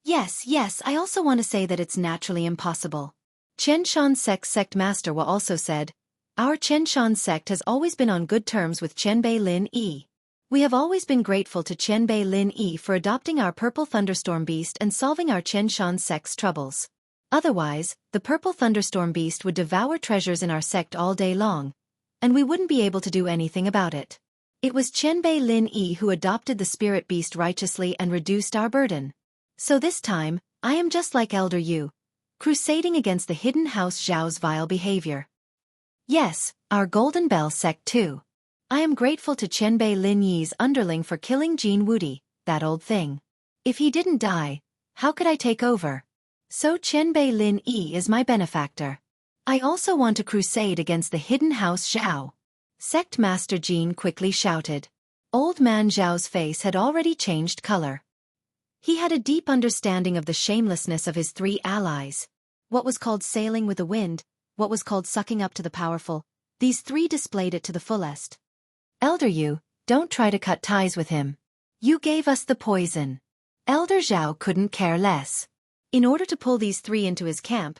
Yes, I also want to say that it's naturally impossible. Qianshan Sect Master Hua also said, our Qianshan sect has always been on good terms with Qianbei Lin Yi. We have always been grateful to Qianbei Lin Yi for adopting our Purple Thunderstorm Beast and solving our Qianshan sect's troubles. Otherwise, the Purple Thunderstorm Beast would devour treasures in our sect all day long, and we wouldn't be able to do anything about it. It was Qianbei Lin Yi who adopted the Spirit Beast righteously and reduced our burden. So this time, I am just like Elder Yu, crusading against the hidden house Zhao's vile behavior. Yes, our Golden Bell sect too. I am grateful to Qianbei Lin Yi's underling for killing Jin Wudi, that old thing. If he didn't die, how could I take over? So Qianbei Lin Yi is my benefactor. I also want to crusade against the hidden house Zhao. Sect Master Jin quickly shouted. Old man Zhao's face had already changed color. He had a deep understanding of the shamelessness of his three allies. What was called sailing with the wind, what was called sucking up to the powerful, these three displayed it to the fullest. Elder Yu, don't try to cut ties with him. You gave us the poison. Elder Zhao couldn't care less. In order to pull these three into his camp,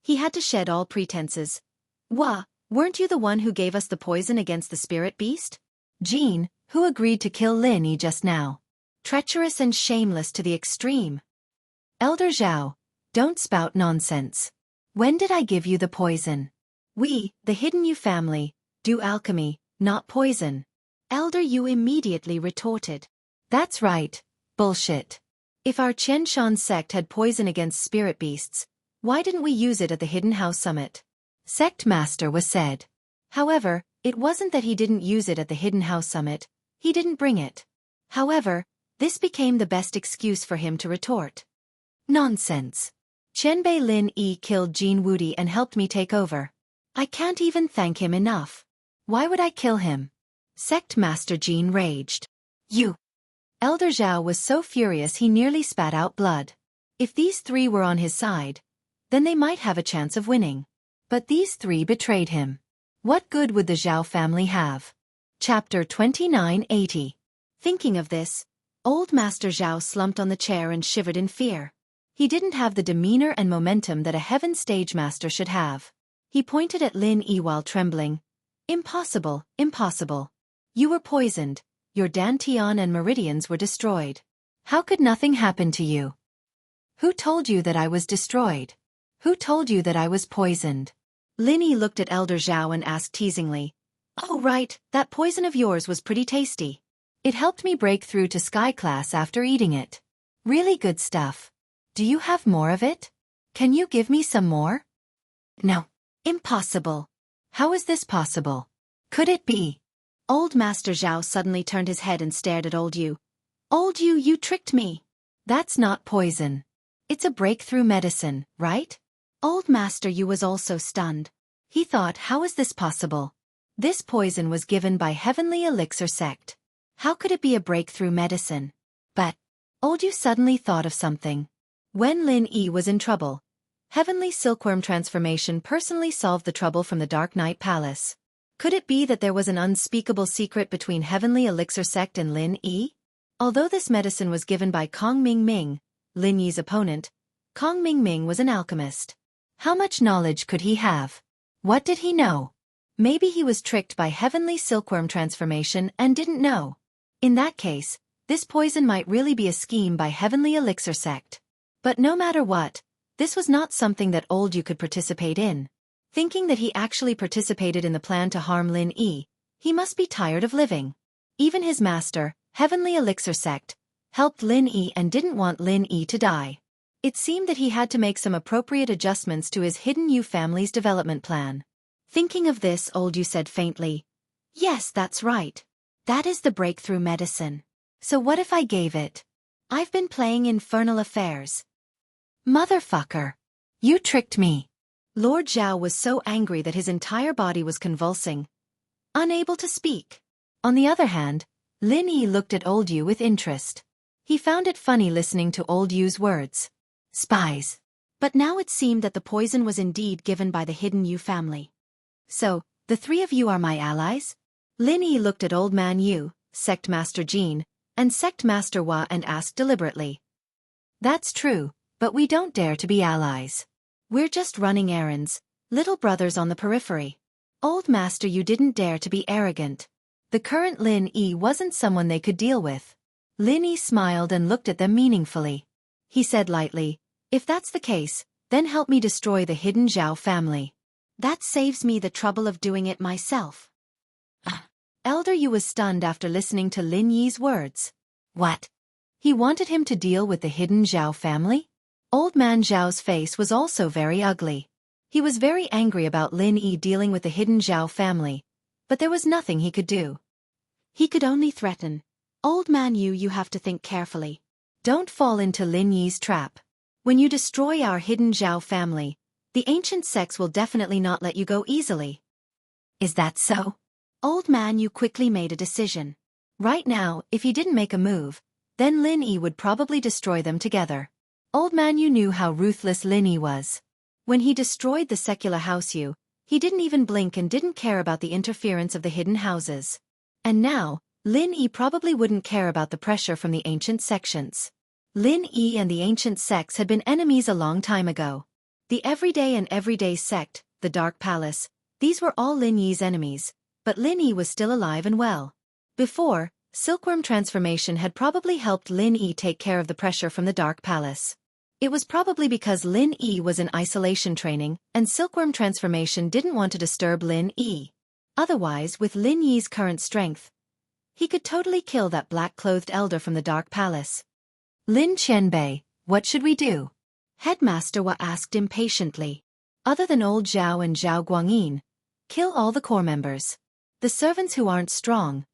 he had to shed all pretenses. Wah, weren't you the one who gave us the poison against the spirit beast? Jin, who agreed to kill Lin Yi just now. Treacherous and shameless to the extreme. Elder Zhao, don't spout nonsense. When did I give you the poison? We, the Hidden Yu family, do alchemy, not poison. Elder Yu immediately retorted. That's right, bullshit. If our Qianshan sect had poison against spirit beasts, why didn't we use it at the Hidden House Summit? Sect Master was said. However, it wasn't that he didn't use it at the Hidden House Summit, he didn't bring it. However, this became the best excuse for him to retort. Nonsense. Qianbei Lin Yi killed Jin Wudi and helped me take over. I can't even thank him enough. Why would I kill him? Sect Master Jin raged. You! Elder Zhao was so furious he nearly spat out blood. If these three were on his side, then they might have a chance of winning. But these three betrayed him. What good would the Zhao family have? Chapter 2980. Thinking of this, old Master Zhao slumped on the chair and shivered in fear. He didn't have the demeanor and momentum that a heaven stage master should have. He pointed at Lin Yi while trembling. Impossible, impossible. You were poisoned, your dantian and meridians were destroyed. How could nothing happen to you? Who told you that I was destroyed? Who told you that I was poisoned? Lin Yi looked at Elder Zhao and asked teasingly. Oh right, that poison of yours was pretty tasty. It helped me break through to Sky Class after eating it. Really good stuff. Do you have more of it? Can you give me some more? No. Impossible. How is this possible? Could it be? Old Master Zhao suddenly turned his head and stared at Old Yu. Old Yu, you tricked me. That's not poison. It's a breakthrough medicine, right? Old Master Yu was also stunned. He thought, how is this possible? This poison was given by Heavenly Elixir Sect. How could it be a breakthrough medicine? But Old Yu suddenly thought of something. When Lin Yi was in trouble, Heavenly Silkworm Transformation personally solved the trouble from the Dark Knight Palace. Could it be that there was an unspeakable secret between Heavenly Elixir Sect and Lin Yi? Although this medicine was given by Kong Ming, Lin Yi's opponent, Kong Ming was an alchemist. How much knowledge could he have? What did he know? Maybe he was tricked by Heavenly Silkworm Transformation and didn't know. In that case, this poison might really be a scheme by Heavenly Elixir Sect. But no matter what, this was not something that Old Yu could participate in. Thinking that he actually participated in the plan to harm Lin Yi, he must be tired of living. Even his master, Heavenly Elixir Sect, helped Lin Yi and didn't want Lin Yi to die. It seemed that he had to make some appropriate adjustments to his Hidden Yu family's development plan. Thinking of this, Old Yu said faintly, Yes, that's right. That is the breakthrough medicine. So what if I gave it? I've been playing infernal affairs. Motherfucker! You tricked me! Lord Zhao was so angry that his entire body was convulsing, unable to speak. On the other hand, Lin Yi looked at Old Yu with interest. He found it funny listening to Old Yu's words. Spies. But now it seemed that the poison was indeed given by the Hidden Yu family. So, the three of you are my allies? Lin Yi looked at Old Man Yu, Sect Master Jin, and Sect Master Hua and asked deliberately. That's true, but we don't dare to be allies. We're just running errands, little brothers on the periphery. Old Master Yu didn't dare to be arrogant. The current Lin Yi wasn't someone they could deal with. Lin Yi smiled and looked at them meaningfully. He said lightly, If that's the case, then help me destroy the Hidden Zhao family. That saves me the trouble of doing it myself. Elder Yu was stunned after listening to Lin Yi's words. What? He wanted him to deal with the Hidden Zhao family? Old Man Zhao's face was also very ugly. He was very angry about Lin Yi dealing with the Hidden Zhao family, but there was nothing he could do. He could only threaten. Old Man Yu, you have to think carefully. Don't fall into Lin Yi's trap. When you destroy our Hidden Zhao family, the ancient sects will definitely not let you go easily. Is that so? Old Man Yu quickly made a decision. Right now, if he didn't make a move, then Lin Yi would probably destroy them together. Old Man Yu knew how ruthless Lin Yi was. When he destroyed the secular house Yu, he didn't even blink and didn't care about the interference of the hidden houses. And now, Lin Yi probably wouldn't care about the pressure from the ancient sections. Lin Yi and the ancient sects had been enemies a long time ago. The Everyday and Everyday sect, the Dark Palace, these were all Lin Yi's enemies, but Lin Yi was still alive and well. Before, Silkworm Transformation had probably helped Lin Yi take care of the pressure from the Dark Palace. It was probably because Lin Yi was in isolation training, and Silkworm Transformation didn't want to disturb Lin Yi. Otherwise, with Lin Yi's current strength, he could totally kill that black-clothed elder from the Dark Palace. Lin Qianbei, what should we do? Headmaster Hua asked impatiently. Other than old Zhao and Zhao Guangyin, kill all the core members. The servants who aren't strong,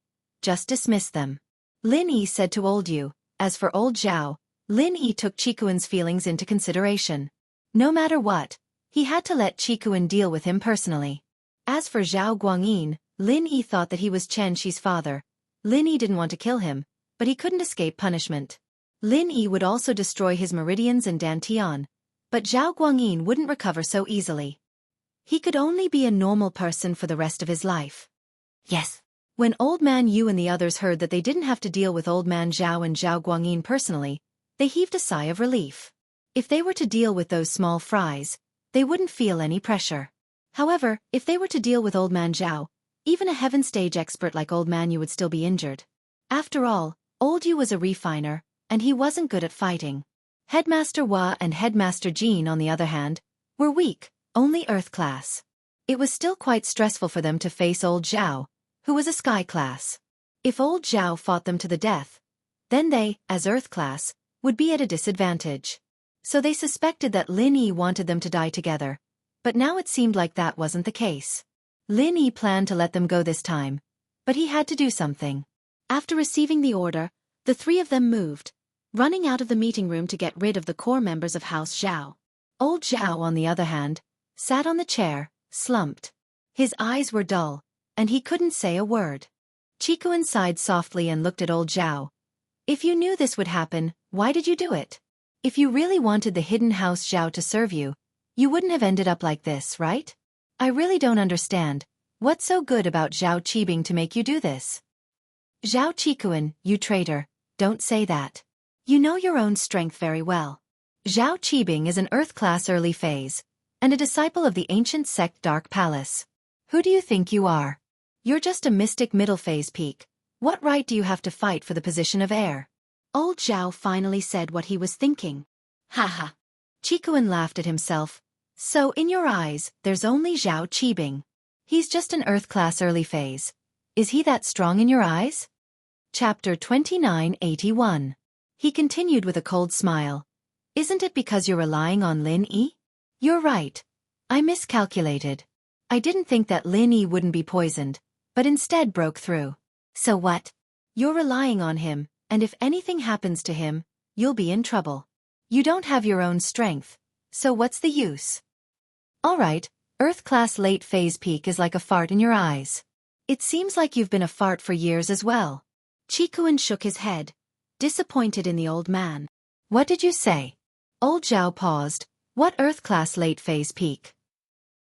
just dismiss them. Lin Yi said to old Yu. As for old Zhao, Lin Yi took Qikuan's feelings into consideration. No matter what, he had to let Qikuan deal with him personally. As for Zhao Guangyin, Lin Yi thought that he was Chen Shi's father. Lin Yi didn't want to kill him, but he couldn't escape punishment. Lin Yi would also destroy his meridians and dantian, but Zhao Guangyin wouldn't recover so easily. He could only be a normal person for the rest of his life. Yes. When Old Man Yu and the others heard that they didn't have to deal with Old Man Zhao and Zhao Guangyin personally, they heaved a sigh of relief. If they were to deal with those small fries, they wouldn't feel any pressure. However, if they were to deal with Old Man Zhao, even a heaven stage expert like Old Man Yu would still be injured. After all, Old Yu was a refiner, and he wasn't good at fighting. Headmaster Hua and Headmaster Jean, on the other hand, were weak, only Earth class. It was still quite stressful for them to face Old Zhao, who was a Sky class. If Old Zhao fought them to the death, then they, as Earth class, would be at a disadvantage. So they suspected that Lin Yi wanted them to die together, but now it seemed like that wasn't the case. Lin Yi planned to let them go this time, but he had to do something. After receiving the order, the three of them moved, running out of the meeting room to get rid of the core members of House Zhao. Old Zhao, on the other hand, sat on the chair, slumped. His eyes were dull, and he couldn't say a word. Qikuan sighed softly and looked at Old Zhao. If you knew this would happen, why did you do it? If you really wanted the hidden House Zhao to serve you, you wouldn't have ended up like this, right? I really don't understand. What's so good about Zhao Qibing to make you do this? Zhao Qikuan, you traitor, don't say that. You know your own strength very well. Zhao Qibing is an Earth class early phase, and a disciple of the ancient sect Dark Palace. Who do you think you are? You're just a mystic middle phase peak. What right do you have to fight for the position of heir? Old Zhao finally said what he was thinking. Haha. Qikuan laughed at himself. So in your eyes, there's only Zhao Qibing. He's just an Earth class early phase. Is he that strong in your eyes? Chapter 2981. He continued with a cold smile. Isn't it because you're relying on Lin Yi? You're right. I miscalculated. I didn't think that Lin Yi wouldn't be poisoned, but instead broke through. So what? You're relying on him, and if anything happens to him, you'll be in trouble. You don't have your own strength, so what's the use? Alright, Earth class late phase peak is like a fart in your eyes. It seems like you've been a fart for years as well. Qikuan shook his head, disappointed in the old man. What did you say? Old Zhao paused. What Earth class late phase peak?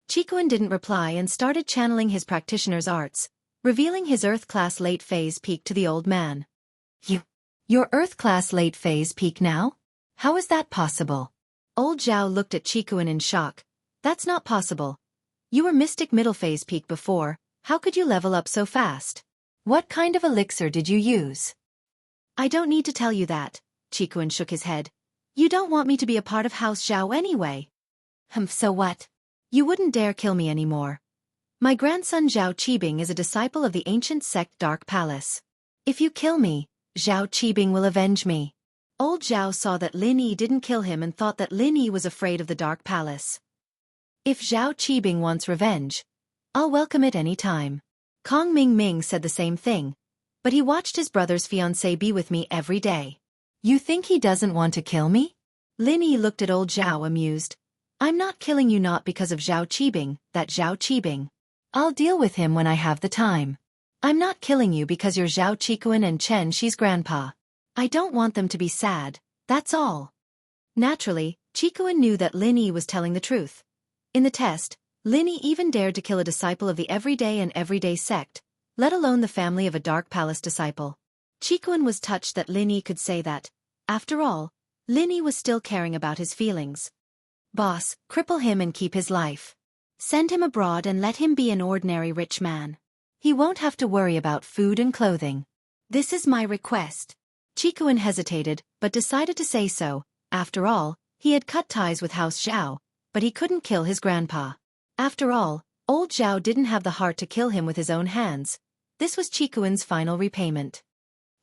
Qikuan didn't reply and started channeling his practitioner's arts, revealing his Earth class late phase peak to the old man. Your Earth class late phase peak now? How is that possible? Old Zhao looked at Qikuan in shock. That's not possible. You were mystic middle phase peak before, how could you level up so fast? What kind of elixir did you use? I don't need to tell you that, Qikuan shook his head. You don't want me to be a part of House Zhao anyway. So what? You wouldn't dare kill me anymore. My grandson Zhao Qibing is a disciple of the ancient sect Dark Palace. If you kill me, Zhao Qibing will avenge me. Old Zhao saw that Lin Yi didn't kill him and thought that Lin Yi was afraid of the Dark Palace. If Zhao Qibing wants revenge, I'll welcome it any time. Kong Ming said the same thing, but he watched his brother's fiancé be with me every day. You think he doesn't want to kill me? Lin Yi looked at old Zhao amused. I'm not killing you not because of Zhao Qibing, that Zhao Qibing. I'll deal with him when I have the time. I'm not killing you because you're Zhao Qikuan and Chen Shi's grandpa. I don't want them to be sad, that's all. Naturally, Qikuan knew that Lin Yi was telling the truth. In the test, Lin Yi even dared to kill a disciple of the everyday and everyday sect, let alone the family of a Dark Palace disciple. Qikuan was touched that Lin Yi could say that. After all, Lin Yi was still caring about his feelings. Boss, cripple him and keep his life. Send him abroad and let him be an ordinary rich man. He won't have to worry about food and clothing. This is my request. Qikuan hesitated, but decided to say so. After all, he had cut ties with House Zhao, but he couldn't kill his grandpa. After all, old Zhao didn't have the heart to kill him with his own hands. This was Qikuan's final repayment.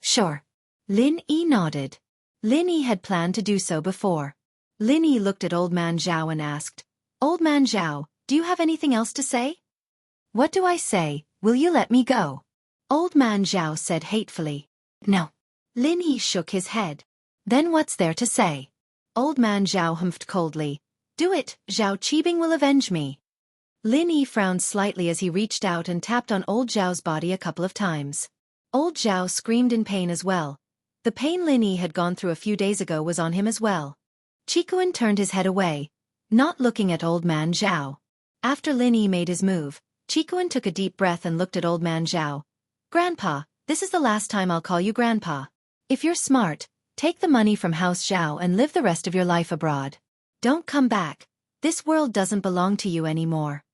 Sure. Lin Yi nodded. Lin Yi had planned to do so before. Lin Yi looked at old man Zhao and asked, Old man Zhao, do you have anything else to say? What do I say? Will you let me go? Old man Zhao said hatefully. No. Lin Yi shook his head. Then what's there to say? Old man Zhao humphed coldly. Do it, Zhao Qibing will avenge me. Lin Yi frowned slightly as he reached out and tapped on old Zhao's body a couple of times. Old Zhao screamed in pain as well. The pain Lin Yi had gone through a few days ago was on him as well. Qikuan turned his head away, not looking at old man Zhao. After Lin Yi made his move, Qikuan took a deep breath and looked at old man Zhao. Grandpa, this is the last time I'll call you Grandpa. If you're smart, take the money from House Zhao and live the rest of your life abroad. Don't come back. This world doesn't belong to you anymore.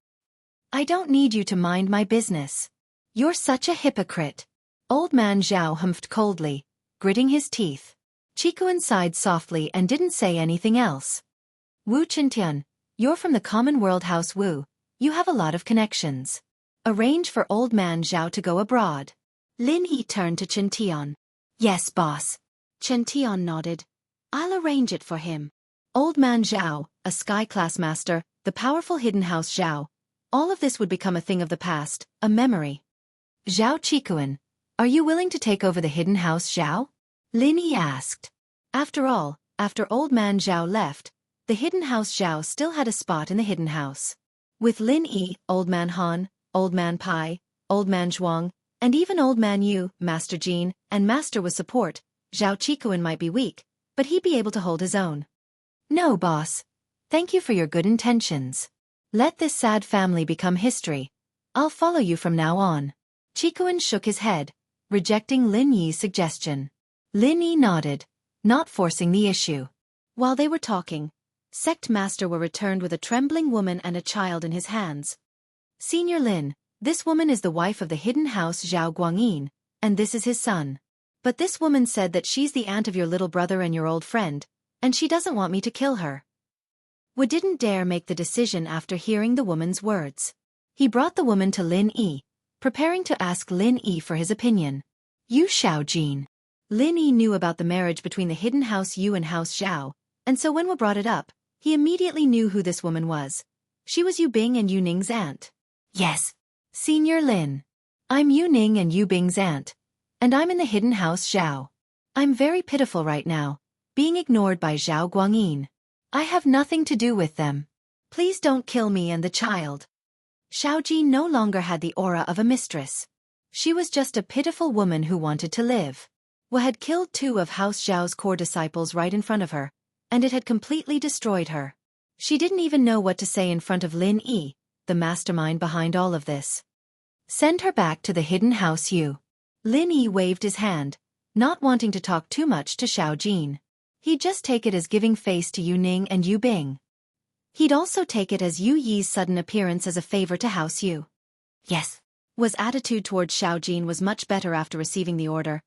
I don't need you to mind my business. You're such a hypocrite. Old man Zhao humphed coldly, gritting his teeth. Qikuan sighed softly and didn't say anything else. Wu Qintian, you're from the common world House Wu. You have a lot of connections. Arrange for old man Zhao to go abroad. Lin Yi turned to Qintian. Yes, boss. Qintian nodded. I'll arrange it for him. Old man Zhao, a sky-class master, the powerful hidden house Zhao. All of this would become a thing of the past, a memory. Zhao Qikuan, are you willing to take over the hidden house Zhao? Lin Yi asked. After all, after old man Zhao left, the hidden house Zhao still had a spot in the hidden house. With Lin Yi, old man Han, old man Pai, old man Zhuang, and even old man Yu, Master Jean, and Master with support, Zhao Qikuan might be weak, but he'd be able to hold his own. No, boss. Thank you for your good intentions. Let this sad family become history. I'll follow you from now on. Qikuan shook his head, rejecting Lin Yi's suggestion. Lin Yi nodded, not forcing the issue. While they were talking, Sect Master were returned with a trembling woman and a child in his hands. Senior Lin, this woman is the wife of the hidden house Zhao Guangyin, and this is his son. But this woman said that she's the aunt of your little brother and your old friend, and she doesn't want me to kill her. Wu didn't dare make the decision after hearing the woman's words. He brought the woman to Lin Yi, preparing to ask Lin Yi for his opinion. You Xiaojin. Lin Yi knew about the marriage between the hidden house Yu and house Zhao, and so when Wu brought it up, he immediately knew who this woman was. She was Yu Bing and Yu Ning's aunt. Yes. Senior Lin. I'm Yu Ning and Yu Bing's aunt, and I'm in the hidden house Zhao. I'm very pitiful right now, being ignored by Zhao Guangyin. I have nothing to do with them. Please don't kill me and the child. Xiaojin no longer had the aura of a mistress. She was just a pitiful woman who wanted to live. Wu had killed 2 of House Zhao's core disciples right in front of her, and it had completely destroyed her. She didn't even know what to say in front of Lin Yi, the mastermind behind all of this. Send her back to the hidden house Yu. Lin Yi waved his hand, not wanting to talk too much to Xiaojin. He'd just take it as giving face to Yu Ning and Yu Bing. He'd also take it as Yu Yi's sudden appearance as a favor to House Yu. Yes. Wu's attitude towards Xiaojin was much better after receiving the order.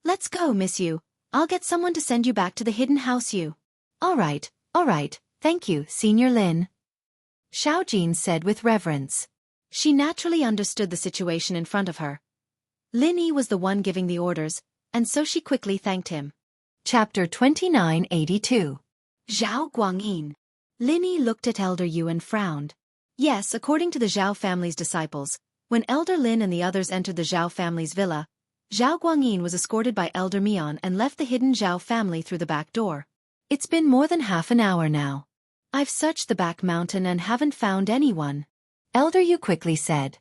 Let's go, Miss Yu. I'll get someone to send you back to the hidden house Yu. All right, thank you, Senior Lin. Xiaojin said with reverence. She naturally understood the situation in front of her. Lin Yi was the one giving the orders, and so she quickly thanked him. Chapter 2982. Zhao Guangyin. Lin Yi looked at Elder Yu and frowned. Yes, according to the Zhao family's disciples, when Elder Lin and the others entered the Zhao family's villa, Zhao Guangyin was escorted by Elder Mian and left the hidden Zhao family through the back door. It's been more than half an hour now. I've searched the back mountain and haven't found anyone. Elder Yu quickly said.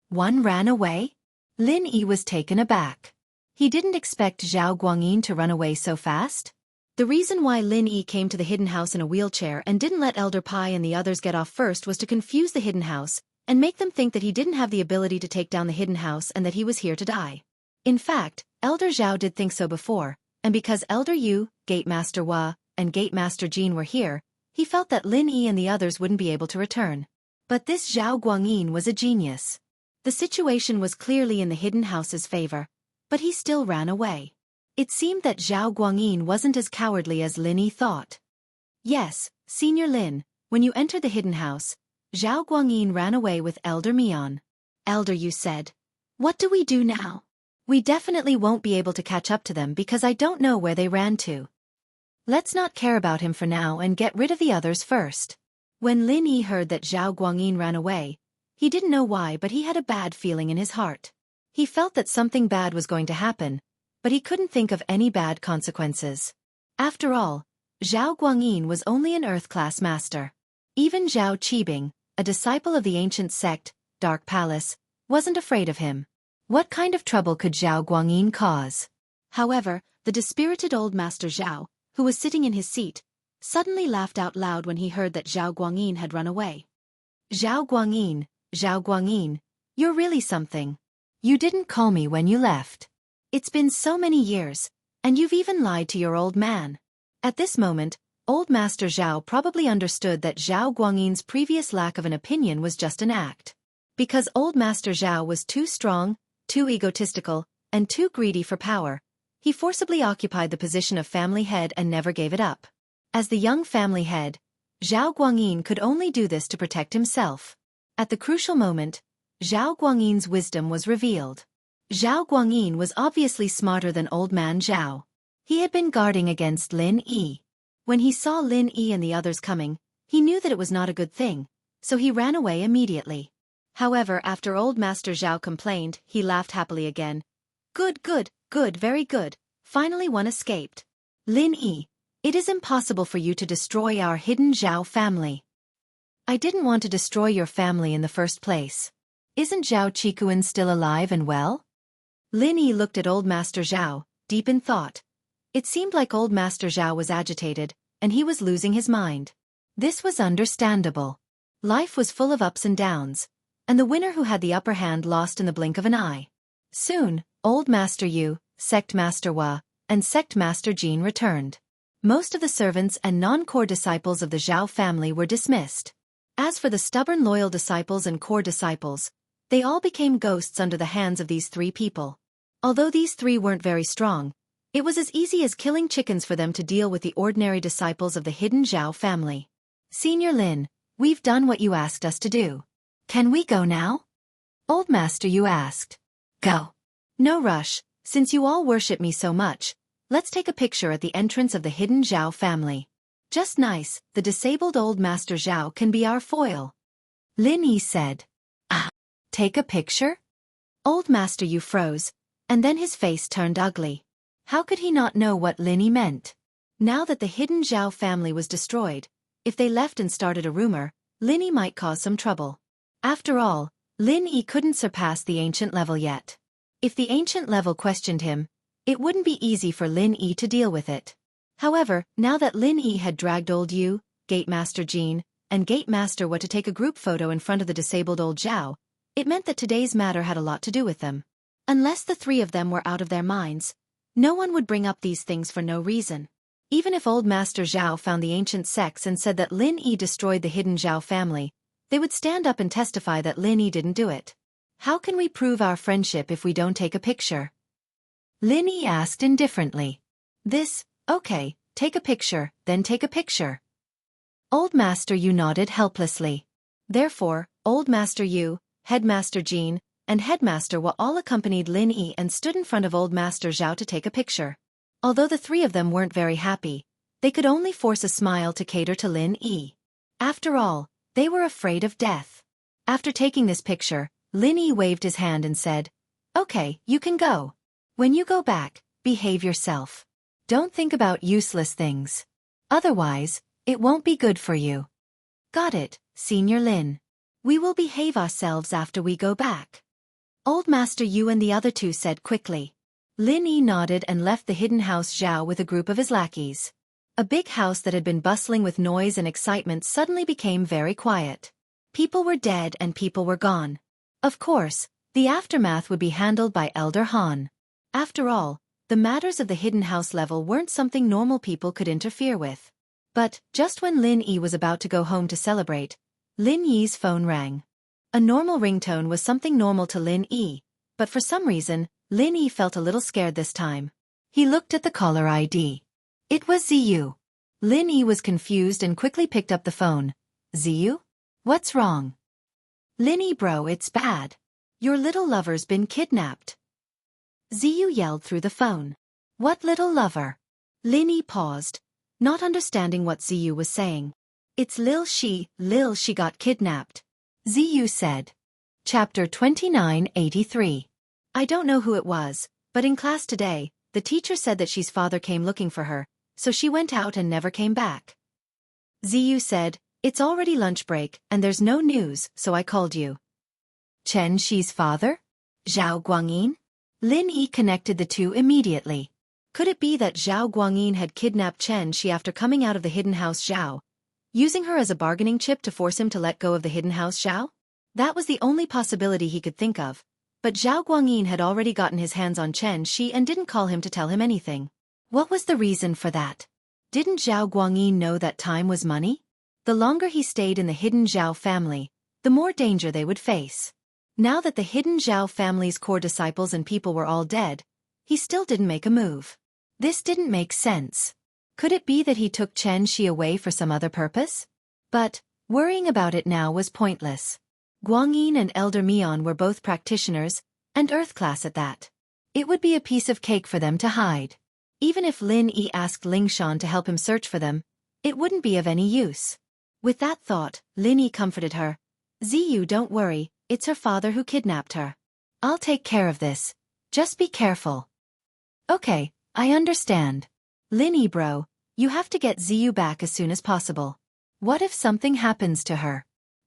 One ran away? Lin Yi was taken aback. He didn't expect Zhao Guangyin to run away so fast. The reason why Lin Yi came to the hidden house in a wheelchair and didn't let Elder Pai and the others get off first was to confuse the hidden house and make them think that he didn't have the ability to take down the hidden house and that he was here to die. In fact, Elder Zhao did think so before, and because Elder Yu, Gate Master Wu, and Gate Master Jean were here, he felt that Lin Yi and the others wouldn't be able to return. But this Zhao Guangyin was a genius. The situation was clearly in the hidden house's favor, but he still ran away. It seemed that Zhao Guangyin wasn't as cowardly as Lin Yi thought. Yes, Senior Lin, when you entered the hidden house, Zhao Guangyin ran away with Elder Mian. Elder Yu said, what do we do now? We definitely won't be able to catch up to them because I don't know where they ran to. Let's not care about him for now and get rid of the others first. When Lin Yi heard that Zhao Guangyin ran away, he didn't know why, but he had a bad feeling in his heart. He felt that something bad was going to happen, but he couldn't think of any bad consequences. After all, Zhao Guangyin was only an Earth-class master. Even Zhao Qibing, a disciple of the ancient sect, Dark Palace, wasn't afraid of him. What kind of trouble could Zhao Guangyin cause? However, the dispirited old master Zhao, who was sitting in his seat, suddenly laughed out loud when he heard that Zhao Guangyin had run away. Zhao Guangyin, you're really something. You didn't call me when you left. It's been so many years, and you've even lied to your old man. At this moment, old master Zhao probably understood that Zhao Guangyin's previous lack of an opinion was just an act. Because old master Zhao was too strong, too egotistical, and too greedy for power, he forcibly occupied the position of family head and never gave it up. As the young family head, Zhao Guangyin could only do this to protect himself. At the crucial moment, Zhao Guangyin's wisdom was revealed. Zhao Guangyin was obviously smarter than old man Zhao. He had been guarding against Lin Yi. When he saw Lin Yi and the others coming, he knew that it was not a good thing, so he ran away immediately. However, after old master Zhao complained, he laughed happily again. Good, very good. Finally one escaped. Lin Yi, it is impossible for you to destroy our hidden Zhao family. I didn't want to destroy your family in the first place. Isn't Zhao Qikuan still alive and well? Lin Yi looked at old master Zhao, deep in thought. It seemed like old master Zhao was agitated, and he was losing his mind. This was understandable. Life was full of ups and downs, and the winner who had the upper hand lost in the blink of an eye. Soon, old master Yu, sect master Hua, and sect master Jin returned. Most of the servants and non-core disciples of the Zhao family were dismissed. As for the stubborn loyal disciples and core disciples, they all became ghosts under the hands of these three people. Although these three weren't very strong, it was as easy as killing chickens for them to deal with the ordinary disciples of the hidden Zhao family. Senior Lin, we've done what you asked us to do. Can we go now? Old master Yu asked. Go. No rush, since you all worship me so much, let's take a picture at the entrance of the hidden Zhao family. Just nice, the disabled old master Zhao can be our foil. Lin Yi said. Ah, take a picture? Old master Yu froze, and then his face turned ugly. How could he not know what Lin Yi meant? Now that the hidden Zhao family was destroyed, if they left and started a rumor, Lin Yi might cause some trouble. After all, Lin Yi couldn't surpass the ancient level yet. If the ancient level questioned him, it wouldn't be easy for Lin Yi to deal with it. However, now that Lin Yi had dragged old Yu, Gate Master Jin, and Gate Master Hua to take a group photo in front of the disabled old Zhao, it meant that today's matter had a lot to do with them. Unless the three of them were out of their minds, no one would bring up these things for no reason. Even if old Master Zhao found the ancient sects and said that Lin Yi destroyed the hidden Zhao family, they would stand up and testify that Lin Yi didn't do it. How can we prove our friendship if we don't take a picture? Lin Yi asked indifferently. Okay, take a picture, then take a picture. Old Master Yu nodded helplessly. Therefore, Old Master Yu, Headmaster Jin, and Headmaster Hua all accompanied Lin Yi and stood in front of old Master Zhao to take a picture. Although the three of them weren't very happy, they could only force a smile to cater to Lin Yi. After all, they were afraid of death. After taking this picture, Lin Yi waved his hand and said, Okay, you can go. When you go back, behave yourself. Don't think about useless things. Otherwise, it won't be good for you. Got it, Senior Lin. We will behave ourselves after we go back. Old Master Yu and the other two said quickly. Lin Yi nodded and left the hidden house Zhao with a group of his lackeys. A big house that had been bustling with noise and excitement suddenly became very quiet. People were dead and people were gone. Of course, the aftermath would be handled by Elder Han. After all, the matters of the hidden house level weren't something normal people could interfere with. But, just when Lin Yi was about to go home to celebrate, Lin Yi's phone rang. A normal ringtone was something normal to Lin Yi, but for some reason, Lin Yi felt a little scared this time. He looked at the caller ID. It was Ziyu. Lin Yi was confused and quickly picked up the phone. Ziyu? What's wrong? Lin Yi bro, it's bad. Your little lover's been kidnapped. Ziyu yelled through the phone. What little lover? Lin Yi paused, not understanding what Ziyu was saying. It's Lil She got kidnapped. Ziyu said. Chapter 2983. I don't know who it was, but in class today, the teacher said that she's father came looking for her, so she went out and never came back. Ziyu said, it's already lunch break and there's no news, so I called you. Chen Shi's father? Zhao Guangyin? Lin Yi connected the two immediately. Could it be that Zhao Guangyin had kidnapped Chen Shi after coming out of the hidden house Zhao, using her as a bargaining chip to force him to let go of the hidden house Zhao? That was the only possibility he could think of, but Zhao Guangyin had already gotten his hands on Chen Shi and didn't call him to tell him anything. What was the reason for that? Didn't Zhao Guangyin know that time was money? The longer he stayed in the hidden Zhao family, the more danger they would face. Now that the hidden Zhao family's core disciples and people were all dead, he still didn't make a move. This didn't make sense. Could it be that he took Chen Shi away for some other purpose? But, worrying about it now was pointless. Guangyin and Elder Mian were both practitioners, and Earth class at that. It would be a piece of cake for them to hide. Even if Lin Yi asked Ling Shan to help him search for them, it wouldn't be of any use. With that thought, Lin Yi comforted her. Ziyu, don't worry, it's her father who kidnapped her. I'll take care of this. Just be careful. Okay, I understand. Lin Yi bro, you have to get Ziyu back as soon as possible. What if something happens to her?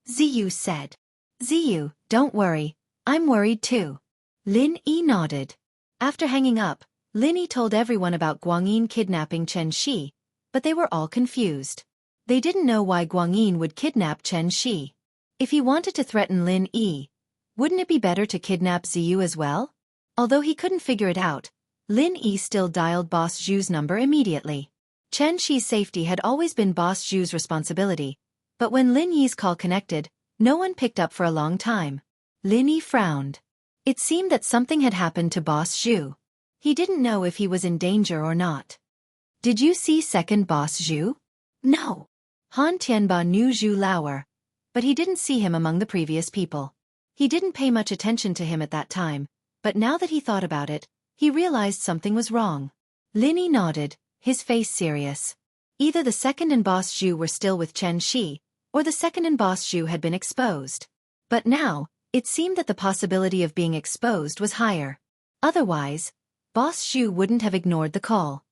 Ziyu said. Ziyu, don't worry, I'm worried too. Lin Yi nodded. After hanging up, Lin Yi told everyone about Guangyin kidnapping Chen Shi, but they were all confused. They didn't know why Guangyin would kidnap Chen Shi. If he wanted to threaten Lin Yi, wouldn't it be better to kidnap Ziyu as well? Although he couldn't figure it out, Lin Yi still dialed Boss Zhu's number immediately. Chen Shi's safety had always been Boss Zhu's responsibility, but when Lin Yi's call connected, no one picked up for a long time. Lin Yi frowned. It seemed that something had happened to Boss Zhu. He didn't know if he was in danger or not. Did you see second Boss Zhu? No. Han Tianba knew Zhu Lauer, but he didn't see him among the previous people. He didn't pay much attention to him at that time, but now that he thought about it, he realized something was wrong. Lin Yi nodded, his face serious. Either the second and Boss Zhu were still with Chen Shi, or the second and Boss Zhu had been exposed. But now, it seemed that the possibility of being exposed was higher. Otherwise, Boss Zhu wouldn't have ignored the call.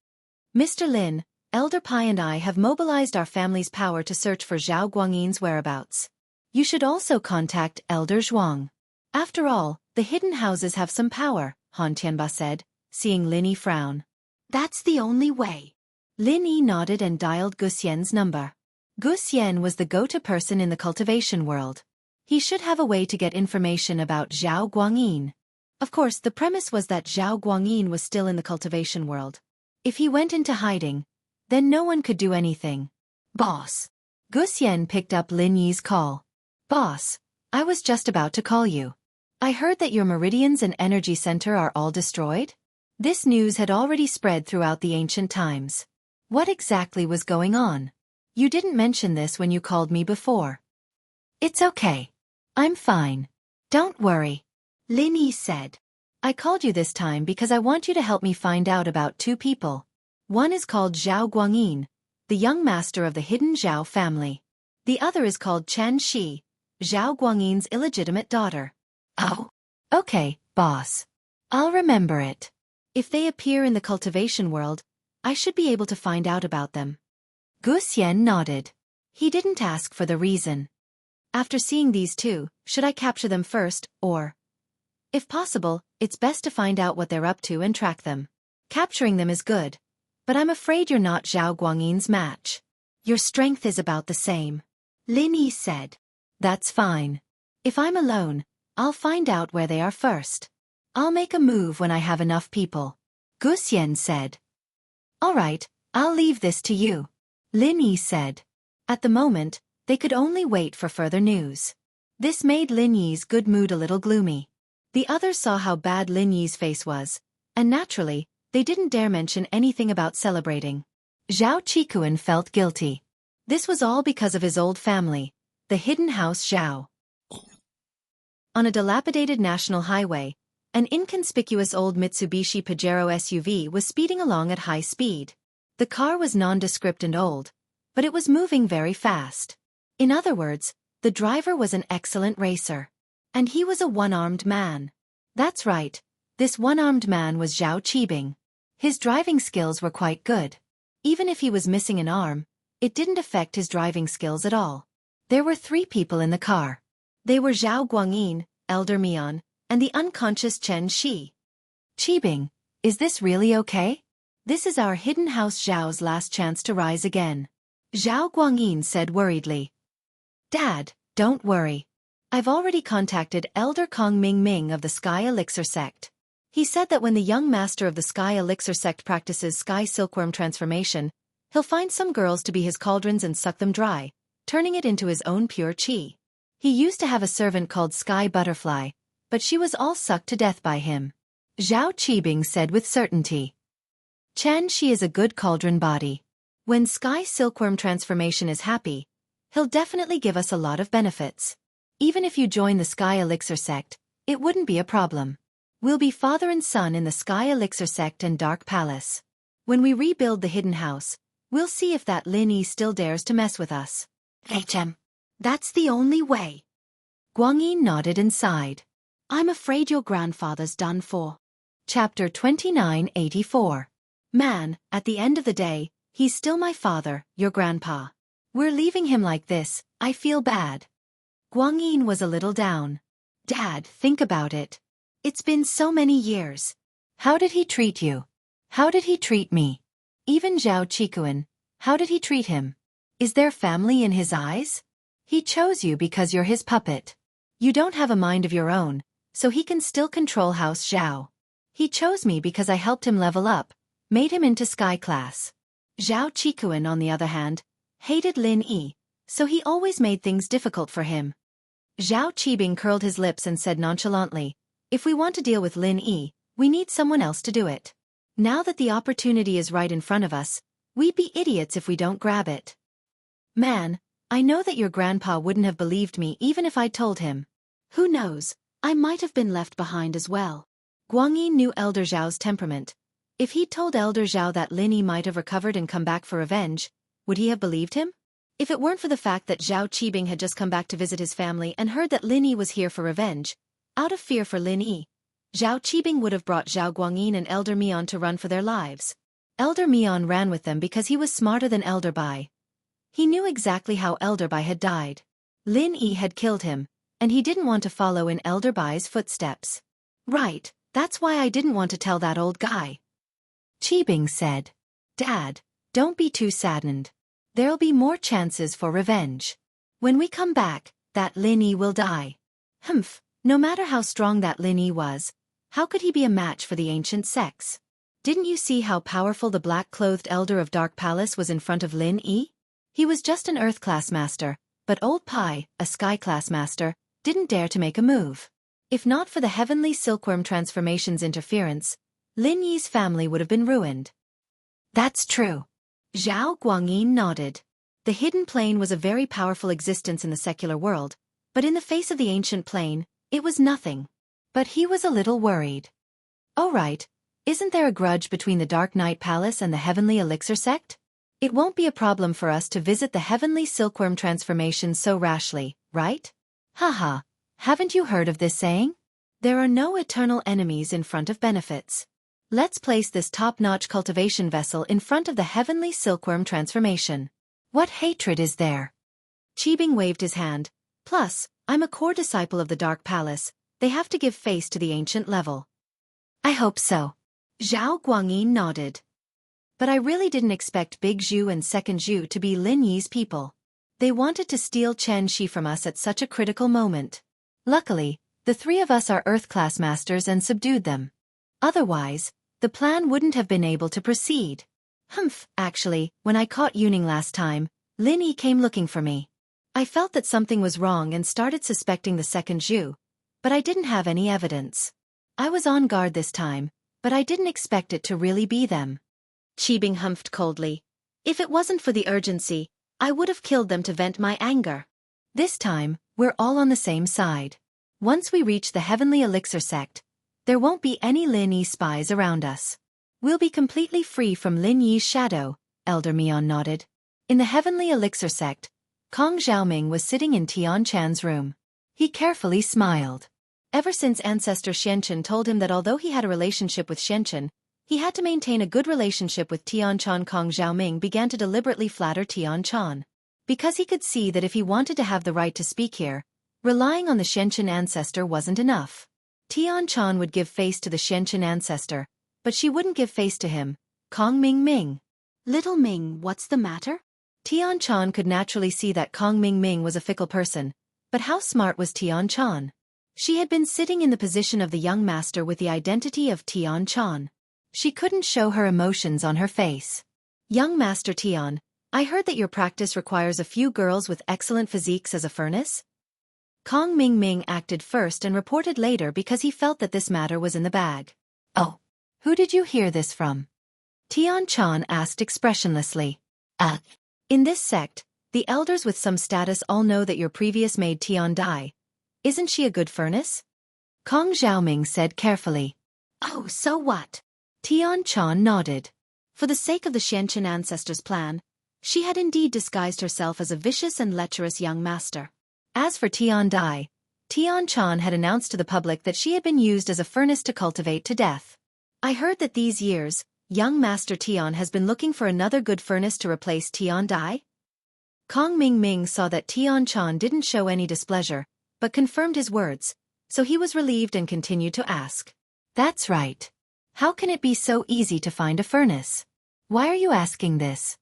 Mr. Lin, Elder Pai and I have mobilized our family's power to search for Zhao Guangyin's whereabouts. You should also contact Elder Zhuang. After all, the hidden houses have some power, Han Tianba said, seeing Lin Yi frown. That's the only way. Lin Yi nodded and dialed Gu Xian's number. Gu Xian was the go-to person in the cultivation world. He should have a way to get information about Zhao Guangyin. Of course, the premise was that Zhao Guangyin was still in the cultivation world. If he went into hiding, then no one could do anything. Boss. Gu Xian picked up Lin Yi's call. Boss, I was just about to call you. I heard that your meridians and energy center are all destroyed? This news had already spread throughout the ancient times. What exactly was going on? You didn't mention this when you called me before. It's okay. I'm fine. Don't worry. Lin Yi said. I called you this time because I want you to help me find out about two people. One is called Zhao Guangyin, the young master of the hidden Zhao family. The other is called Chen Shi, Zhao Guangyin's illegitimate daughter. Oh. Okay, boss. I'll remember it. If they appear in the cultivation world, I should be able to find out about them. Gu Xian nodded. He didn't ask for the reason. After seeing these two, should I capture them first, or? If possible, it's best to find out what they're up to and track them. Capturing them is good, but I'm afraid you're not Zhao Guangyin's match. Your strength is about the same. Lin Yi said. That's fine. If I'm alone, I'll find out where they are first. I'll make a move when I have enough people. Gu Xian said. All right, I'll leave this to you. Lin Yi said. At the moment, they could only wait for further news. This made Lin Yi's good mood a little gloomy. The others saw how bad Lin Yi's face was, and naturally, they didn't dare mention anything about celebrating. Zhao Qikuan felt guilty. This was all because of his old family, the hidden house Zhao. On a dilapidated national highway, an inconspicuous old Mitsubishi Pajero SUV was speeding along at high speed. The car was nondescript and old, but it was moving very fast. In other words, the driver was an excellent racer. And he was a one-armed man. That's right, this one-armed man was Zhao Qibing. His driving skills were quite good. Even if he was missing an arm, it didn't affect his driving skills at all. There were 3 people in the car. They were Zhao Guangyin, Elder Mian, and the unconscious Chen Shi. Qibing, is this really okay? This is our hidden house Zhao's last chance to rise again. Zhao Guangyin said worriedly. Dad, don't worry. I've already contacted Elder Kong Ming Ming of the Sky Elixir sect. He said that when the young master of the Sky Elixir sect practices Sky Silkworm transformation, he'll find some girls to be his cauldrons and suck them dry, turning it into his own pure qi. He used to have a servant called Sky Butterfly, but she was all sucked to death by him. Zhao Qibing said with certainty. Chen Shi is a good cauldron body. When Sky Silkworm transformation is happy, he'll definitely give us a lot of benefits. Even if you join the Sky Elixir sect, it wouldn't be a problem. We'll be father and son in the Sky Elixir sect and Dark Palace. When we rebuild the hidden house, we'll see if that Lin Yi still dares to mess with us. That's the only way. Guangyin nodded and sighed. I'm afraid your grandfather's done for. Chapter 2984. Man, at the end of the day, he's still my father, your grandpa. We're leaving him like this, I feel bad. Guangyin was a little down. Dad, think about it. It's been so many years. How did he treat you? How did he treat me? Even Zhao Qikuan, how did he treat him? Is there family in his eyes? He chose you because you're his puppet. You don't have a mind of your own, so he can still control House Zhao. He chose me because I helped him level up, made him into Sky Class. Zhao Qikuan, on the other hand, hated Lin Yi, so he always made things difficult for him. Zhao Qibing curled his lips and said nonchalantly, if we want to deal with Lin Yi, we need someone else to do it. Now that the opportunity is right in front of us, we'd be idiots if we don't grab it. Man, I know that your grandpa wouldn't have believed me even if I'd told him. Who knows, I might have been left behind as well. Guangyin knew Elder Zhao's temperament. If he'd told Elder Zhao that Lin Yi might have recovered and come back for revenge, would he have believed him? If it weren't for the fact that Zhao Qibing had just come back to visit his family and heard that Lin Yi was here for revenge, out of fear for Lin Yi, Zhao Qibing would have brought Zhao Guangyin and Elder Mian to run for their lives. Elder Mian ran with them because he was smarter than Elder Bai. He knew exactly how Elder Bai had died. Lin Yi had killed him, and he didn't want to follow in Elder Bai's footsteps. Right, that's why I didn't want to tell that old guy. Qibing said. Dad, don't be too saddened. There'll be more chances for revenge. When we come back, that Lin Yi will die. Humph, no matter how strong that Lin Yi was, how could he be a match for the ancient sex? Didn't you see how powerful the black-clothed elder of Dark Palace was in front of Lin Yi? He was just an Earth-class master, but old Pai, a Sky-class master, didn't dare to make a move. If not for the heavenly silkworm transformation's interference, Lin Yi's family would have been ruined. That's true. Zhao Guangyin nodded. The hidden plane was a very powerful existence in the secular world, but in the face of the ancient plane, it was nothing. But he was a little worried. Oh right, isn't there a grudge between the Dark Knight Palace and the Heavenly Elixir sect? It won't be a problem for us to visit the Heavenly Silkworm transformation so rashly, right? Haha, haven't you heard of this saying? There are no eternal enemies in front of benefits. Let's place this top-notch cultivation vessel in front of the Heavenly Silkworm transformation. What hatred is there? Qibing waved his hand. Plus, I'm a core disciple of the Dark Palace. They have to give face to the ancient level. I hope so. Zhao Guangyin nodded. But I really didn't expect Big Zhu and Second Zhu to be Lin Yi's people. They wanted to steal Chen Shi from us at such a critical moment. Luckily, the 3 of us are Earth-class masters and subdued them. Otherwise, the plan wouldn't have been able to proceed. Humph, actually, when I caught Yuning last time, Lin Yi came looking for me. I felt that something was wrong and started suspecting the Second Zhu, but I didn't have any evidence. I was on guard this time, but I didn't expect it to really be them. Qibing humphed coldly. If it wasn't for the urgency, I would have killed them to vent my anger. This time, we're all on the same side. Once we reach the Heavenly Elixir sect, there won't be any Lin Yi spies around us. We'll be completely free from Lin Yi's shadow, Elder Mian nodded. In the Heavenly Elixir sect, Kong Xiaoming was sitting in Tian Chan's room. He carefully smiled. Ever since ancestor Xianxia told him that although he had a relationship with Xianxia, he had to maintain a good relationship with Tian Chan, Kong Xiaoming began to deliberately flatter Tian Chan. Because he could see that if he wanted to have the right to speak here, relying on the Xianxia ancestor wasn't enough. Tian Chan would give face to the Xianxia ancestor, but she wouldn't give face to him. Kong Ming. Little Ming, what's the matter? Tian Chan could naturally see that Kong Ming was a fickle person, but how smart was Tian Chan? She had been sitting in the position of the young master with the identity of Tian Chan. She couldn't show her emotions on her face. Young Master Tian, I heard that your practice requires a few girls with excellent physiques as a furnace? Kong Ming acted first and reported later because he felt that this matter was in the bag. Oh, who did you hear this from? Tian Chan asked expressionlessly. In this sect, the elders with some status all know that your previous maid Tian Dai. Isn't she a good furnace? Kong Xiaoming said carefully. Oh, so what? Tian Chan nodded. For the sake of the Xianxia ancestors' plan, she had indeed disguised herself as a vicious and lecherous young master. As for Tian Dai, Tian Chan had announced to the public that she had been used as a furnace to cultivate to death. I heard that these years, young Master Tian has been looking for another good furnace to replace Tian Dai. Kong Ming saw that Tian Chan didn't show any displeasure, but confirmed his words, so he was relieved and continued to ask. That's right. How can it be so easy to find a furnace? Why are you asking this?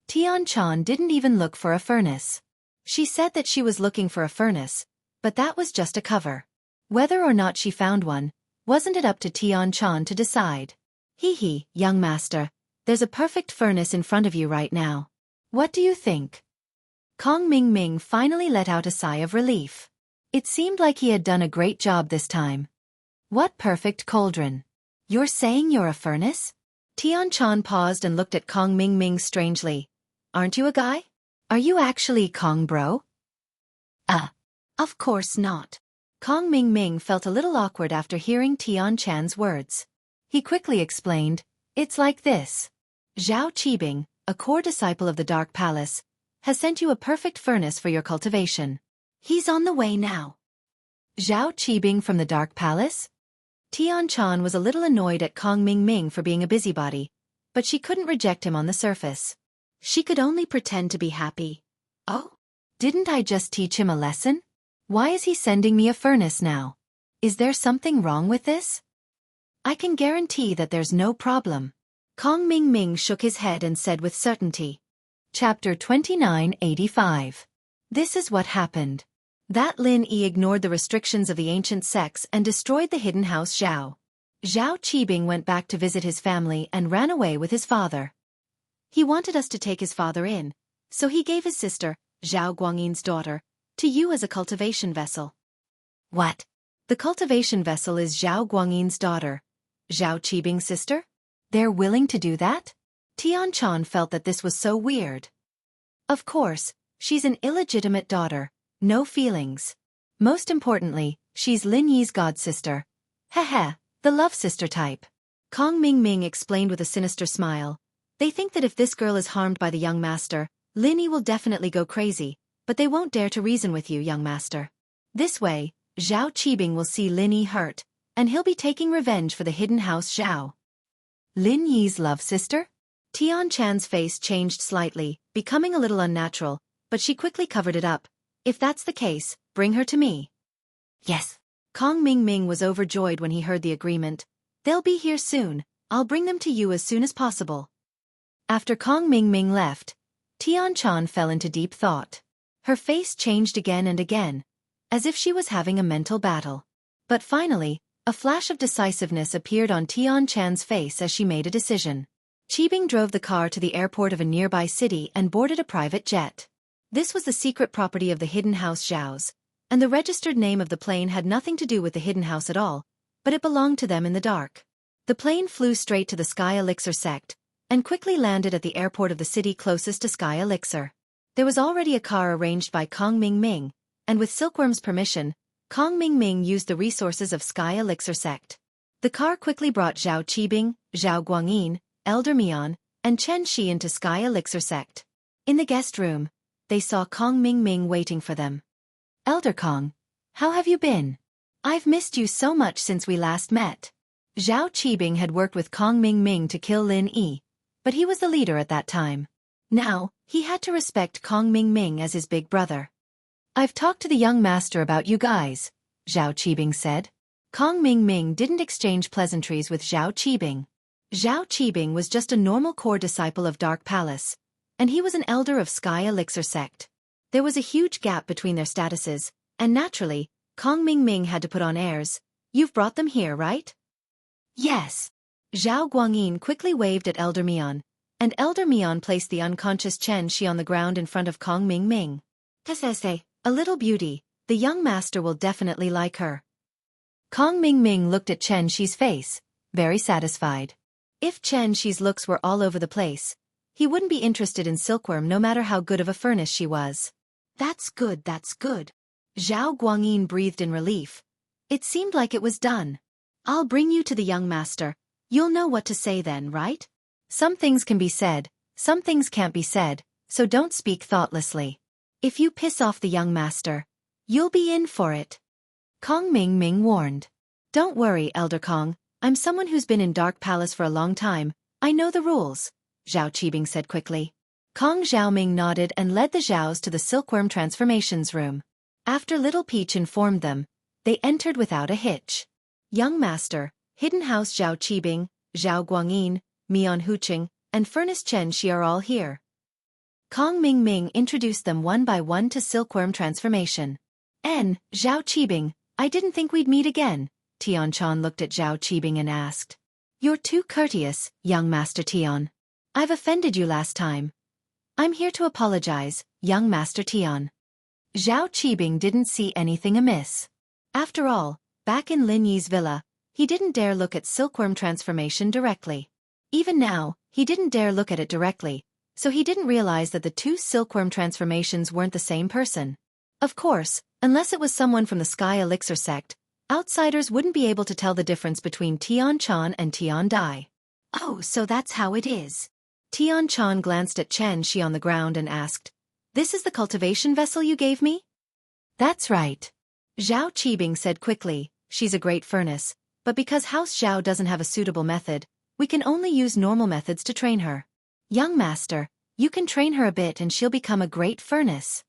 Tian Chan didn't even look for a furnace. She said that she was looking for a furnace, but that was just a cover. Whether or not she found one, wasn't it up to Tian Chan to decide? Hee, young master, there's a perfect furnace in front of you right now. What do you think? Kong Ming finally let out a sigh of relief. It seemed like he had done a great job this time. What perfect cauldron. You're saying you're a furnace? Tian Chan paused and looked at Kong Ming strangely. Aren't you a guy? Are you actually Kong bro? Of course not. Kong Ming felt a little awkward after hearing Tian Chan's words. He quickly explained, it's like this. Zhao Qibing, a core disciple of the Dark Palace, has sent you a perfect furnace for your cultivation. He's on the way now. Zhao Qibing from the Dark Palace? Tian Chan was a little annoyed at Kong Ming for being a busybody, but she couldn't reject him on the surface. She could only pretend to be happy. Oh? Didn't I just teach him a lesson? Why is he sending me a furnace now? Is there something wrong with this? I can guarantee that there's no problem. Kong Ming shook his head and said with certainty. Chapter 2985. This is what happened. That Lin Yi ignored the restrictions of the ancient sects and destroyed the hidden house Zhao. Zhao Qibing went back to visit his family and ran away with his father. He wanted us to take his father in, so he gave his sister, Zhao Guangyin's daughter, to you as a cultivation vessel. What? The cultivation vessel is Zhao Guangyin's daughter, Zhao Qibing's sister? They're willing to do that? Tian Chan felt that this was so weird. Of course, she's an illegitimate daughter, no feelings. Most importantly, she's Lin Yi's god-sister. The love sister type. Kong Ming explained with a sinister smile. They think that if this girl is harmed by the young master, Lin Yi will definitely go crazy, but they won't dare to reason with you, young master. This way, Zhao Qibing will see Lin Yi hurt, and he'll be taking revenge for the hidden house Zhao. Lin Yi's love sister? Tian Chan's face changed slightly, becoming a little unnatural, but she quickly covered it up. If that's the case, bring her to me. Yes. Kong Ming was overjoyed when he heard the agreement. They'll be here soon, I'll bring them to you as soon as possible. After Kong Ming left, Tian Chan fell into deep thought. Her face changed again and again, as if she was having a mental battle. But finally, a flash of decisiveness appeared on Tian Chan's face as she made a decision. Qibing drove the car to the airport of a nearby city and boarded a private jet. This was the secret property of the hidden house Zhao's, and the registered name of the plane had nothing to do with the hidden house at all, but it belonged to them in the dark. The plane flew straight to the Sky Elixir sect, and quickly landed at the airport of the city closest to Sky Elixir. There was already a car arranged by Kong Ming, and with Silkworm's permission, Kong Ming used the resources of Sky Elixir sect. The car quickly brought Zhao Qibing, Zhao Guangyin, Elder Mian, and Chen Shi into Sky Elixir sect. In the guest room, they saw Kong Mingming waiting for them. Elder Kong, how have you been? I've missed you so much since we last met. Zhao Qibing had worked with Kong Mingming to kill Lin Yi, but he was the leader at that time. Now, he had to respect Kong Mingming as his big brother. I've talked to the young master about you guys, Zhao Qibing said. Kong Mingming didn't exchange pleasantries with Zhao Qibing. Zhao Qibing was just a normal core disciple of Dark Palace, and he was an elder of Sky Elixir sect. There was a huge gap between their statuses, and naturally, Kong Mingming had to put on airs. You've brought them here, right? Yes. Zhao Guangyin quickly waved at Elder Mian, and Elder Mian placed the unconscious Xianxia on the ground in front of Kong Mingming. A little beauty, the young master will definitely like her. Kong Mingming looked at Xianxia's face, very satisfied. If Xianxia's looks were all over the place, he wouldn't be interested in Silkworm no matter how good of a furnace she was. That's good, that's good. Zhao Guangyin breathed in relief. It seemed like it was done. I'll bring you to the young master. You'll know what to say then, right? Some things can be said, some things can't be said, so don't speak thoughtlessly. If you piss off the young master, you'll be in for it. Kong Mingming warned. Don't worry, Elder Kong, I'm someone who's been in Dark Palace for a long time, I know the rules, Zhao Qibing said quickly. Kong Xiaoming nodded and led the Zhaos to the Silkworm Transformations room. After Little Peach informed them, they entered without a hitch. Young Master, Hidden House Zhao Qibing, Zhao Guangyin, Mian Huqing, and Furnace Xianxia are all here. Kong Mingming introduced them one by one to Silkworm Transformation. Zhao Qibing, I didn't think we'd meet again. Tianchan looked at Zhao Qibing and asked. You're too courteous, young Master Tian. I've offended you last time. I'm here to apologize, young Master Tian. Zhao Qibing didn't see anything amiss. After all, back in Lin Yi's villa, he didn't dare look at Silkworm Transformation directly. Even now, he didn't dare look at it directly, so he didn't realize that the two Silkworm Transformations weren't the same person. Of course, unless it was someone from the Sky Elixir sect, outsiders wouldn't be able to tell the difference between Tianchan and Tian Dai. Oh, so that's how it is. Tianchan glanced at Xianxia on the ground and asked, This is the cultivation vessel you gave me? That's right. Zhao Qibing said quickly, She's a great furnace, but because House Zhao doesn't have a suitable method, we can only use normal methods to train her. Young Master, you can train her a bit and she'll become a great furnace.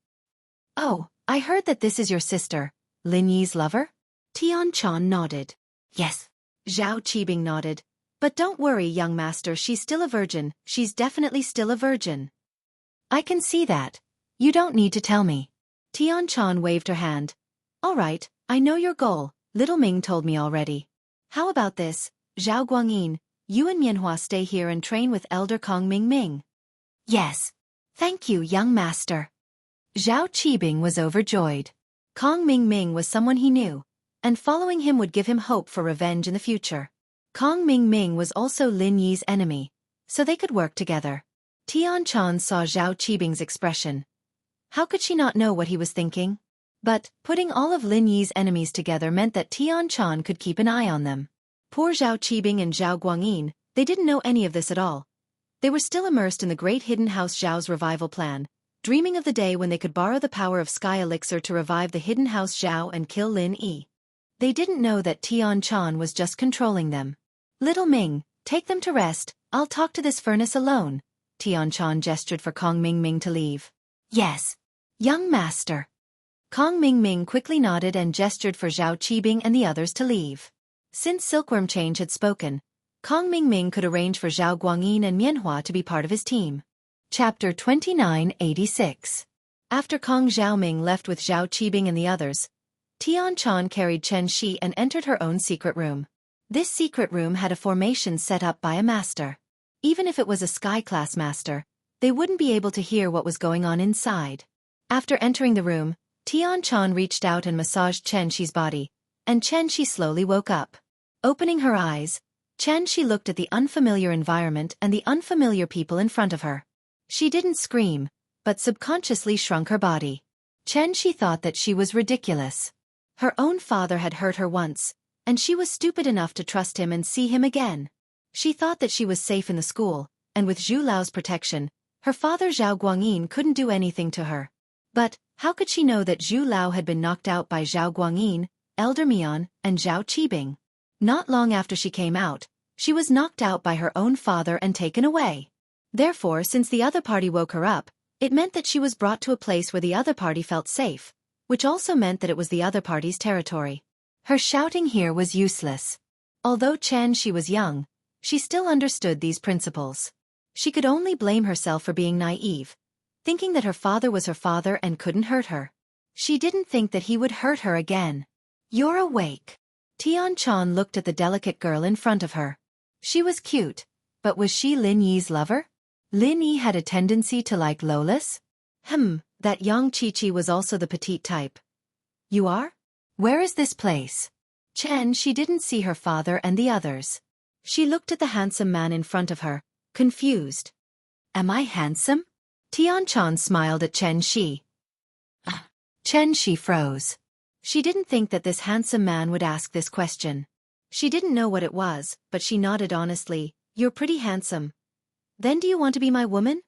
Oh, I heard that this is your sister, Lin Yi's lover? Tianchan nodded. Yes. Zhao Qibing nodded. But don't worry, young master, she's still a virgin, she's definitely still a virgin. I can see that. You don't need to tell me. Tianchan waved her hand. All right, I know your goal, Little Ming told me already. How about this, Zhao Guangyin, you and Mianhua stay here and train with Elder Kong Mingming. Yes. Thank you, young master. Zhao Qibing was overjoyed. Kong Mingming was someone he knew, and following him would give him hope for revenge in the future. Kong Mingming was also Lin Yi's enemy, so they could work together. Tianchan saw Zhao Qibing's expression. How could she not know what he was thinking? But, putting all of Lin Yi's enemies together meant that Tianchan could keep an eye on them. Poor Zhao Qibing and Zhao Guangyin, they didn't know any of this at all. They were still immersed in the great hidden house Zhao's revival plan, dreaming of the day when they could borrow the power of Sky Elixir to revive the hidden house Zhao and kill Lin Yi. They didn't know that Tianchan was just controlling them. Little Ming, take them to rest, I'll talk to this furnace alone. Tianchan gestured for Kong Mingming to leave. Yes. Young master. Kong Mingming quickly nodded and gestured for Zhao Qibing and the others to leave. Since Silkworm Change had spoken, Kong Mingming could arrange for Zhao Guangyin and Mianhua to be part of his team. Chapter 2986. After Kong Xiaoming left with Zhao Qibing and the others, Tianchan carried Chen Shi and entered her own secret room. This secret room had a formation set up by a master. Even if it was a sky-class master, they wouldn't be able to hear what was going on inside. After entering the room, Tianchan reached out and massaged Chen Shi's body, and Chen Shi slowly woke up. Opening her eyes, Chen Shi looked at the unfamiliar environment and the unfamiliar people in front of her. She didn't scream, but subconsciously shrunk her body. Chen Shi thought that she was ridiculous. Her own father had hurt her once, and she was stupid enough to trust him and see him again. She thought that she was safe in the school, and with Zhu Lao's protection, Her father Zhao Guangyin couldn't do anything to her. But, how could she know that Zhu Lao had been knocked out by Zhao Guangyin, Elder Mian, and Zhao Qibing? Not long after she came out, she was knocked out by her own father and taken away. Therefore, since the other party woke her up, it meant that she was brought to a place where the other party felt safe, which also meant that it was the other party's territory. Her shouting here was useless. Although Xianxia was young, she still understood these principles. She could only blame herself for being naive, thinking that her father was her father and couldn't hurt her. She didn't think that he would hurt her again. "You're awake." Tian Chan looked at the delicate girl in front of her. She was cute, but was she Lin Yi's lover? Lin Yi had a tendency to like Lolas? That Yang Chi-Chi was also the petite type. "You are? Where is this place?" She didn't see her father and the others. She looked at the handsome man in front of her, confused. "Am I handsome?" Tian Chan smiled at Chen Shi. Chen Shi froze. She didn't think that this handsome man would ask this question. She didn't know what it was, but she nodded honestly. "You're pretty handsome. Then do you want to be my woman?"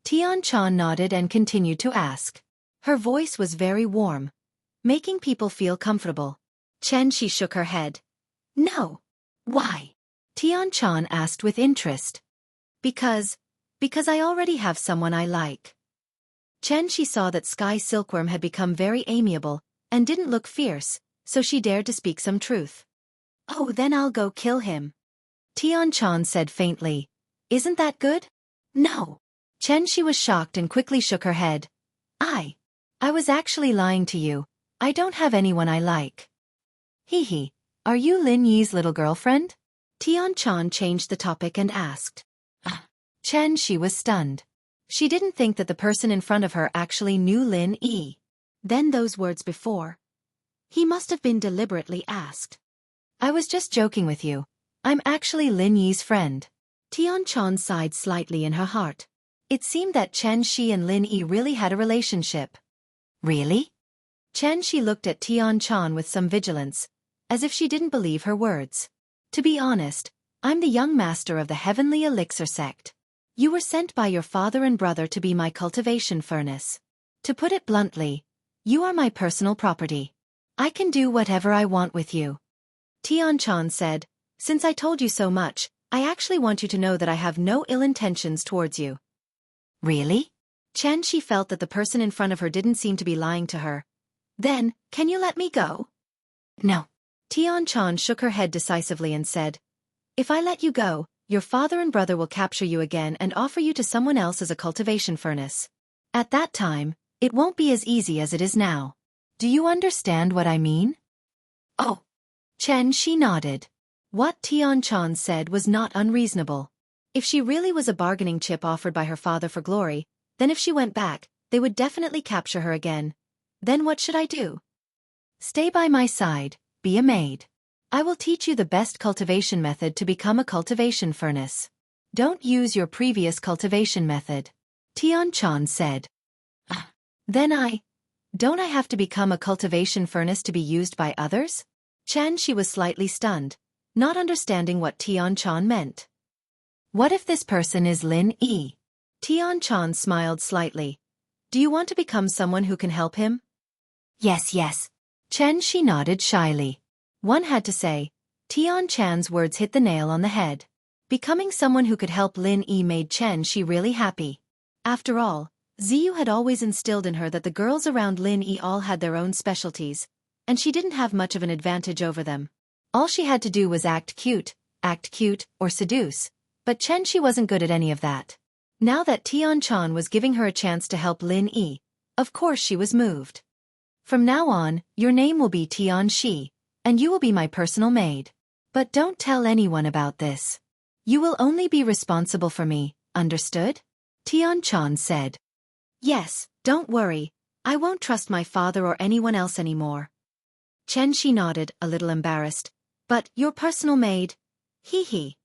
Tian Chan nodded and continued to ask. Her voice was very warm, making people feel comfortable. Chen Shi shook her head. "No." "Why?" Tian Chan asked with interest. Because I already have someone I like." Chen Shi saw that Sky Silkworm had become very amiable and didn't look fierce, so she dared to speak some truth. "Oh, then I'll go kill him," Tian Chan said faintly. "Isn't that good?" "No." Chen Shi was shocked and quickly shook her head. I was actually lying to you. I don't have anyone I like." "Hee. Are you Lin Yi's little girlfriend?" Tian Chan changed the topic and asked. Chen Shi was stunned. She didn't think that the person in front of her actually knew Lin Yi. Then those words before. He must have been deliberately asked. "I was just joking with you. I'm actually Lin Yi's friend." Tian Chan sighed slightly in her heart. It seemed that Chen Shi and Lin Yi really had a relationship. "Really?" Chen Shi looked at Tian Chan with some vigilance, as if she didn't believe her words. "To be honest, I'm the young master of the Heavenly Elixir sect. You were sent by your father and brother to be my cultivation furnace. To put it bluntly, you are my personal property. I can do whatever I want with you." Tian Chan said, "Since I told you so much, I actually want you to know that I have no ill intentions towards you." "Really?" Chen Shi felt that the person in front of her didn't seem to be lying to her. "Then, can you let me go?" "No." Tian Chan shook her head decisively and said, "If I let you go, your father and brother will capture you again and offer you to someone else as a cultivation furnace. At that time, it won't be as easy as it is now. Do you understand what I mean?" "Oh." Chen Shi nodded. What Tian Chan said was not unreasonable. If she really was a bargaining chip offered by her father for glory, then if she went back, they would definitely capture her again. Then what should I do? "Stay by my side, be a maid. I will teach you the best cultivation method to become a cultivation furnace. Don't use your previous cultivation method," Tian Chan said. Then don't I have to become a cultivation furnace to be used by others?" Chen Shi was slightly stunned, not understanding what Tian Chan meant. "What if this person is Lin Yi?" Tian Chan smiled slightly. "Do you want to become someone who can help him?" Yes. Chen Shi nodded shyly. One had to say, Tian Chan's words hit the nail on the head. Becoming someone who could help Lin Yi made Chen Shi really happy. After all, Ziyu had always instilled in her that the girls around Lin Yi all had their own specialties, and she didn't have much of an advantage over them. All she had to do was act cute, or seduce, but Chen Shi wasn't good at any of that. Now that Tian Chan was giving her a chance to help Lin Yi, of course she was moved. "From now on, your name will be Tian Shi, and you will be my personal maid. But don't tell anyone about this. You will only be responsible for me, understood?" Tian Chan said. "Yes, don't worry, I won't trust my father or anyone else anymore." Chen Shi nodded, a little embarrassed. "But your personal maid? Hee.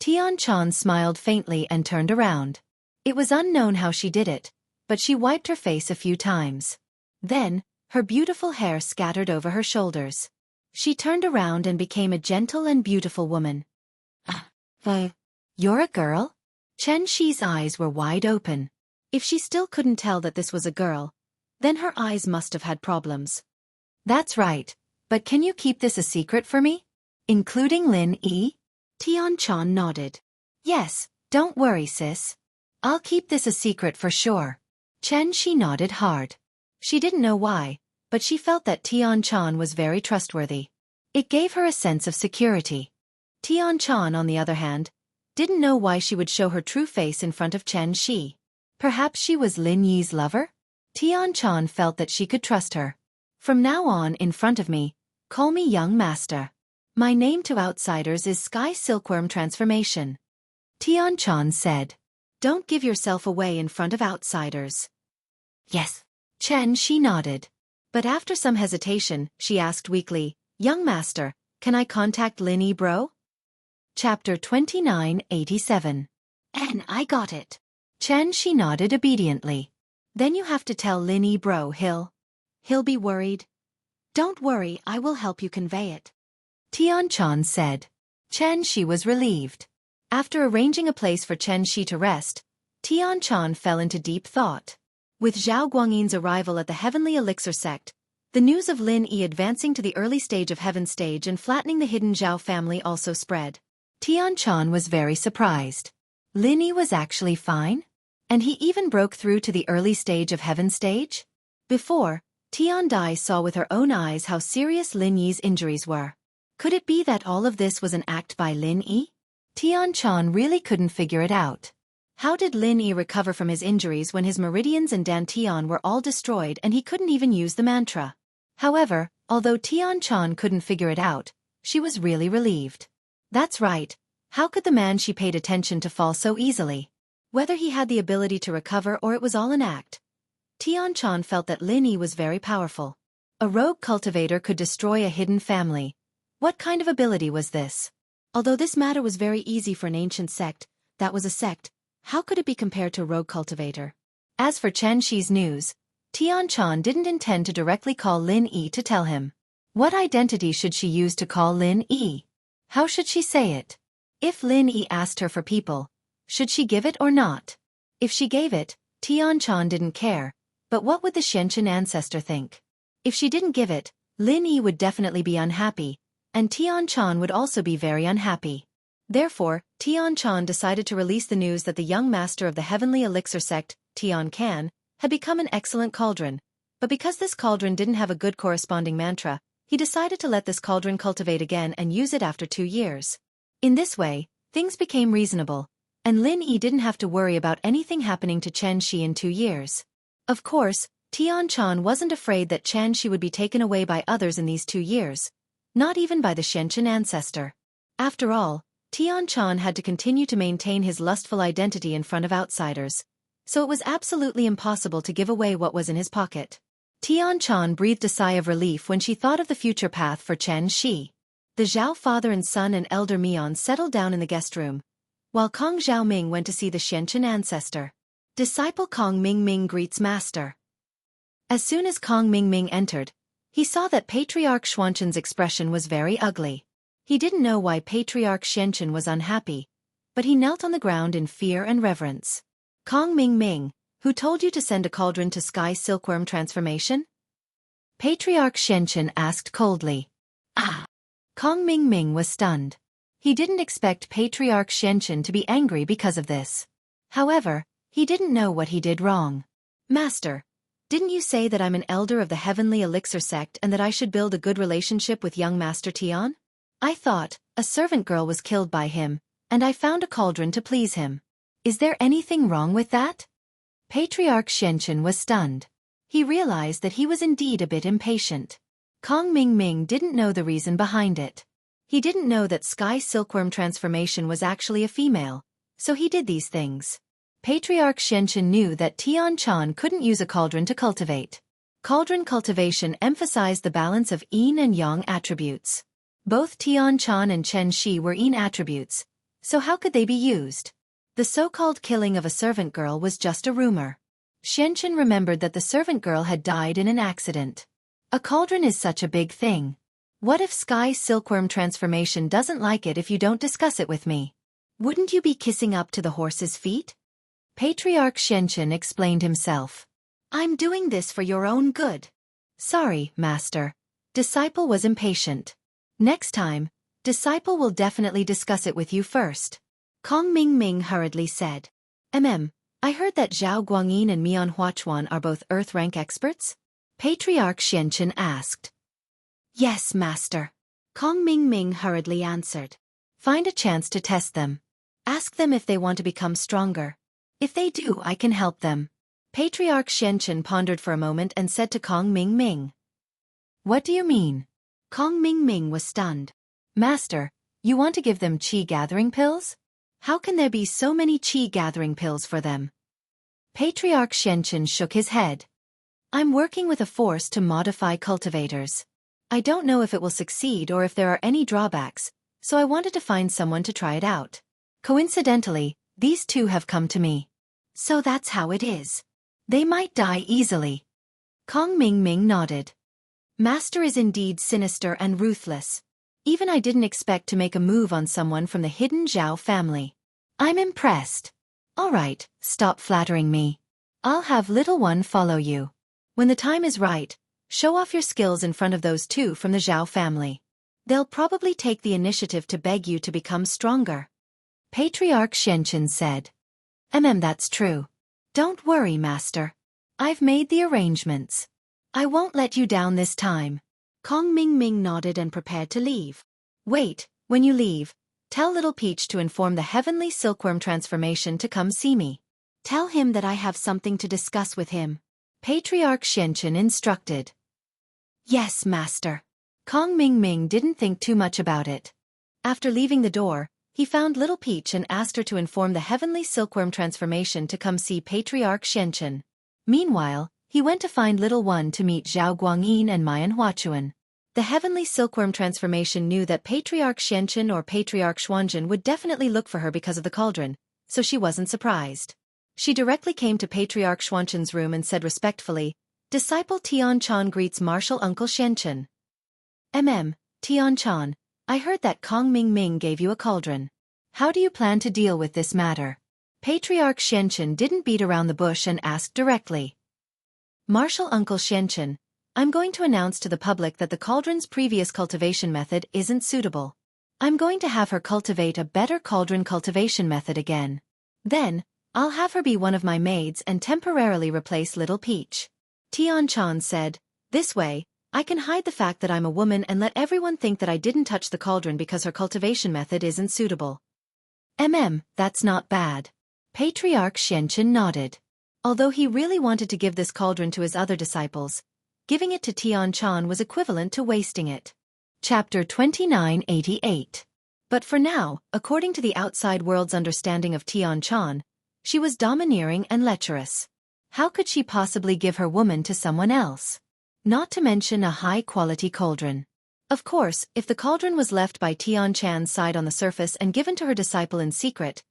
Tian Chan smiled faintly and turned around. It was unknown how she did it, but she wiped her face a few times. Then, her beautiful hair scattered over her shoulders. She turned around and became a gentle and beautiful woman. You're a girl?" Xianxi's eyes were wide open. If she still couldn't tell that this was a girl, then her eyes must have had problems. That's right, but can you keep this a secret for me? Including Lin Yi? Tian nodded. Yes, don't worry, sis. I'll keep this a secret for sure. Xianxi nodded hard. She didn't know why, but she felt that Tian was very trustworthy. It gave her a sense of security. Tian, on the other hand, didn't know why she would show her true face in front of Xianxi. Perhaps she was Lin Yi's lover? Tian felt that she could trust her. From now on, in front of me, call me young master. My name to outsiders is Sky Silkworm Transformation. Tian said. Don't give yourself away in front of outsiders. Yes. She nodded. But after some hesitation, she asked weakly, Young master, can I contact Lin Yi bro? Chapter 2987. And I got it. She nodded obediently. Then you have to tell Lin Yi bro he'll be worried. Don't worry, I will help you convey it. Tian said. She was relieved. After arranging a place for Shi to rest, Tian fell into deep thought. With Zhao Guangyin's arrival at the Heavenly Elixir sect, the news of Lin Yi advancing to the early stage of Heaven stage and flattening the hidden Zhao family also spread. Tian was very surprised. Lin Yi was actually fine? And he even broke through to the early stage of Heaven stage? Before, Tian Dai saw with her own eyes how serious Lin Yi's injuries were. Could it be that all of this was an act by Lin Yi? Tian really couldn't figure it out. How did Lin Yi recover from his injuries when his meridians and dantian were all destroyed and he couldn't even use the mantra? However, although Tian couldn't figure it out, she was really relieved. That's right, how could the man she paid attention to fall so easily? Whether he had the ability to recover or it was all an act, Tian felt that Lin Yi was very powerful. A rogue cultivator could destroy a hidden family. What kind of ability was this? Although this matter was very easy for an ancient sect, that was a sect, how could it be compared to a rogue cultivator? As for Xi's news, Tian didn't intend to directly call Lin Yi to tell him. What identity should she use to call Lin Yi? How should she say it? If Lin Yi asked her for people, should she give it or not? If she gave it, Tian didn't care, but what would the Xianxia ancestor think? If she didn't give it, Lin Yi would definitely be unhappy, and Tian would also be very unhappy. Therefore, Tian decided to release the news that the young master of the Heavenly Elixir sect, Tian Can, had become an excellent cauldron, but because this cauldron didn't have a good corresponding mantra, he decided to let this cauldron cultivate again and use it after 2 years. In this way, things became reasonable, and Lin Yi didn't have to worry about anything happening to Xianxia in 2 years. Of course, Tian wasn't afraid that Xianxia would be taken away by others in these 2 years, not even by the Xianxia ancestor. After all, Tian had to continue to maintain his lustful identity in front of outsiders, so it was absolutely impossible to give away what was in his pocket. Tian breathed a sigh of relief when she thought of the future path for Xianxia. The Zhao father and son and elder Mian settled down in the guest room, while Kong Xiaoming went to see the Xianxia ancestor. Disciple Kong Mingming greets master. As soon as Kong Mingming entered, he saw that Patriarch Xuanqian's expression was very ugly. He didn't know why Patriarch Xianxia was unhappy, but he knelt on the ground in fear and reverence. Kong Mingming, who told you to send a cauldron to Sky Silkworm Transformation? Patriarch Xianxia asked coldly. Ah! Kong Mingming was stunned. He didn't expect Patriarch Xianxia to be angry because of this. However, he didn't know what he did wrong. Master, didn't you say that I'm an elder of the Heavenly Elixir sect and that I should build a good relationship with young Master Tian? I thought, a servant girl was killed by him, and I found a cauldron to please him. Is there anything wrong with that? Patriarch Xianxia was stunned. He realized that he was indeed a bit impatient. Kong Mingming didn't know the reason behind it. He didn't know that Sky Silkworm Transformation was actually a female, so he did these things. Patriarch Xianxia knew that Tian couldn't use a cauldron to cultivate. Cauldron cultivation emphasized the balance of yin and yang attributes. Both Tian and Xianxia were yin attributes, so how could they be used? The so-called killing of a servant girl was just a rumor. Xianxia remembered that the servant girl had died in an accident. A cauldron is such a big thing. What if Sky Silkworm Transformation doesn't like it if you don't discuss it with me? Wouldn't you be kissing up to the horse's feet? Patriarch Xianxia explained himself. I'm doing this for your own good. Sorry, master. Disciple was impatient. Next time, disciple will definitely discuss it with you first. Kong Ming hurriedly said. I heard that Zhao Guangyin and Mian Huachuan are both Earth rank experts? Patriarch Xianxia asked. Yes, master. Kong Ming hurriedly answered. Find a chance to test them. Ask them if they want to become stronger. If they do, I can help them. Patriarch Xianxia pondered for a moment and said to Kong Ming. What do you mean? Kong Ming was stunned. Master, you want to give them qi gathering pills? How can there be so many qi gathering pills for them? Patriarch Xianxia shook his head. I'm working with a force to modify cultivators. I don't know if it will succeed or if there are any drawbacks, so I wanted to find someone to try it out. Coincidentally, these two have come to me. So that's how it is. They might die easily. Kong Ming nodded. Master is indeed sinister and ruthless. Even I didn't expect to make a move on someone from the hidden Zhao family. I'm impressed. All right, stop flattering me. I'll have little one follow you. When the time is right, show off your skills in front of those two from the Zhao family. They'll probably take the initiative to beg you to become stronger. Patriarch Xianxia said. That's true. Don't worry, master. I've made the arrangements. I won't let you down this time. Kong Ming nodded and prepared to leave. Wait, when you leave, tell Little Peach to inform the heavenly silkworm transformation to come see me. Tell him that I have something to discuss with him. Patriarch Xianxia instructed. Yes, master. Kong Ming didn't think too much about it. After leaving the door, he found Little Peach and asked her to inform the heavenly silkworm transformation to come see Patriarch Xianxia. Meanwhile, he went to find Little One to meet Zhao Guangyin and Mian Huachuan. The heavenly silkworm transformation knew that Patriarch Xianxia or Patriarch Xuanjin would definitely look for her because of the cauldron, so she wasn't surprised. She directly came to Patriarch Xuanjin's room and said respectfully, Disciple Tian greets Martial Uncle Xianxia. Tian, I heard that Kong Ming gave you a cauldron. How do you plan to deal with this matter? Patriarch Xianxia didn't beat around the bush and asked directly. Martial Uncle Xianxia, I'm going to announce to the public that the cauldron's previous cultivation method isn't suitable. I'm going to have her cultivate a better cauldron cultivation method again. Then, I'll have her be one of my maids and temporarily replace Little Peach. Tian said, This way, I can hide the fact that I'm a woman and let everyone think that I didn't touch the cauldron because her cultivation method isn't suitable. That's not bad. Patriarch Xianxia nodded. Although he really wanted to give this cauldron to his other disciples, giving it to Tian was equivalent to wasting it. Chapter 2988. But for now, according to the outside world's understanding of Tian, she was domineering and lecherous. How could she possibly give her woman to someone else? Not to mention a high-quality cauldron. Of course, if the cauldron was left by Tian's side on the surface and given to her disciple in secret,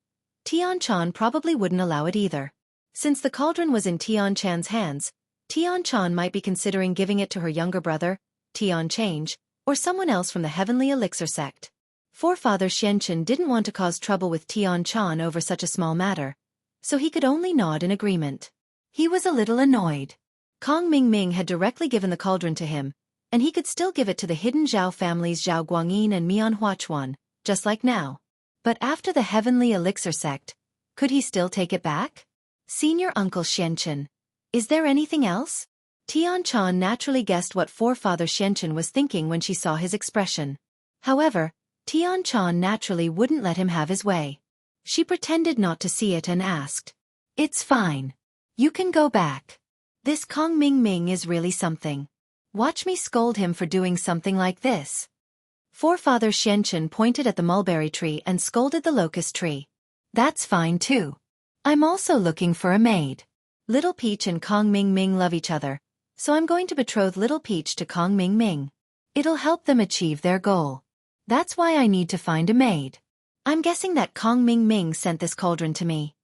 Tian probably wouldn't allow it either. Since the cauldron was in Tian's hands, Tian might be considering giving it to her younger brother, Tian Change, or someone else from the Heavenly Elixir sect. Forefather Xianxia didn't want to cause trouble with Tian over such a small matter, so he could only nod in agreement. He was a little annoyed. Kong Ming had directly given the cauldron to him, and he could still give it to the hidden Zhao families Zhao Guangyin and Mian Huachuan, just like now. But after the Heavenly Elixir sect, could he still take it back? Senior Uncle Xianxia, is there anything else? Tian naturally guessed what Forefather Xianxia was thinking when she saw his expression. However, Tian naturally wouldn't let him have his way. She pretended not to see it and asked, It's fine. You can go back. This Kong Ming is really something. Watch me scold him for doing something like this. Forefather Xianxia pointed at the mulberry tree and scolded the locust tree. That's fine too. I'm also looking for a maid. Little Peach and Kong Ming love each other, so I'm going to betroth Little Peach to Kong Ming. It'll help them achieve their goal. That's why I need to find a maid. I'm guessing that Kong Ming sent this cauldron to me.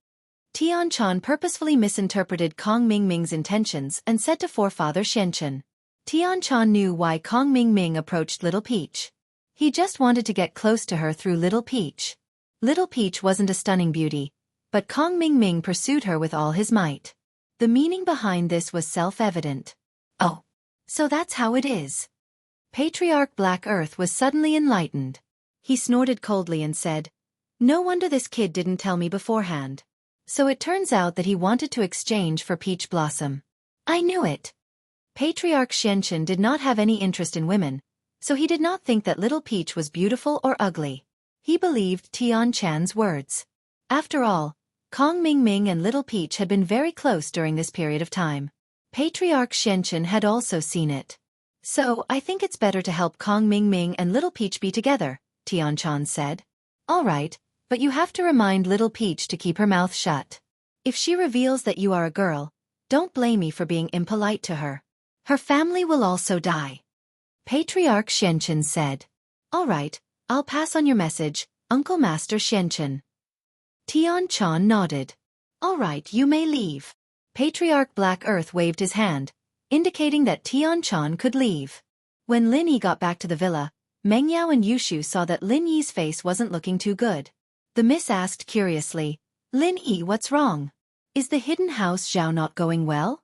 Tian purposefully misinterpreted Kong Ming's intentions and said to Forefather Xianxia. Tian knew why Kong Ming approached Little Peach. He just wanted to get close to her through Little Peach. Little Peach wasn't a stunning beauty, but Kong Ming pursued her with all his might. The meaning behind this was self-evident. Oh, so that's how it is. Patriarch Black Earth was suddenly enlightened. He snorted coldly and said, "No wonder this kid didn't tell me beforehand. So it turns out that he wanted to exchange for Peach Blossom. I knew it." Patriarch Xianxia did not have any interest in women, so he did not think that Little Peach was beautiful or ugly. He believed Tian Chan's words. After all, Kong Ming and Little Peach had been very close during this period of time. Patriarch Xianxia had also seen it. "So, I think it's better to help Kong Ming and Little Peach be together," Tian Chan said. "All right, but you have to remind Little Peach to keep her mouth shut. If she reveals that you are a girl, don't blame me for being impolite to her. Her family will also die." Patriarch Xianxia said. "All right, I'll pass on your message, Uncle Master Xianxia." Tian Chan nodded. "All right, you may leave." Patriarch Black Earth waved his hand, indicating that Tian Chan could leave. When Lin Yi got back to the villa, Meng Yao and Yushu saw that Lin Yi's face wasn't looking too good. The miss asked curiously, "Lin Yi, what's wrong? Is the hidden house Zhao not going well?"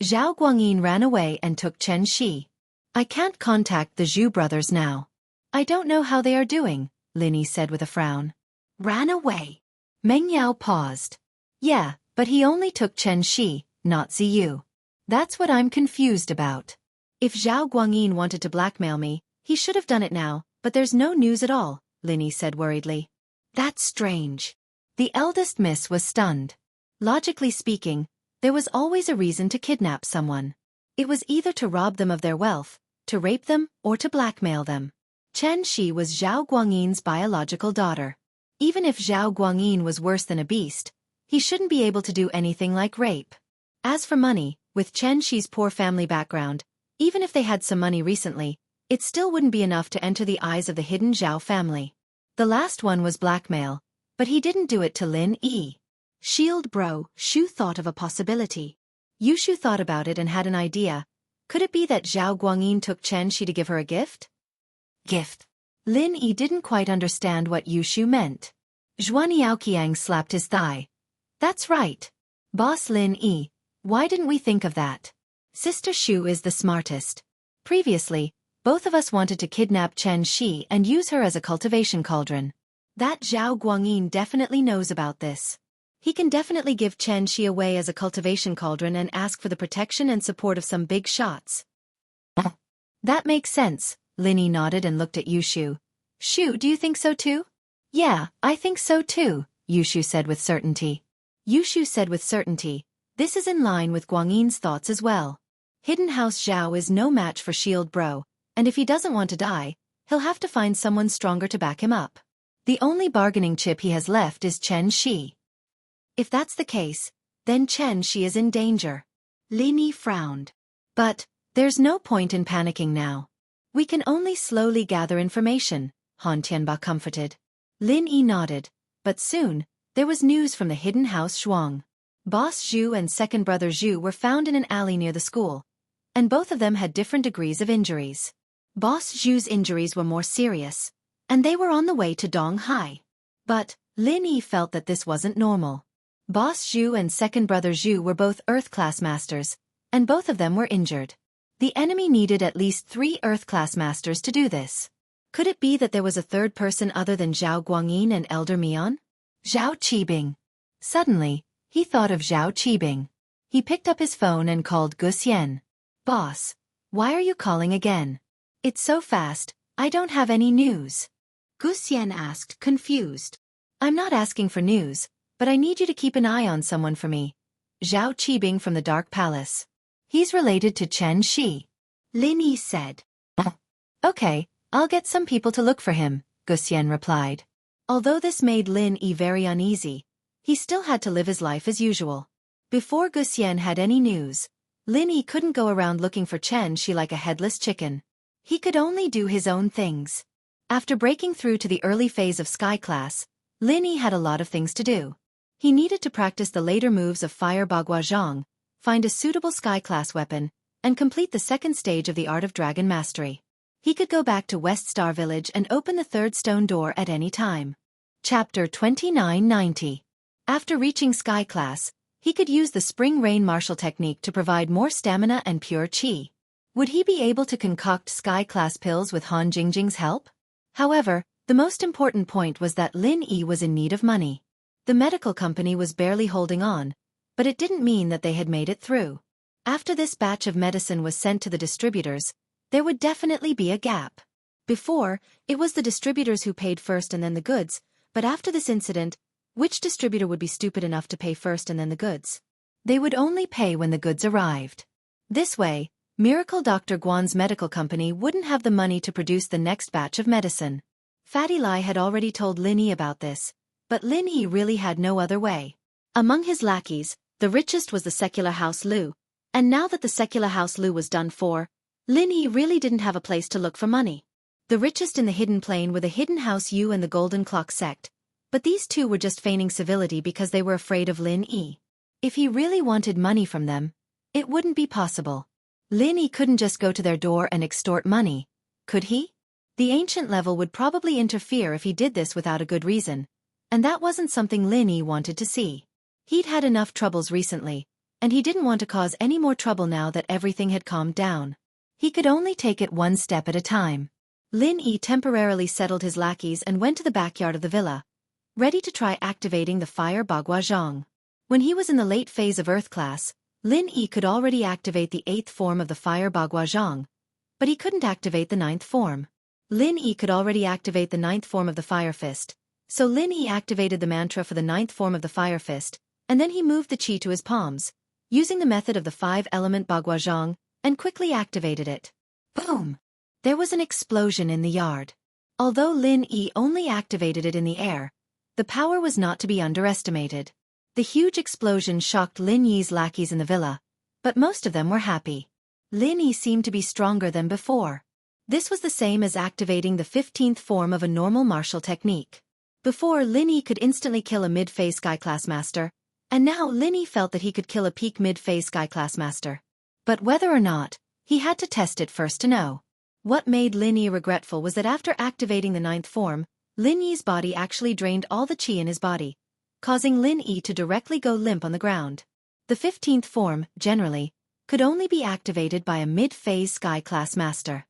Zhao Guangyin ran away and took Chen Shi. "I can't contact the Zhu brothers now. I don't know how they are doing," Lin Yi said with a frown. "Ran away?" Meng Yao paused. "Yeah, but he only took Chen Shi, not Ziyu. That's what I'm confused about. If Zhao Guangyin wanted to blackmail me, he should have done it now, but there's no news at all," Lin Yi said worriedly. "That's strange." The eldest miss was stunned. Logically speaking, there was always a reason to kidnap someone. It was either to rob them of their wealth, to rape them, or to blackmail them. Chen Shi was Zhao Guangyin's biological daughter. Even if Zhao Guangyin was worse than a beast, he shouldn't be able to do anything like rape. As for money, with Chen Shi's poor family background, even if they had some money recently, it still wouldn't be enough to enter the eyes of the hidden Zhao family. The last one was blackmail, but he didn't do it to Lin Yi. Shield Bro, Shu thought of a possibility. Yushu thought about it and had an idea. Could it be that Zhao Guangyin took Chen Shi to give her a gift? Gift. Lin Yi didn't quite understand what Yushu meant. Zhuan Yaoqiang slapped his thigh. "That's right. Boss Lin Yi, why didn't we think of that? Sister Shu is the smartest. Previously, both of us wanted to kidnap Chen Shi and use her as a cultivation cauldron. That Zhao Guangyin definitely knows about this. He can definitely give Chen Shi away as a cultivation cauldron and ask for the protection and support of some big shots." "That makes sense," Lin Yi nodded and looked at Yushu. "Shu, do you think so too?" "Yeah, I think so too," Yushu said with certainty. Yushu said with certainty, this is in line with Guangyin's thoughts as well. Hidden House Zhao is no match for Shield Bro, and if he doesn't want to die, he'll have to find someone stronger to back him up. The only bargaining chip he has left is Chen Shi. If that's the case, then Chen Shi is in danger. Lin Yi frowned. "But, there's no point in panicking now. We can only slowly gather information," Han Tianba comforted. Lin Yi nodded, but soon, there was news from the hidden house Shuang. Boss Zhu and second brother Zhu were found in an alley near the school, and both of them had different degrees of injuries. Boss Zhu's injuries were more serious, and they were on the way to Donghai. But, Lin Yi felt that this wasn't normal. Boss Zhu and second brother Zhu were both Earth-class masters, and both of them were injured. The enemy needed at least 3 Earth-class masters to do this. Could it be that there was a third person other than Zhao Guangyin and Elder Mian? Zhao Qibing. Suddenly, he thought of Zhao Qibing. He picked up his phone and called Guxian. "Boss, why are you calling again? It's so fast, I don't have any news." Guxian asked, confused. "I'm not asking for news, but I need you to keep an eye on someone for me. Zhao Qibing from the Dark Palace. He's related to Chen Shi." Lin Yi said. "Okay, I'll get some people to look for him," Guxian replied. Although this made Lin Yi very uneasy, he still had to live his life as usual. Before Guxian had any news, Lin Yi couldn't go around looking for Chen Shi like a headless chicken. He could only do his own things. After breaking through to the early phase of Sky Class, Lin Yi had a lot of things to do. He needed to practice the later moves of Fire Bagua Zhang, find a suitable Sky Class weapon, and complete the second stage of the Art of Dragon Mastery. He could go back to West Star Village and open the third stone door at any time. Chapter 2990. After reaching Sky Class, he could use the Spring Rain Martial Technique to provide more stamina and pure chi. Would he be able to concoct Sky Class pills with Han Jingjing's help? However, the most important point was that Lin Yi was in need of money. The medical company was barely holding on, but it didn't mean that they had made it through. After this batch of medicine was sent to the distributors, there would definitely be a gap. Before, it was the distributors who paid first and then the goods, but after this incident, which distributor would be stupid enough to pay first and then the goods? They would only pay when the goods arrived. This way, Miracle Dr. Guan's medical company wouldn't have the money to produce the next batch of medicine. Fatty Lai had already told Lin Yi about this, but Lin Yi really had no other way. Among his lackeys, the richest was the secular house Lu, and now that the secular house Lu was done for, Lin Yi really didn't have a place to look for money. The richest in the hidden plain were the hidden house Yu and the golden clock sect, but these two were just feigning civility because they were afraid of Lin Yi. If he really wanted money from them, it wouldn't be possible. Lin Yi couldn't just go to their door and extort money, could he? The ancient level would probably interfere if he did this without a good reason, and that wasn't something Lin Yi wanted to see. He'd had enough troubles recently, and he didn't want to cause any more trouble now that everything had calmed down. He could only take it one step at a time. Lin Yi temporarily settled his lackeys and went to the backyard of the villa, ready to try activating the fire Bagua Zhang. When he was in the late phase of Earth class, Lin Yi could already activate the 8th form of the fire Bagua Zhang, but he couldn't activate the 9th form. Lin Yi could already activate the 9th form of the fire fist, so Lin Yi activated the mantra for the 9th form of the fire fist, and then he moved the chi to his palms, using the method of the 5-element Bagua Zhang, and quickly activated it. Boom! There was an explosion in the yard. Although Lin Yi only activated it in the air, the power was not to be underestimated. The huge explosion shocked Lin Yi's lackeys in the villa, but most of them were happy. Lin Yi seemed to be stronger than before. This was the same as activating the 15th form of a normal martial technique. Before, Lin Yi could instantly kill a mid-phase Sky Class Master, and now Lin Yi felt that he could kill a peak mid-phase Sky Class Master. But whether or not, he had to test it first to know. What made Lin Yi regretful was that after activating the 9th form, Lin Yi's body actually drained all the chi in his body, causing Lin Yi to directly go limp on the ground. The 15th form, generally, could only be activated by a mid-phase Sky Class Master.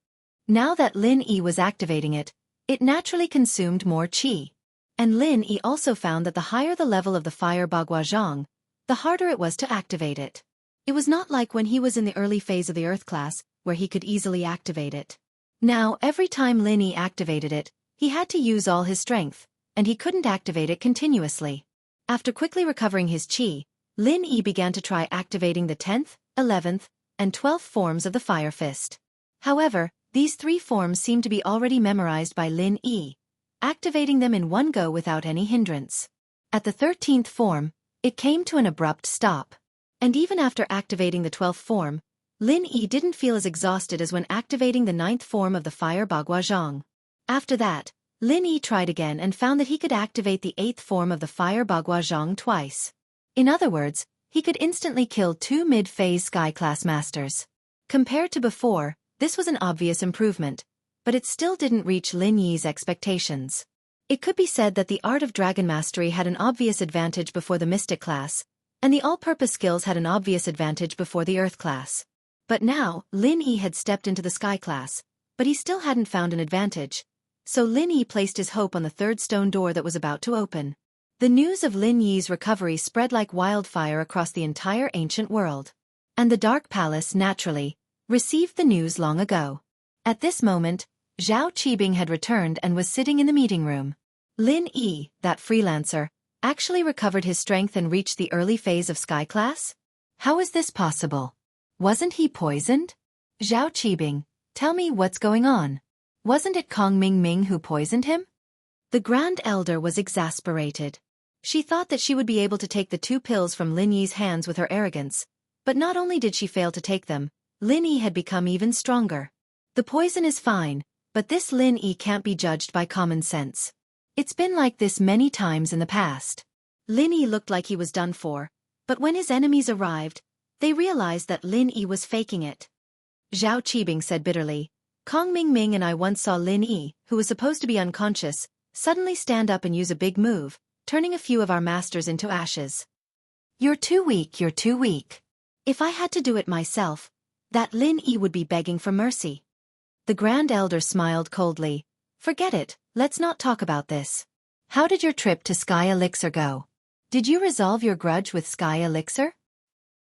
Now that Lin Yi was activating it, it naturally consumed more chi. And Lin Yi also found that the higher the level of the fire Bagua Zhang, the harder it was to activate it. It was not like when he was in the early phase of the Earth class, where he could easily activate it. Now, every time Lin Yi activated it, he had to use all his strength, and he couldn't activate it continuously. After quickly recovering his chi, Lin Yi began to try activating the 10th, 11th, and 12th forms of the Fire Fist. However, these 3 forms seemed to be already memorized by Lin Yi, activating them in one go without any hindrance. At the 13th form, it came to an abrupt stop. And even after activating the 12th form, Lin Yi didn't feel as exhausted as when activating the 9th form of the fire Bagua Zhang. After that, Lin Yi tried again and found that he could activate the 8th form of the fire Bagua Zhang twice. In other words, he could instantly kill 2 mid-phase Sky Class Masters. Compared to before, this was an obvious improvement, but it still didn't reach Lin Yi's expectations. It could be said that the art of dragon mastery had an obvious advantage before the mystic class, and the all-purpose skills had an obvious advantage before the earth class. But now, Lin Yi had stepped into the sky class, but he still hadn't found an advantage, so Lin Yi placed his hope on the 3rd stone door that was about to open. The news of Lin Yi's recovery spread like wildfire across the entire ancient world. And the Dark Palace, naturally, received the news long ago. At this moment, Zhao Qibing had returned and was sitting in the meeting room. Lin Yi, that freelancer, actually recovered his strength and reached the early phase of sky class? How is this possible? Wasn't he poisoned? Zhao Qibing, tell me what's going on. Wasn't it Kong Mingming who poisoned him? The Grand Elder was exasperated. She thought that she would be able to take the 2 pills from Lin Yi's hands with her arrogance, but not only did she fail to take them, Lin Yi had become even stronger. The poison is fine, but this Lin Yi can't be judged by common sense. It's been like this many times in the past. Lin Yi looked like he was done for, but when his enemies arrived, they realized that Lin Yi was faking it. Zhao Qibing said bitterly, Kong Mingming and I once saw Lin Yi, who was supposed to be unconscious, suddenly stand up and use a big move, turning a few of our masters into ashes. You're too weak, you're too weak. If I had to do it myself, that Lin Yi would be begging for mercy. The Grand Elder smiled coldly. Forget it, let's not talk about this. How did your trip to Sky Elixir go? Did you resolve your grudge with Sky Elixir?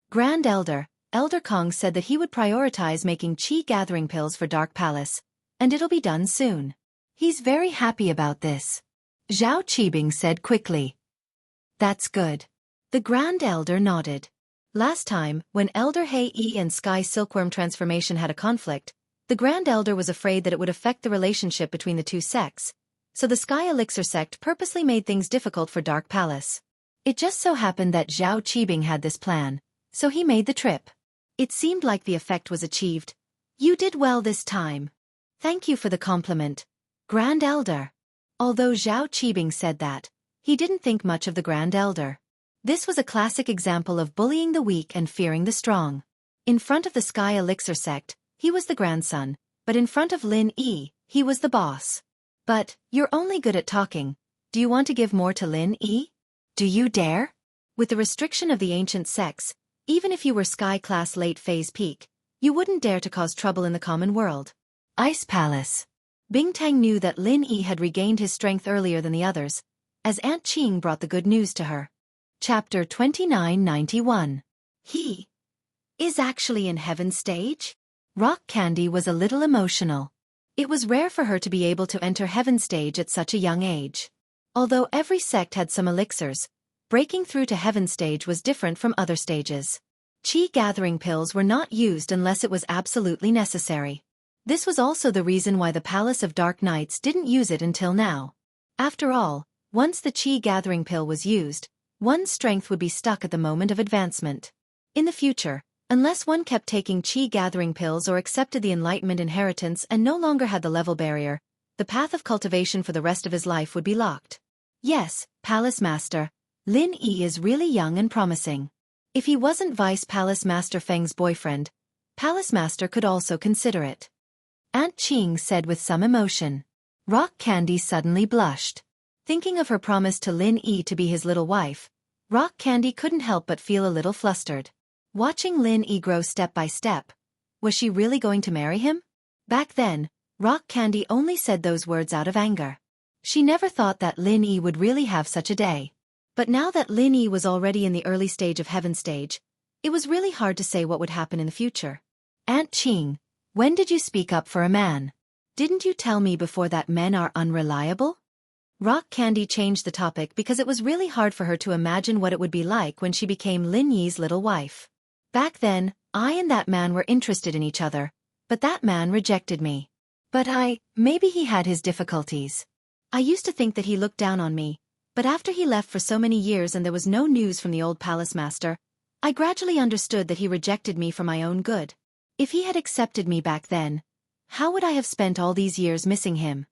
Grand Elder, Elder Kong said that he would prioritize making Qi gathering pills for Dark Palace, and it'll be done soon. He's very happy about this. Zhao Qibing said quickly. That's good. The Grand Elder nodded. Last time, when Elder Hei Yi and Sky Silkworm transformation had a conflict, the Grand Elder was afraid that it would affect the relationship between the two sects, so the Sky Elixir sect purposely made things difficult for Dark Palace. It just so happened that Zhao Qibing had this plan, so he made the trip. It seemed like the effect was achieved. You did well this time. Thank you for the compliment, Grand Elder. Although Zhao Qibing said that, he didn't think much of the Grand Elder. This was a classic example of bullying the weak and fearing the strong. In front of the Sky Elixir sect, he was the grandson, but in front of Lin Yi, he was the boss. But, you're only good at talking. Do you want to give more to Lin Yi? Do you dare? With the restriction of the ancient sects, even if you were Sky Class late phase peak, you wouldn't dare to cause trouble in the common world. Ice Palace. Bing Tang knew that Lin Yi had regained his strength earlier than the others, as Aunt Qing brought the good news to her. Chapter 2991. He is actually in Heaven's stage? Rock Candy was a little emotional. It was rare for her to be able to enter Heaven's stage at such a young age. Although every sect had some elixirs, breaking through to Heaven's stage was different from other stages. Qi gathering pills were not used unless it was absolutely necessary. This was also the reason why the Palace of Dark Knights didn't use it until now. After all, once the Qi gathering pill was used, one's strength would be stuck at the moment of advancement. In the future, unless one kept taking Qi gathering pills or accepted the Enlightenment inheritance and no longer had the level barrier, the path of cultivation for the rest of his life would be locked. Yes, Palace Master, Lin Yi is really young and promising. If he wasn't Vice Palace Master Feng's boyfriend, Palace Master could also consider it. Aunt Qing said with some emotion. Rock Candy suddenly blushed. Thinking of her promise to Lin Yi to be his little wife, Rock Candy couldn't help but feel a little flustered. Watching Lin Yi grow step by step, was she really going to marry him? Back then, Rock Candy only said those words out of anger. She never thought that Lin Yi would really have such a day. But now that Lin Yi was already in the early stage of Heaven stage, it was really hard to say what would happen in the future. Aunt Qing, when did you speak up for a man? Didn't you tell me before that men are unreliable? Rock Candy changed the topic because it was really hard for her to imagine what it would be like when she became Lin Yi's little wife. Back then, I and that man were interested in each other, but that man rejected me. But maybe he had his difficulties. I used to think that he looked down on me, but after he left for so many years and there was no news from the old palace master, I gradually understood that he rejected me for my own good. If he had accepted me back then, how would I have spent all these years missing him?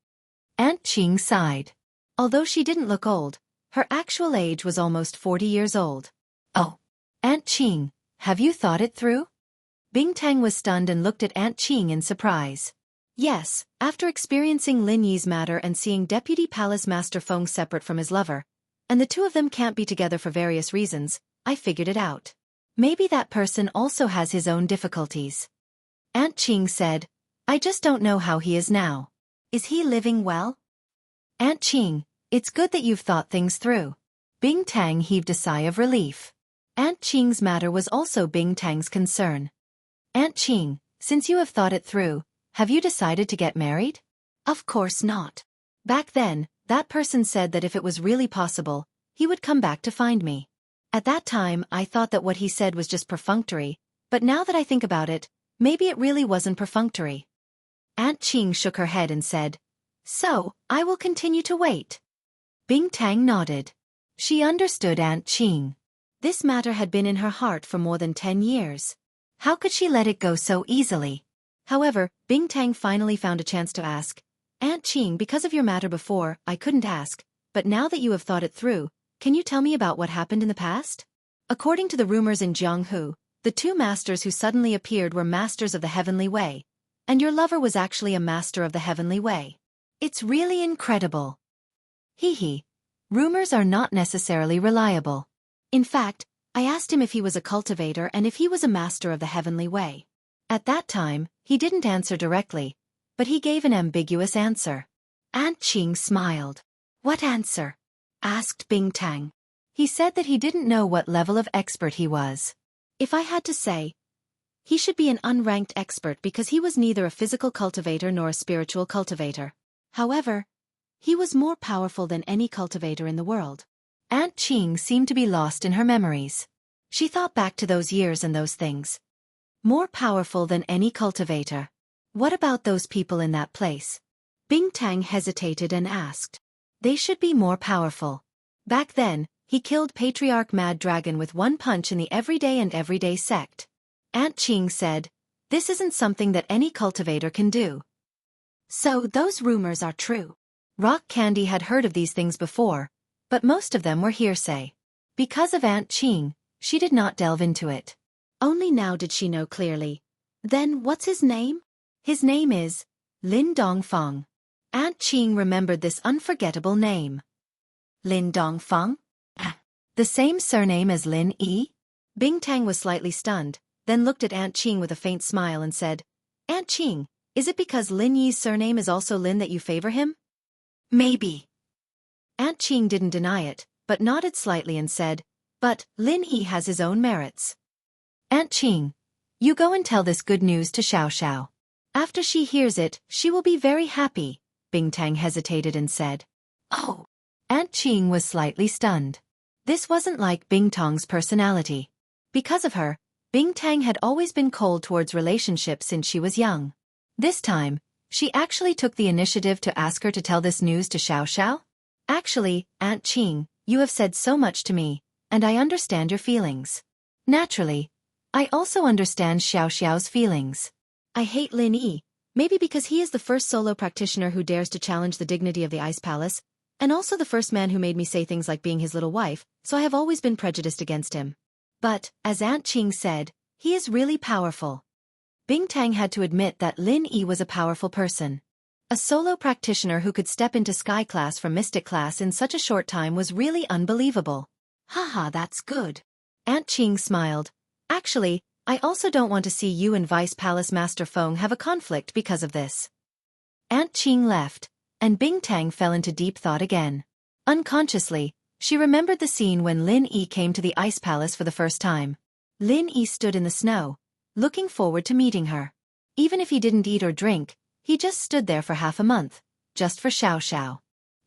Aunt Qing sighed. Although she didn't look old, her actual age was almost 40 years old. Oh, Aunt Qing, have you thought it through? Bing Tang was stunned and looked at Aunt Qing in surprise. Yes, after experiencing Lin Yi's matter and seeing Deputy Palace Master Feng separate from his lover, and the two of them can't be together for various reasons, I figured it out. Maybe that person also has his own difficulties. Aunt Qing said, I just don't know how he is now. Is he living well? Aunt Qing, it's good that you've thought things through. Bing Tang heaved a sigh of relief. Aunt Qing's matter was also Bing Tang's concern. Aunt Qing, since you have thought it through, have you decided to get married? Of course not. Back then, that person said that if it was really possible, he would come back to find me. At that time, I thought that what he said was just perfunctory, but now that I think about it, maybe it really wasn't perfunctory. Aunt Qing shook her head and said, So, I will continue to wait. Bing Tang nodded. She understood Aunt Qing. This matter had been in her heart for more than 10 years. How could she let it go so easily? However, Bing Tang finally found a chance to ask, Aunt Qing, because of your matter before, I couldn't ask, but now that you have thought it through, can you tell me about what happened in the past? According to the rumors in Jianghu, the two masters who suddenly appeared were masters of the Heavenly Way, and your lover was actually a master of the Heavenly Way. It's really incredible. Hee. Rumors are not necessarily reliable. In fact, I asked him if he was a cultivator and if he was a master of the heavenly way. At that time, he didn't answer directly, but he gave an ambiguous answer. Aunt Qing smiled. What answer? Asked Bing Tang. He said that he didn't know what level of expert he was. If I had to say, he should be an unranked expert because he was neither a physical cultivator nor a spiritual cultivator. However, he was more powerful than any cultivator in the world. Aunt Qing seemed to be lost in her memories. She thought back to those years and those things. More powerful than any cultivator. What about those people in that place? Bing Tang hesitated and asked. They should be more powerful. Back then, he killed Patriarch Mad Dragon with one punch in the everyday sect. Aunt Qing said, this isn't something that any cultivator can do. So those rumors are true. Rock Candy had heard of these things before, but most of them were hearsay. Because of Aunt Qing, she did not delve into it. Only now did she know clearly. Then what's his name? His name is Lin Dongfang. Aunt Qing remembered this unforgettable name. Lin Dongfang? The same surname as Lin Yi? Bing Tang was slightly stunned, then looked at Aunt Qing with a faint smile and said, Aunt Qing, is it because Lin Yi's surname is also Lin that you favor him? Maybe. Aunt Qing didn't deny it, but nodded slightly and said, but Lin Yi has his own merits. Aunt Qing, you go and tell this good news to Xiao. After she hears it, she will be very happy, Bing Tang hesitated and said. Oh. Aunt Qing was slightly stunned. This wasn't like Bing Tang's personality. Because of her, Bing Tang had always been cold towards relationships since she was young. This time, she actually took the initiative to ask her to tell this news to Xiao. Actually, Aunt Qing, you have said so much to me, and I understand your feelings. Naturally, I also understand Xiao's feelings. I hate Lin Yi, maybe because he is the first solo practitioner who dares to challenge the dignity of the Ice Palace, and also the first man who made me say things like being his little wife, so I have always been prejudiced against him. But, as Aunt Qing said, he is really powerful. Bing Tang had to admit that Lin Yi was a powerful person. A solo practitioner who could step into Sky Class from Mystic Class in such a short time was really unbelievable. Haha, that's good. Aunt Qing smiled. Actually, I also don't want to see you and Vice Palace Master Feng have a conflict because of this. Aunt Qing left, and Bing Tang fell into deep thought again. Unconsciously, she remembered the scene when Lin Yi came to the Ice Palace for the first time. Lin Yi stood in the snow, looking forward to meeting her. Even if he didn't eat or drink, he just stood there for half a month, just for Xiao.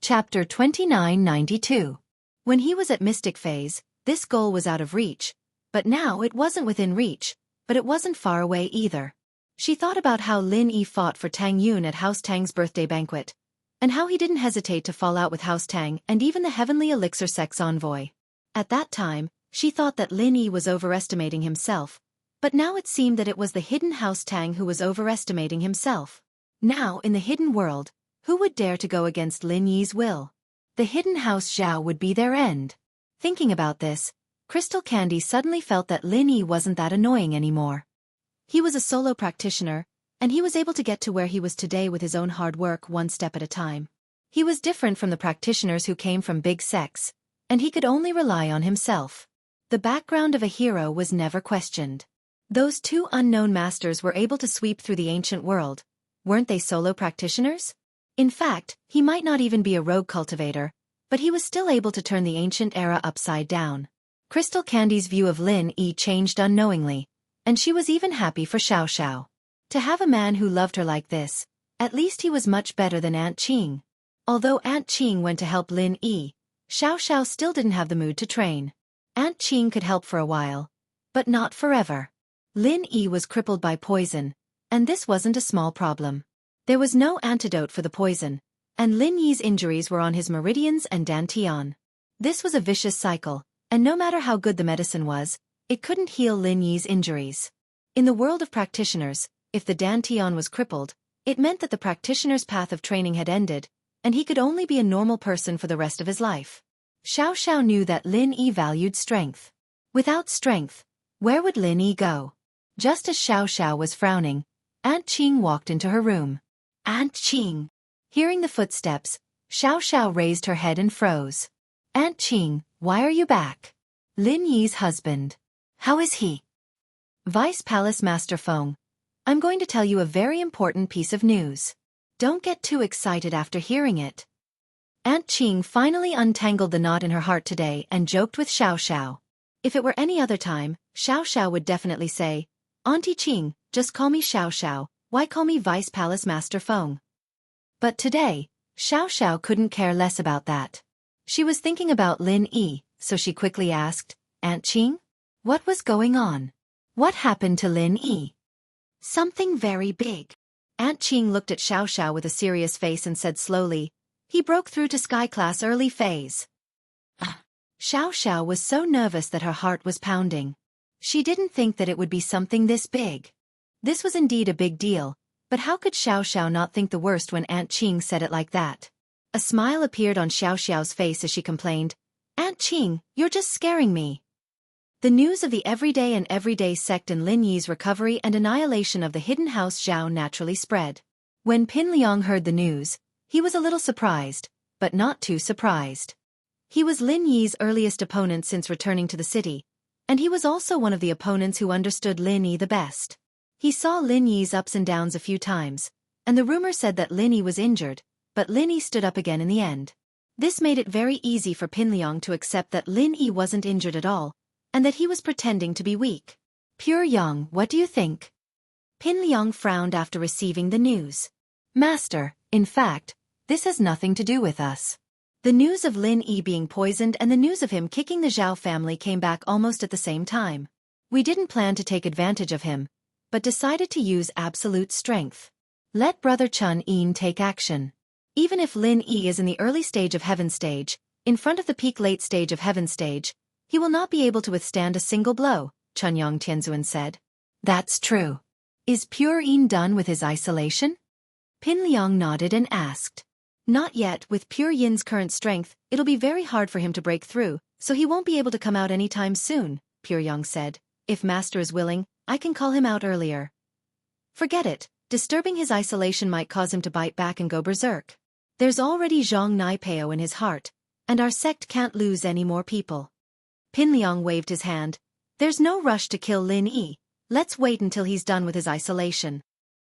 Chapter 2992. When he was at Mystic Phase, this goal was out of reach, but now it wasn't within reach, but it wasn't far away either. She thought about how Lin Yi fought for Tang Yun at House Tang's birthday banquet, and how he didn't hesitate to fall out with House Tang and even the Heavenly Elixir Sect's envoy. At that time, she thought that Lin Yi was overestimating himself, but now it seemed that it was the hidden House Tang who was overestimating himself. Now, in the hidden world, who would dare to go against Lin Yi's will? The hidden House Zhao would be their end. Thinking about this, Crystal Candy suddenly felt that Lin Yi wasn't that annoying anymore. He was a solo practitioner, and he was able to get to where he was today with his own hard work one step at a time. He was different from the practitioners who came from big sects, and he could only rely on himself. The background of a hero was never questioned. Those two unknown masters were able to sweep through the ancient world. Weren't they solo practitioners? In fact, he might not even be a rogue cultivator, but he was still able to turn the ancient era upside down. Crystal Candy's view of Lin Yi changed unknowingly, and she was even happy for Xiao. To have a man who loved her like this, at least he was much better than Aunt Qing. Although Aunt Qing went to help Lin Yi, Xiao still didn't have the mood to train. Aunt Qing could help for a while, but not forever. Lin Yi was crippled by poison, and this wasn't a small problem. There was no antidote for the poison, and Lin Yi's injuries were on his meridians and dantian. This was a vicious cycle, and no matter how good the medicine was, it couldn't heal Lin Yi's injuries. In the world of practitioners, if the dantian was crippled, it meant that the practitioner's path of training had ended, and he could only be a normal person for the rest of his life. Xiao knew that Lin Yi valued strength. Without strength, where would Lin Yi go? Just as Xiao was frowning, Aunt Qing walked into her room. Aunt Qing. Hearing the footsteps, Xiao raised her head and froze. Aunt Qing, why are you back? Lin Yi's husband. How is he? Vice Palace Master Feng. I'm going to tell you a very important piece of news. Don't get too excited after hearing it. Aunt Qing finally untangled the knot in her heart today and joked with Xiao. If it were any other time, Xiao would definitely say, Auntie Qing, just call me Xiao, why call me Vice Palace Master Feng? But today, Xiao couldn't care less about that. She was thinking about Lin Yi, so she quickly asked, Aunt Qing? What was going on? What happened to Lin Yi? Something very big. Aunt Qing looked at Xiao with a serious face and said slowly, he broke through to Sky Class early phase. Xiao was so nervous that her heart was pounding. She didn't think that it would be something this big. This was indeed a big deal, but how could Xiao not think the worst when Aunt Qing said it like that? A smile appeared on Xiao's face as she complained, Aunt Qing, you're just scaring me. The news of the everyday sect and Lin Yi's recovery and annihilation of the hidden house Zhao naturally spread. When Pin Liang heard the news, he was a little surprised, but not too surprised. He was Lin Yi's earliest opponent since returning to the city, and he was also one of the opponents who understood Lin Yi the best. He saw Lin Yi's ups and downs a few times, and the rumor said that Lin Yi was injured, but Lin Yi stood up again in the end. This made it very easy for Pin Liang to accept that Lin Yi wasn't injured at all, and that he was pretending to be weak. Pure Yang, what do you think? Pin Liang frowned after receiving the news. Master, in fact, this has nothing to do with us. The news of Lin Yi being poisoned and the news of him kicking the Zhao family came back almost at the same time. We didn't plan to take advantage of him, but decided to use absolute strength. Let Brother Chun Yin take action. Even if Lin Yi is in the early stage of Heaven stage, in front of the peak late stage of Heaven stage, he will not be able to withstand a single blow, Chunyang Tianzuan said. That's true. Is Pure Yin done with his isolation? Pin Liang nodded and asked. Not yet. With Pure Yin's current strength, it'll be very hard for him to break through, so he won't be able to come out anytime soon, Pure Yang said. If Master is willing, I can call him out earlier. Forget it. Disturbing his isolation might cause him to bite back and go berserk. There's already Zhang Naipeo in his heart, and our sect can't lose any more people. Pin Liang waved his hand. There's no rush to kill Lin Yi. Let's wait until he's done with his isolation.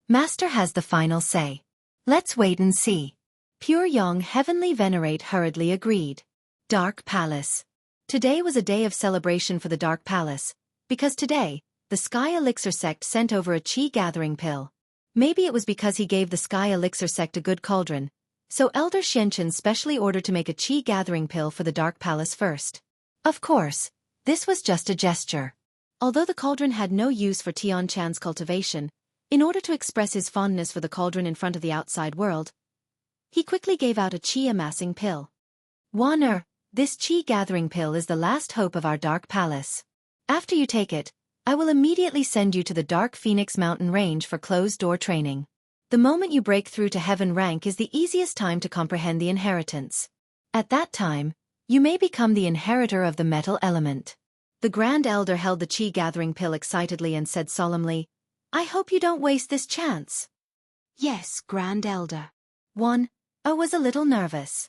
Master has the final say. Let's wait and see. Pure Yang Heavenly Venerate hurriedly agreed. Dark Palace. Today was a day of celebration for the Dark Palace, because today, the Sky Elixir sect sent over a Qi gathering pill. Maybe it was because he gave the Sky Elixir sect a good cauldron, so Elder Xianxia specially ordered to make a Qi gathering pill for the Dark Palace first. Of course, this was just a gesture. Although the cauldron had no use for Tian Chan's cultivation, in order to express his fondness for the cauldron in front of the outside world, he quickly gave out a Qi amassing pill. Wan this Qi gathering pill is the last hope of our Dark Palace. After you take it, I will immediately send you to the Dark Phoenix Mountain Range for closed-door training. The moment you break through to Heaven rank is the easiest time to comprehend the inheritance. At that time, you may become the inheritor of the metal element. The Grand Elder held the Qi gathering pill excitedly and said solemnly, I hope you don't waste this chance. Yes, Grand Elder. Was a little nervous.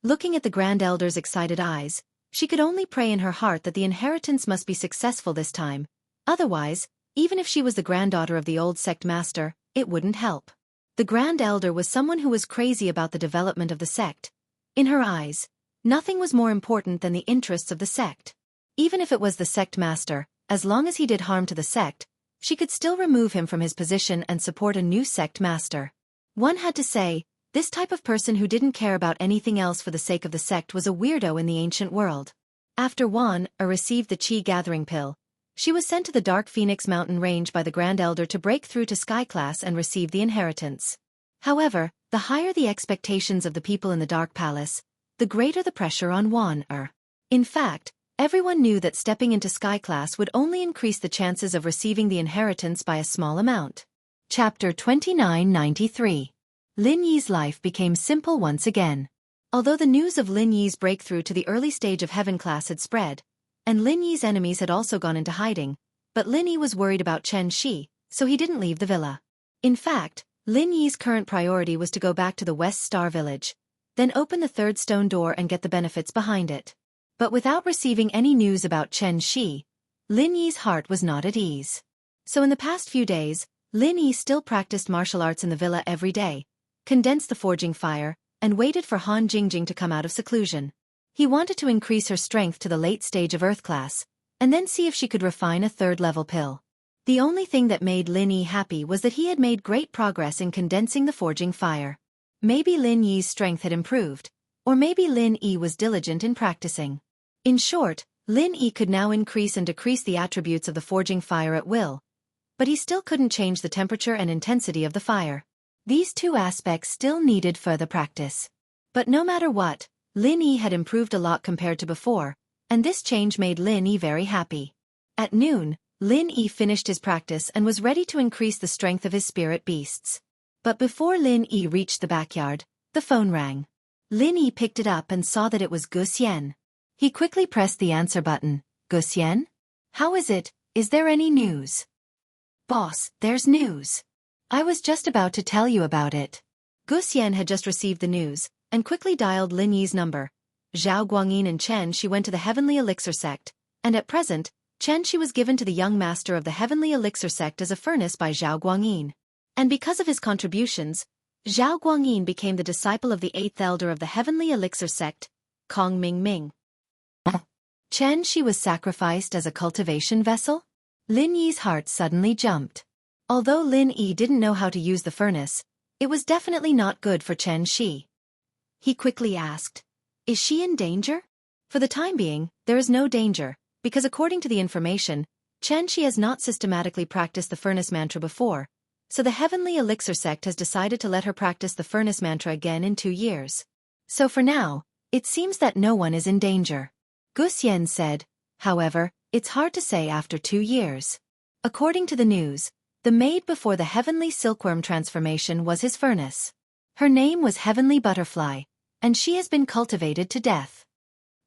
Looking at the Grand Elder's excited eyes, she could only pray in her heart that the inheritance must be successful this time. Otherwise, even if she was the granddaughter of the old sect master, it wouldn't help. The Grand Elder was someone who was crazy about the development of the sect. In her eyes, nothing was more important than the interests of the sect. Even if it was the sect master, as long as he did harm to the sect, she could still remove him from his position and support a new sect master. One had to say, this type of person who didn't care about anything else for the sake of the sect was a weirdo in the ancient world. After Wan received the Qi gathering pill, she was sent to the Dark Phoenix Mountain Range by the Grand Elder to break through to Sky Class and receive the inheritance. However, the higher the expectations of the people in the Dark Palace, the greater the pressure on Wan. In fact, everyone knew that stepping into Sky Class would only increase the chances of receiving the inheritance by a small amount. Chapter 2993. Lin Yi's life became simple once again. Although the news of Lin Yi's breakthrough to the early stage of Heaven class had spread, and Lin Yi's enemies had also gone into hiding, but Lin Yi was worried about Chen Shi, so he didn't leave the villa. In fact, Lin Yi's current priority was to go back to the West Star Village. then open the third stone door and get the benefits behind it. But without receiving any news about Chen Shi, Lin Yi's heart was not at ease. So in the past few days, Lin Yi still practiced martial arts in the villa every day, condensed the forging fire, and waited for Han Jingjing to come out of seclusion. He wanted to increase her strength to the late stage of Earth class, and then see if she could refine a third-level pill. The only thing that made Lin Yi happy was that he had made great progress in condensing the forging fire. Maybe Lin Yi's strength had improved, or maybe Lin Yi was diligent in practicing. In short, Lin Yi could now increase and decrease the attributes of the forging fire at will, but he still couldn't change the temperature and intensity of the fire. These two aspects still needed further practice. But no matter what, Lin Yi had improved a lot compared to before, and this change made Lin Yi very happy. At noon, Lin Yi finished his practice and was ready to increase the strength of his spirit beasts. But before Lin Yi reached the backyard, the phone rang. Lin Yi picked it up and saw that it was Gu Xian. He quickly pressed the answer button. Gu Xian? How is it? Is there any news? Boss, there's news. I was just about to tell you about it. Gu Xian had just received the news, and quickly dialed Lin Yi's number. Zhao Guangyin and Chen Shi went to the Heavenly Elixir sect, and at present, Chen Shi was given to the young master of the Heavenly Elixir sect as a furnace by Zhao Guangyin. And because of his contributions, Zhao Guangyin became the disciple of the 8th elder of the Heavenly Elixir sect, Kong Ming. Chen Shi was sacrificed as a cultivation vessel? Lin Yi's heart suddenly jumped. Although Lin Yi didn't know how to use the furnace, it was definitely not good for Chen Shi. He quickly asked, "Is she in danger?" For the time being, there is no danger, because according to the information, Chen Shi has not systematically practiced the furnace mantra before, so the Heavenly Elixir sect has decided to let her practice the furnace mantra again in 2 years. So for now, it seems that no one is in danger. Gu Xian said, however, it's hard to say after 2 years. According to the news, the maid before the Heavenly Silkworm transformation was his furnace. Her name was Heavenly Butterfly, and she has been cultivated to death.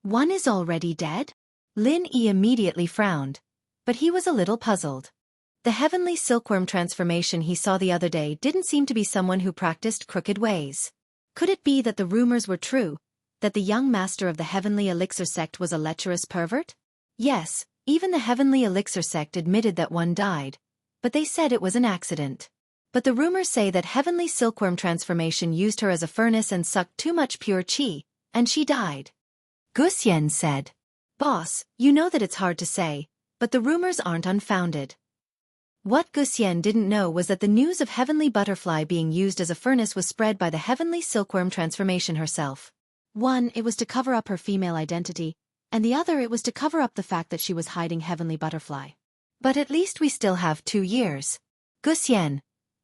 One is already dead? Lin Yi immediately frowned, but he was a little puzzled. The Heavenly Silkworm transformation he saw the other day didn't seem to be someone who practiced crooked ways. Could it be that the rumors were true, that the young master of the Heavenly Elixir sect was a lecherous pervert? Yes, even the Heavenly Elixir sect admitted that one died, but they said it was an accident. But the rumors say that Heavenly Silkworm transformation used her as a furnace and sucked too much pure qi, and she died. Gu Xian said, "Boss, you know that it's hard to say, but the rumors aren't unfounded." What Gu Xian didn't know was that the news of Heavenly Butterfly being used as a furnace was spread by the Heavenly Silkworm transformation herself. One, it was to cover up her female identity, and the other it was to cover up the fact that she was hiding Heavenly Butterfly. But at least we still have 2 years. Gu Xian,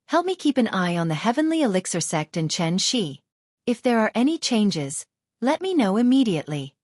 help me keep an eye on the Heavenly Elixir sect in Chen Shi. If there are any changes, let me know immediately.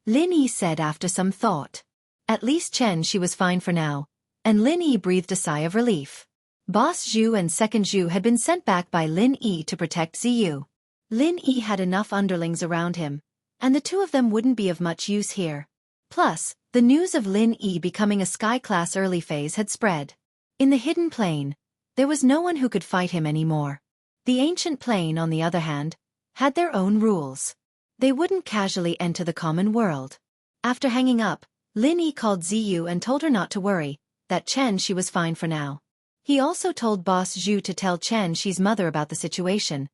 Lin Yi said after some thought. At least Chen Shi was fine for now, and Lin Yi breathed a sigh of relief. Boss Zhu and Second Zhu had been sent back by Lin Yi to protect Ziyu. Lin Yi had enough underlings around him, and the 2 of them wouldn't be of much use here. Plus, the news of Lin Yi becoming a sky-class early phase had spread. In the hidden plane, there was no one who could fight him anymore. The ancient plane, on the other hand, had their own rules. They wouldn't casually enter the common world. After hanging up, Lin Yi called Ziyu and told her not to worry, that Chen Shi was fine for now. He also told Boss Zhu to tell Chen Shi's mother about the situation,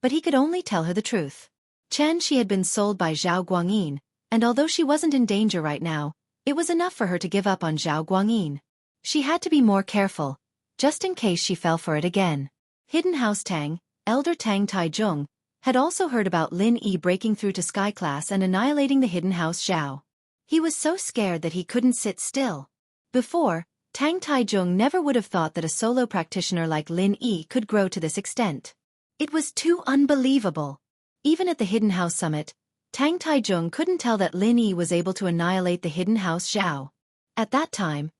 but he could only tell her the truth. Chen Shi had been sold by Zhao Guangyin, and although she wasn't in danger right now, it was enough for her to give up on Zhao Guangyin. She had to be more careful, just in case she fell for it again. Hidden House Tang, Elder Tang Taizhong, had also heard about Lin Yi breaking through to Sky Class and annihilating the Hidden House Zhao. He was so scared that he couldn't sit still. Before, Tang Taizhong never would have thought that a solo practitioner like Lin Yi could grow to this extent. It was too unbelievable. Even at the Hidden House Summit, Tang Taizhong couldn't tell that Lin Yi was able to annihilate the Hidden House Zhao. At that time,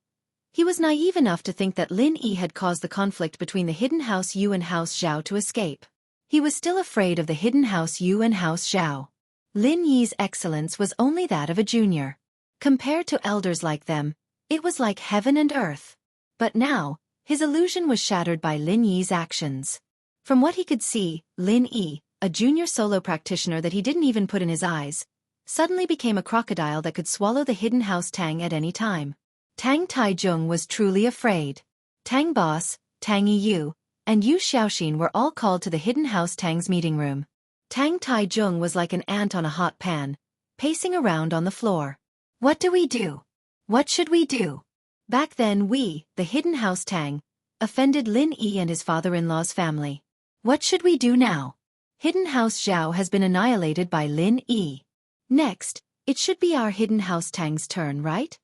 he was naive enough to think that Lin Yi had caused the conflict between the Hidden House Yu and House Zhao to escape. He was still afraid of the Hidden House Yu and House Zhao. Lin Yi's excellence was only that of a junior. Compared to elders like them, it was like heaven and earth. But now, his illusion was shattered by Lin Yi's actions. From what he could see, Lin Yi, a junior solo practitioner that he didn't even put in his eyes, suddenly became a crocodile that could swallow the hidden house Tang at any time. Tang Taizhong was truly afraid. Tang Boss, Tang Yu, and Yu Xiaoxin were all called to the hidden house Tang's meeting room. Tang Taizhong was like an ant on a hot pan, pacing around on the floor. What do we do? What should we do? Back then we, the hidden house Tang, offended Lin Yi and his father-in-law's family. What should we do now? Hidden house Zhao has been annihilated by Lin Yi. Next, it should be our hidden house Tang's turn, right?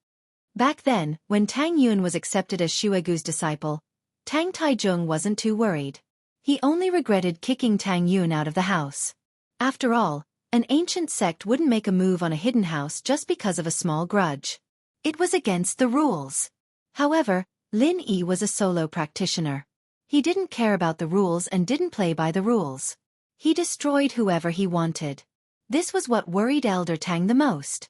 Back then, when Tang Yun was accepted as Shuegu's disciple, Tang Taizhong wasn't too worried. He only regretted kicking Tang Yun out of the house. After all, an ancient sect wouldn't make a move on a hidden house just because of a small grudge. It was against the rules. However, Lin Yi was a solo practitioner. He didn't care about the rules and didn't play by the rules. He destroyed whoever he wanted. This was what worried Elder Tang the most.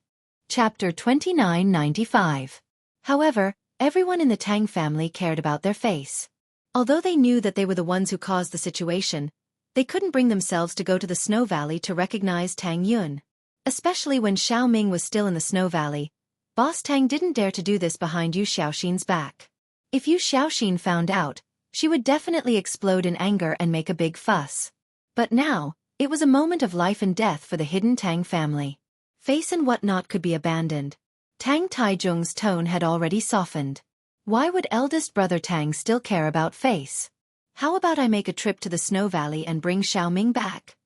Chapter 2995. However, everyone in the Tang family cared about their face. Although they knew that they were the ones who caused the situation, they couldn't bring themselves to go to the Snow Valley to recognize Tang Yun. Especially when Xiao Ming was still in the Snow Valley, Boss Tang didn't dare to do this behind Yu Xiaoxin's back. If Yu Xiaoxin found out, she would definitely explode in anger and make a big fuss. But now, it was a moment of life and death for the hidden Tang family. Face and whatnot could be abandoned. Tang Taizhong's tone had already softened. Why would eldest brother Tang still care about face? How about I make a trip to the Snow Valley and bring Xiao Ming back?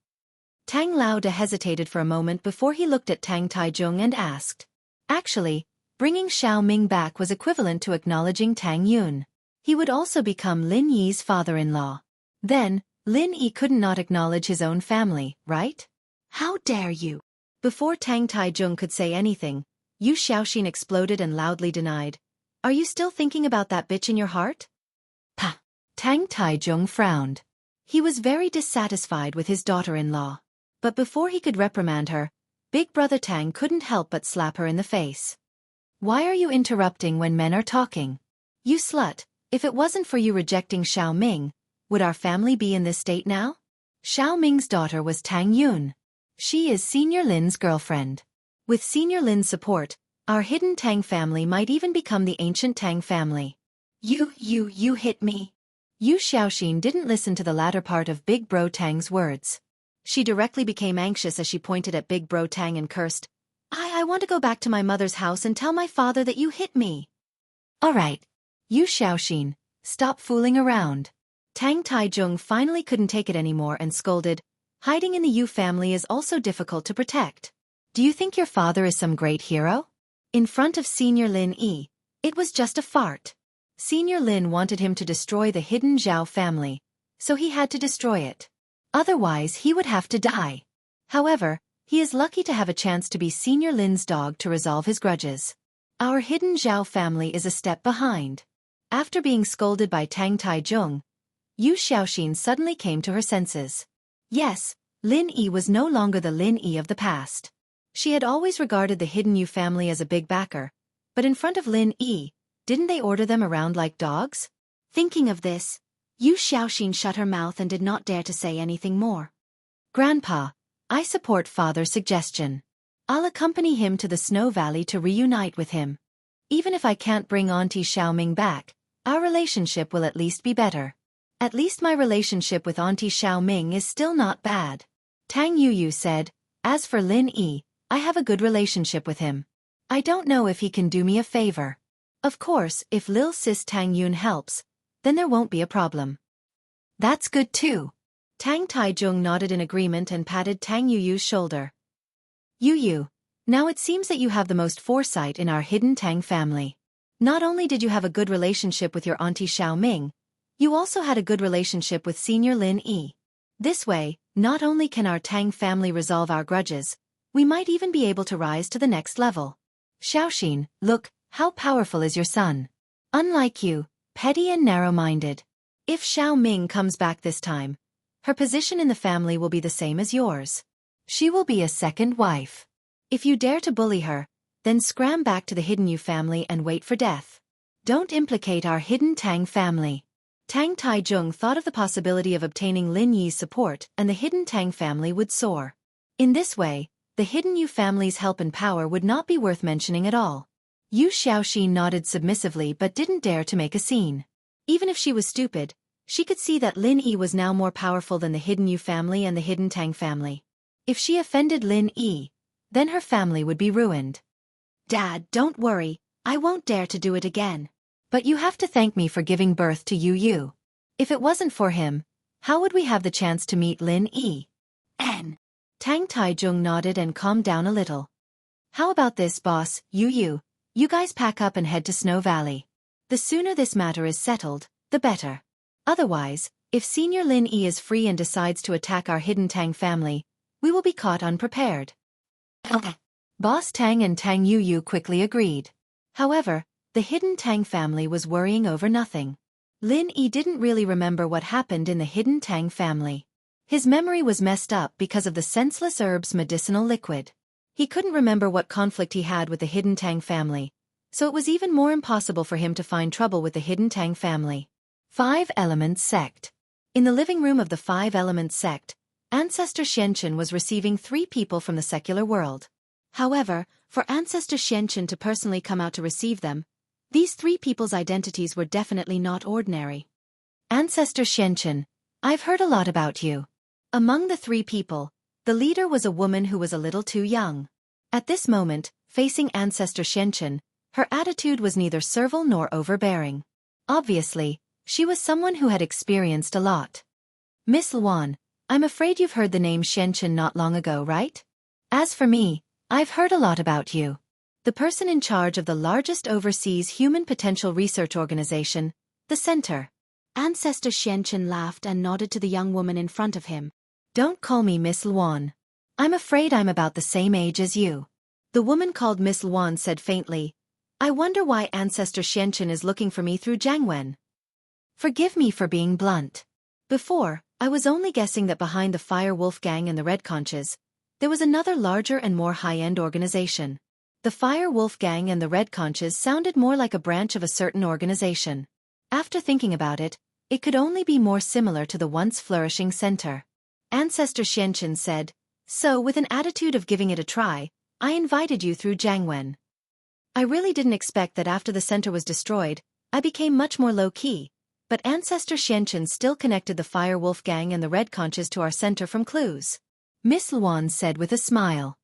Tang Lauda hesitated for a moment before he looked at Tang Taizhong and asked. Actually, bringing Xiao Ming back was equivalent to acknowledging Tang Yun. He would also become Lin Yi's father-in-law. Then, Lin Yi couldn't not acknowledge his own family, right? How dare you? Before Tang Taizhong could say anything, Yu Xiaoxin exploded and loudly denied. Are you still thinking about that bitch in your heart? Pah! Tang Taizhong frowned. He was very dissatisfied with his daughter-in-law. But before he could reprimand her, Big Brother Tang couldn't help but slap her in the face. Why are you interrupting when men are talking? You slut, if it wasn't for you rejecting Xiao Ming, would our family be in this state now? Xiao Ming's daughter was Tang Yun. She is Senior Lin's girlfriend. With Senior Lin's support, our hidden Tang family might even become the ancient Tang family. You hit me. Yu Xiaoxin didn't listen to the latter part of Big Bro Tang's words. She directly became anxious as she pointed at Big Bro Tang and cursed. I want to go back to my mother's house and tell my father that you hit me. Alright. Yu Xiaoxin, stop fooling around. Tang Taizhong finally couldn't take it anymore and scolded. Hiding in the Yu family is also difficult to protect. Do you think your father is some great hero? In front of Senior Lin Yi, it was just a fart. Senior Lin wanted him to destroy the hidden Zhao family, so he had to destroy it. Otherwise he would have to die. However, he is lucky to have a chance to be Senior Lin's dog to resolve his grudges. Our hidden Zhao family is a step behind. After being scolded by Tang Taizhong, Yu Xiaoxin suddenly came to her senses. Yes, Lin Yi was no longer the Lin Yi of the past. She had always regarded the hidden Yu family as a big backer, but in front of Lin Yi, didn't they order them around like dogs? Thinking of this, Yu Xiaoxin shut her mouth and did not dare to say anything more. Grandpa, I support father's suggestion. I'll accompany him to the Snow Valley to reunite with him. Even if I can't bring Auntie Xiao Ming back, our relationship will at least be better. At least my relationship with Auntie Xiao Ming is still not bad. Tang Yuyu said, as for Lin Yi, I have a good relationship with him. I don't know if he can do me a favor. Of course, if Lil Sis Tang Yun helps, then there won't be a problem. That's good too. Tang Taizhong nodded in agreement and patted Tang Yuyu's shoulder. Yuyu, now it seems that you have the most foresight in our hidden Tang family. Not only did you have a good relationship with your Auntie Xiao Ming, you also had a good relationship with Senior Lin Yi. This way, not only can our Tang family resolve our grudges, we might even be able to rise to the next level. Xiaoxin, look, how powerful is your son? Unlike you, petty and narrow-minded. If Xiao Ming comes back this time, her position in the family will be the same as yours. She will be a second wife. If you dare to bully her, then scram back to the hidden Yu family and wait for death. Don't implicate our hidden Tang family. Tang Taizhong thought of the possibility of obtaining Lin Yi's support, and the hidden Tang family would soar. In this way, the hidden Yu family's help and power would not be worth mentioning at all. Yu Xiaoxi nodded submissively but didn't dare to make a scene. Even if she was stupid, she could see that Lin Yi was now more powerful than the hidden Yu family and the hidden Tang family. If she offended Lin Yi, then her family would be ruined. Dad, don't worry, I won't dare to do it again. But you have to thank me for giving birth to Yu. If it wasn't for him, how would we have the chance to meet Lin Yi? Tang Taizhong nodded and calmed down a little. How about this, boss, Yu? You guys pack up and head to Snow Valley. The sooner this matter is settled, the better. Otherwise, if Senior Lin Yi is free and decides to attack our hidden Tang family, we will be caught unprepared. Boss Tang and Tang Yu quickly agreed. However, the hidden Tang family was worrying over nothing. Lin Yi didn't really remember what happened in the hidden Tang family. His memory was messed up because of the senseless herb's medicinal liquid. He couldn't remember what conflict he had with the hidden Tang family, so it was even more impossible for him to find trouble with the hidden Tang family. 5 Elements Sect. In the living room of the 5 Elements Sect, Ancestor Xianxia was receiving 3 people from the secular world. However, for Ancestor Xianxia to personally come out to receive them, these 3 people's identities were definitely not ordinary. Ancestor Xianxia, I've heard a lot about you. Among the 3 people, the leader was a woman who was a little too young. At this moment, facing Ancestor Xianxia, her attitude was neither servile nor overbearing. Obviously, she was someone who had experienced a lot. Miss Luan, I'm afraid you've heard the name Xianxia not long ago, right? As for me, I've heard a lot about you. The person in charge of the largest overseas human potential research organization, the Center. Ancestor Xianxia laughed and nodded to the young woman in front of him. Don't call me Miss Luan. I'm afraid I'm about the same age as you. The woman called Miss Luan said faintly, I wonder why Ancestor Xianxia is looking for me through Jianghu. Forgive me for being blunt. Before, I was only guessing that behind the Fire Wolf Gang and the Red Conches, there was another larger and more high-end organization. The Fire Wolf Gang and the Red Conches sounded more like a branch of a certain organization. After thinking about it, it could only be more similar to the once flourishing Center. Ancestor Xianxia said, so with an attitude of giving it a try, I invited you through Jianghu. I really didn't expect that after the Center was destroyed, I became much more low-key, but Ancestor Xianxia still connected the Fire Wolf Gang and the Red Conches to our Center from clues. Miss Luan said with a smile.